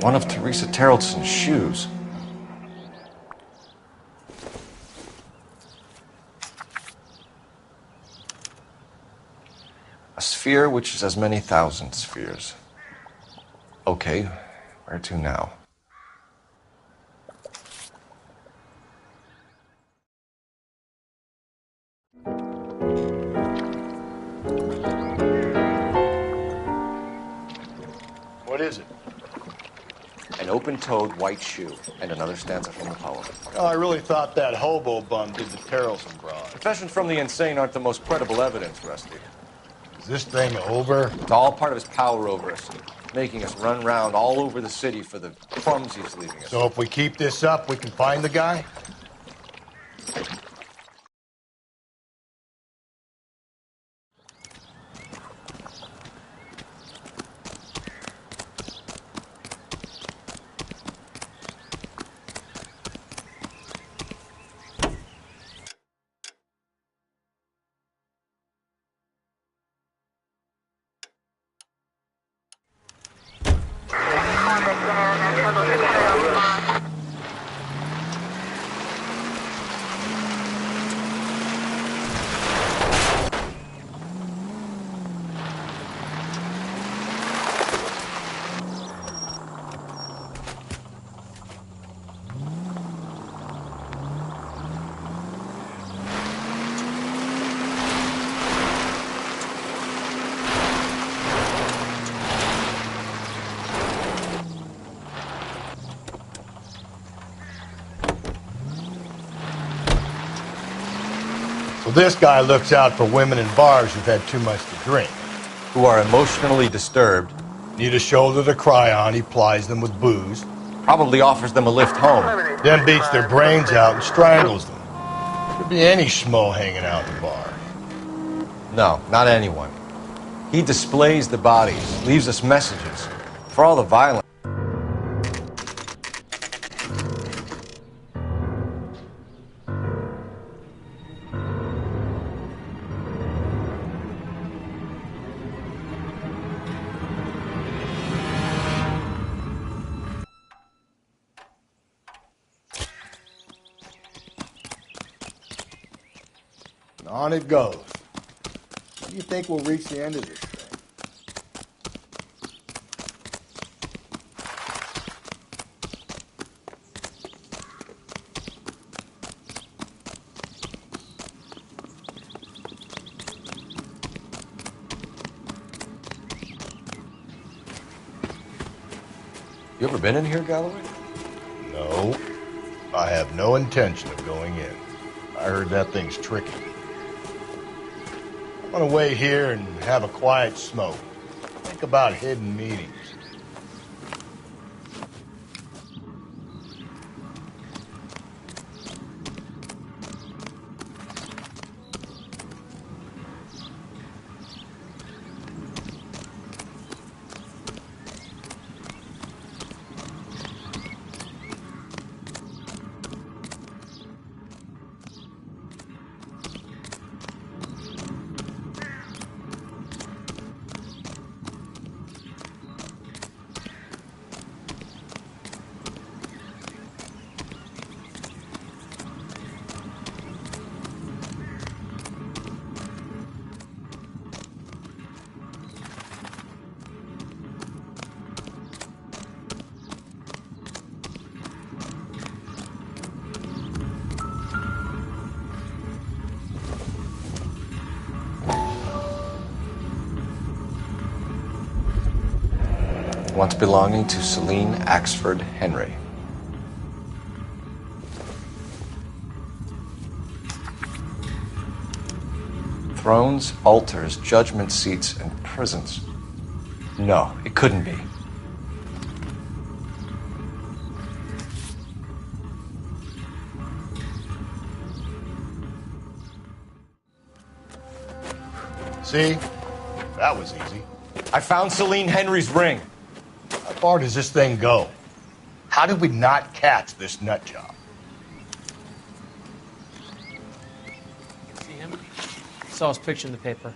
Speaker 3: One of Teresa Terrelson's shoes. A sphere which is as many thousand spheres. Okay, where to now?
Speaker 4: What is it?
Speaker 3: An open-toed white shoe, and another stanza from the poem.
Speaker 4: Oh, I really thought that hobo bum did the Terrelson broad.
Speaker 3: Confessions from the insane aren't the most credible evidence, Rusty.
Speaker 4: Is this thing over?
Speaker 3: It's all part of his power over us, making us run round all over the city for the crumbs he's leaving us.
Speaker 4: So if we keep this up, we can find the guy? So this guy looks out for women in bars who've had too much to drink.
Speaker 3: Who are emotionally disturbed.
Speaker 4: Need a shoulder to cry on, he plies them with booze.
Speaker 3: Probably offers them a lift home.
Speaker 4: Then beats their brains out and strangles them. Could be any schmo hanging out in the bar.
Speaker 3: No, not anyone. He displays the bodies, leaves us messages. For all the violence.
Speaker 4: On it goes. When do you think we'll reach the end of this thing?
Speaker 3: You ever been in here, Galloway?
Speaker 4: No. I have no intention of going in. I heard that thing's tricky. I'm gonna wait here and have a quiet smoke. Think about hidden meetings.
Speaker 3: once belonging to Celine Axford Henry. Thrones, altars, judgment seats, and prisons. No, it couldn't be.
Speaker 4: See? That was easy.
Speaker 3: I found Celine Henry's ring.
Speaker 4: How far does this thing go? How did we not catch this nut job?
Speaker 19: See him? Saw his picture in the paper.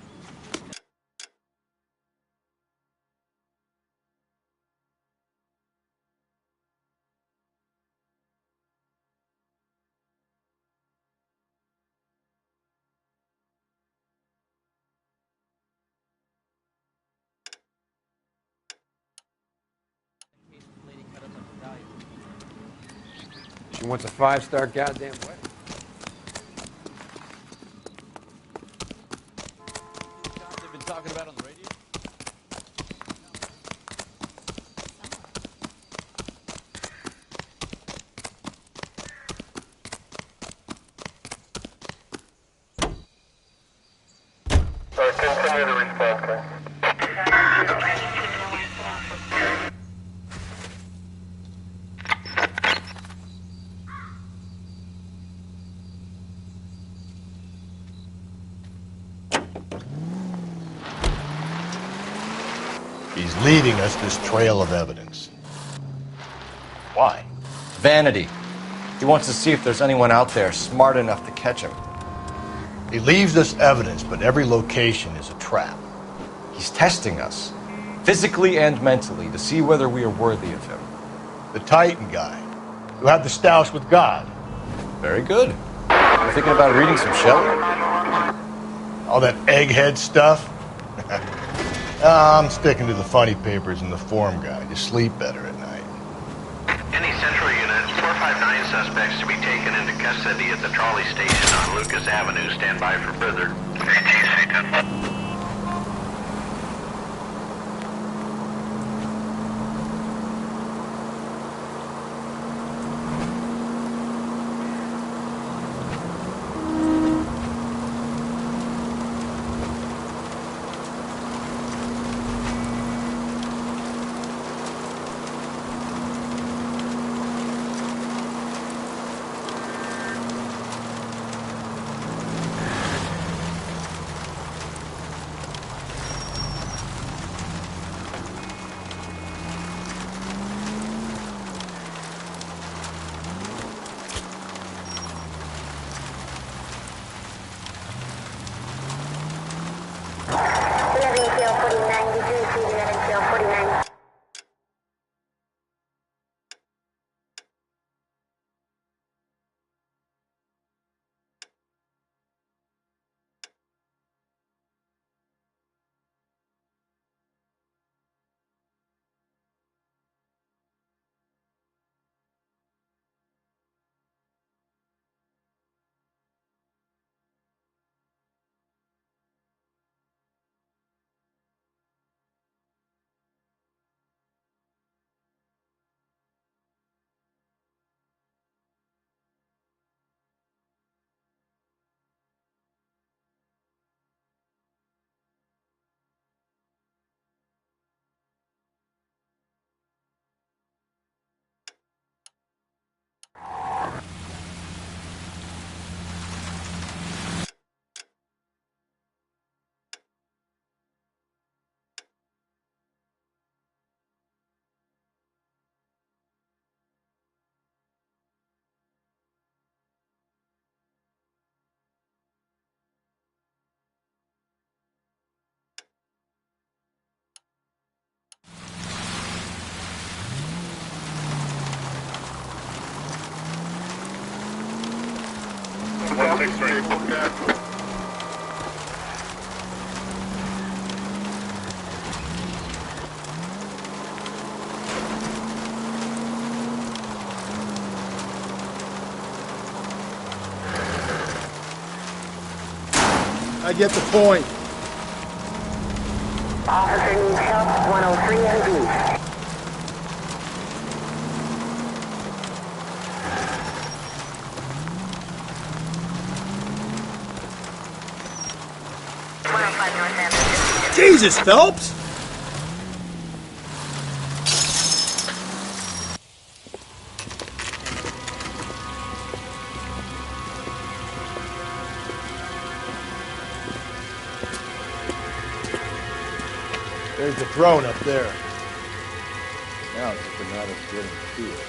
Speaker 5: She wants a 5-star goddamn wedding.
Speaker 1: They've been talking about on the radio.
Speaker 25: Continue to respond, sir.
Speaker 4: He's leading us this trail of evidence. Why?
Speaker 3: Vanity. He wants to see if there's anyone out there smart enough to catch him.
Speaker 4: He leaves us evidence, but every location is a trap.
Speaker 3: He's testing us, physically and mentally, to see whether we are worthy of him.
Speaker 4: The Titan guy, who had the stoush with God.
Speaker 3: Very good. You thinking about reading some Shelley?
Speaker 4: All that egghead stuff? I'm sticking to the funny papers and the form guide. You sleep better at night.
Speaker 25: Any Central Unit, 459 suspects to be taken into custody at the trolley station on Lucas Avenue. Stand by for further.
Speaker 15: I get the point.
Speaker 25: Officer needs help, 103 MD.
Speaker 6: 5 North Hampton.
Speaker 15: Jesus, Phelps!
Speaker 4: There's the throne up there. Now it's just a matter of getting to it.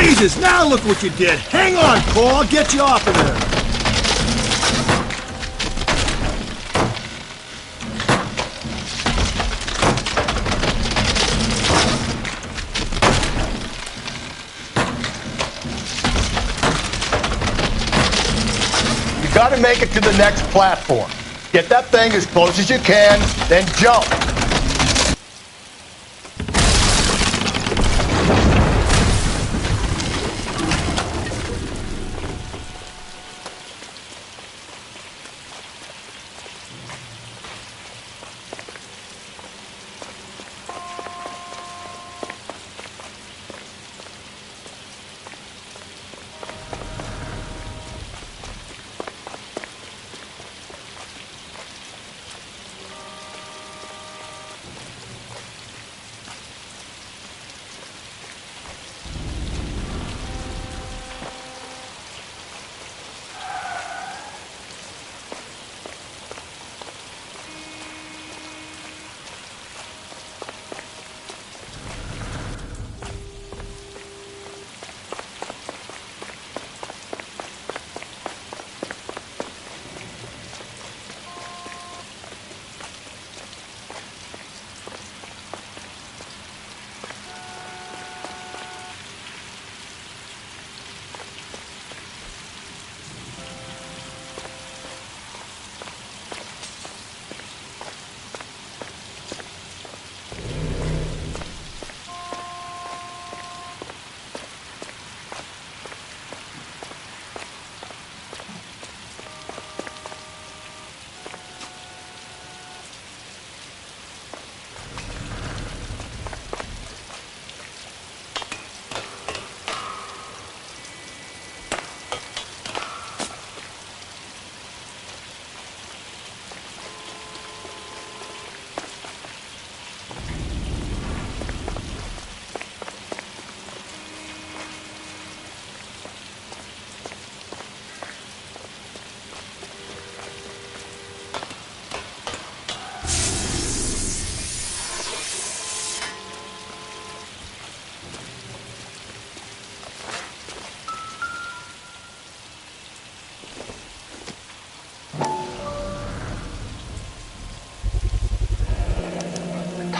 Speaker 15: Jesus, now look what you did. Hang on, Cole. I'll get you off of there.
Speaker 4: You gotta make it to the next platform. Get that thing as close as you can, then jump.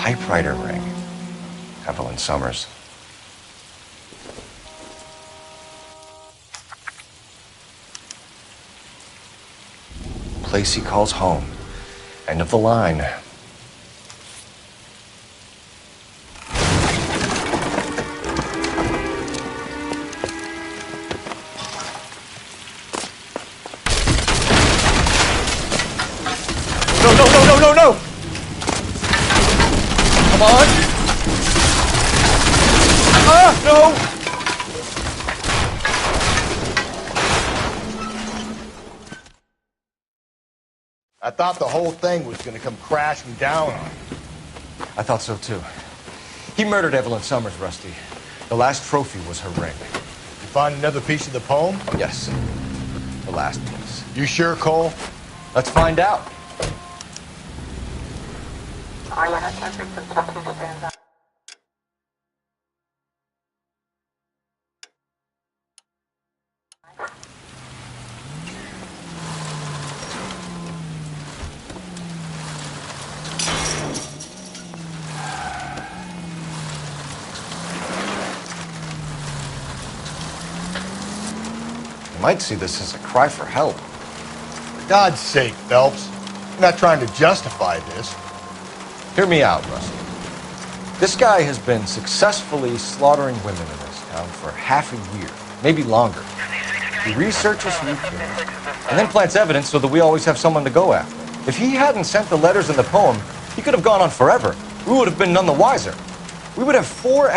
Speaker 3: typewriter ring. Evelyn Summers. Place he calls home. End of the line. No! Come on! No!
Speaker 4: I thought the whole thing was going to come crashing down on you.
Speaker 3: I thought so too. He murdered Evelyn Summers, Rusty. The last trophy was her ring.
Speaker 4: You find another piece of the poem?
Speaker 3: Yes. The last piece.
Speaker 4: You sure, Cole?
Speaker 3: Let's find out. You might see this as a cry for help.
Speaker 4: For God's sake, Phelps. You're not trying to justify this.
Speaker 3: Hear me out, Rusty. This guy has been successfully slaughtering women in this town for half a year, maybe longer. He researches who he kills, and then plants evidence so that we always have someone to go after. If he hadn't sent the letters in the poem, he could have gone on forever. We would have been none the wiser. We would have 4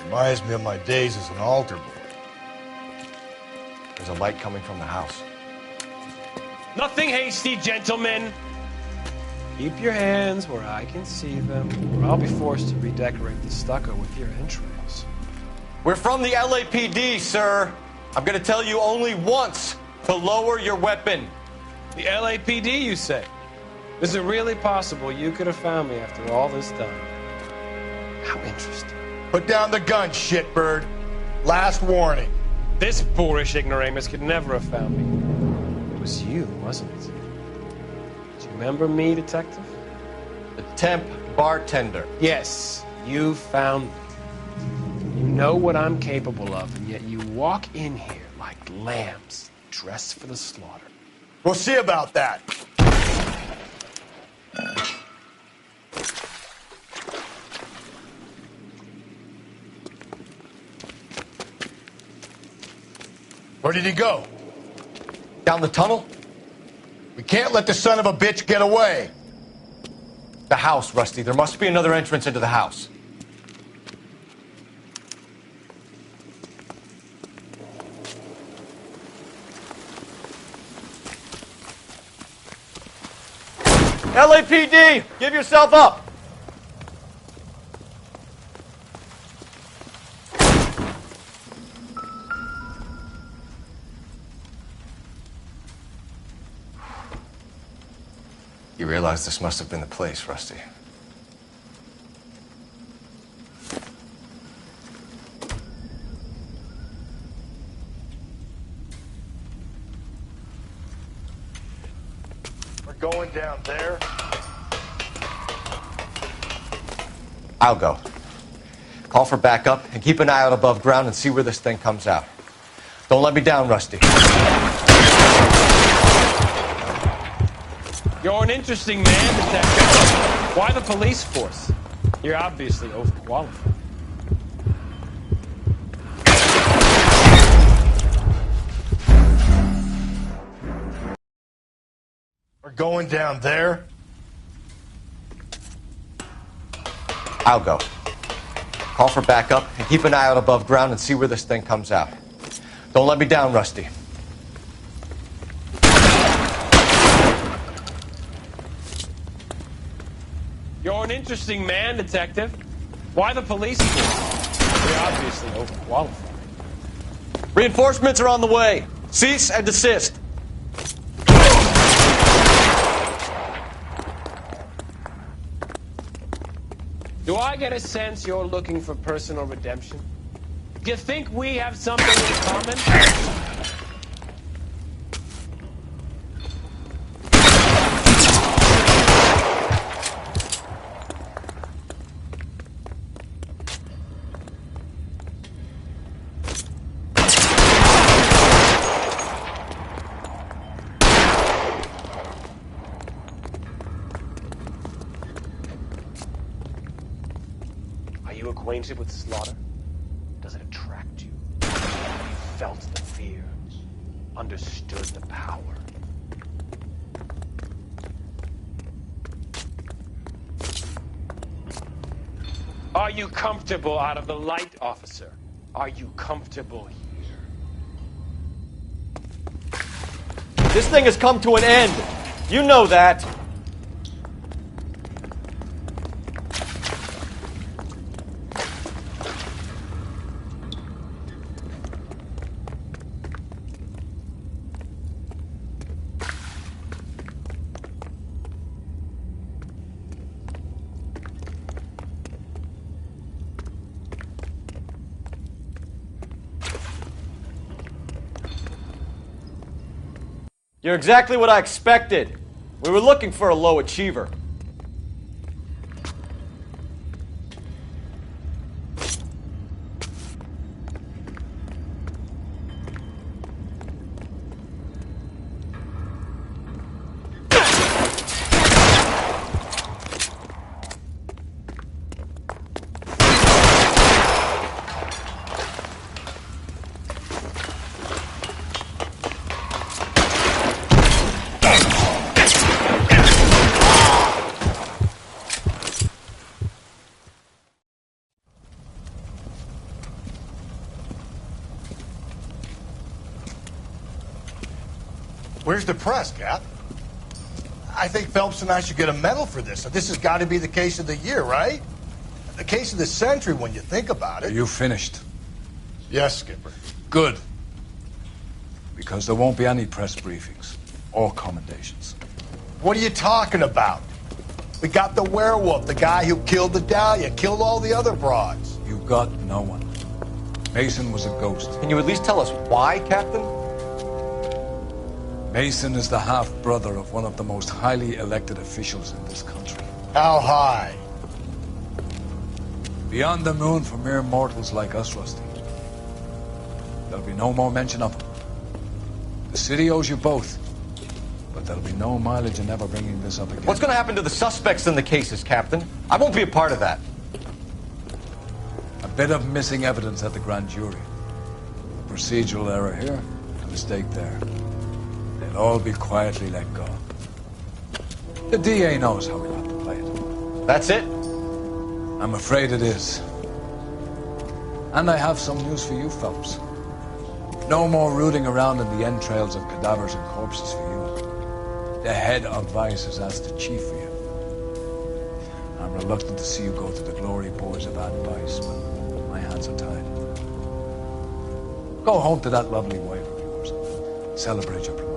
Speaker 4: Reminds me of my days as an altar boy.
Speaker 3: There's a light coming from the house.
Speaker 5: Nothing hasty, gentlemen. Keep your hands where I can see them, or I'll be forced to redecorate the stucco with your entrails.
Speaker 3: We're from the LAPD, sir. I'm gonna tell you only once to lower your weapon.
Speaker 5: The LAPD, you say? Is it really possible you could have found me after all this time? How interesting.
Speaker 4: Put down the gun, shitbird. Last warning.
Speaker 5: This boorish ignoramus could never have found me. It was you, wasn't it? Do you remember me, detective?
Speaker 3: The temp bartender.
Speaker 5: Yes, you found me. You know what I'm capable of, and yet you walk in here like lambs dressed for the slaughter.
Speaker 4: We'll see about that. Where did he go?
Speaker 3: Down the tunnel?
Speaker 4: We can't let the son of a bitch get away.
Speaker 3: The house, Rusty. There must be another entrance into the house. LAPD! Give yourself up! You realize this must have been the place, Rusty.
Speaker 4: We're going down there.
Speaker 3: I'll go. Call for backup and keep an eye out above ground and see where this thing comes out. Don't let me down, Rusty.
Speaker 5: You're an interesting man, detective. Why the police force? You're obviously overqualified.
Speaker 4: going down there?
Speaker 3: I'll go. Call for backup and keep an eye out above ground and see where this thing comes out. Don't let me down, Rusty.
Speaker 5: You're an interesting man, Detective. Why the police force? You're obviously overqualified.
Speaker 3: Reinforcements are on the way. Cease and desist.
Speaker 5: Do I get a sense you're looking for personal redemption? Do you think we have something in common? Are you acquainted with slaughter? Does it attract you? Have you felt the fear? Understood the power? Are you comfortable out of the light, officer? Are you comfortable here?
Speaker 3: This thing has come to an end. You know that. You're exactly what I expected. We were looking for a low achiever.
Speaker 4: Where's the press, Cap? I think Phelps and I should get a medal for this. This has got to be the case of the year, right? The case of the century when you think about it.
Speaker 9: Are you finished?
Speaker 4: Yes, Skipper.
Speaker 9: Good. Because there won't be any press briefings or commendations.
Speaker 4: What are you talking about? We got the werewolf, the guy who killed the Dahlia, killed all the other broads.
Speaker 9: You got no one. Mason was a ghost.
Speaker 3: Can you at least tell us why, Captain?
Speaker 9: Mason is the half-brother of one of the most highly elected officials in this country.
Speaker 4: How high?
Speaker 9: Beyond the moon for mere mortals like us, Rusty. There'll be no more mention of him. The city owes you both. But there'll be no mileage in ever bringing this up again.
Speaker 3: What's going to happen to the suspects in the cases, Captain? I won't be a part of that.
Speaker 9: A bit of missing evidence at the grand jury. A procedural error here, a mistake there. They'll all be quietly let go. The DA knows how we like to play it.
Speaker 3: That's it?
Speaker 9: I'm afraid it is. And I have some news for you, Phelps. No more rooting around in the entrails of cadavers and corpses for you. The head of Vice has asked the chief for you. I'm reluctant to see you go to the glory boys of advice, but my hands are tied. Go home to that lovely wife of yours. Celebrate your promotion.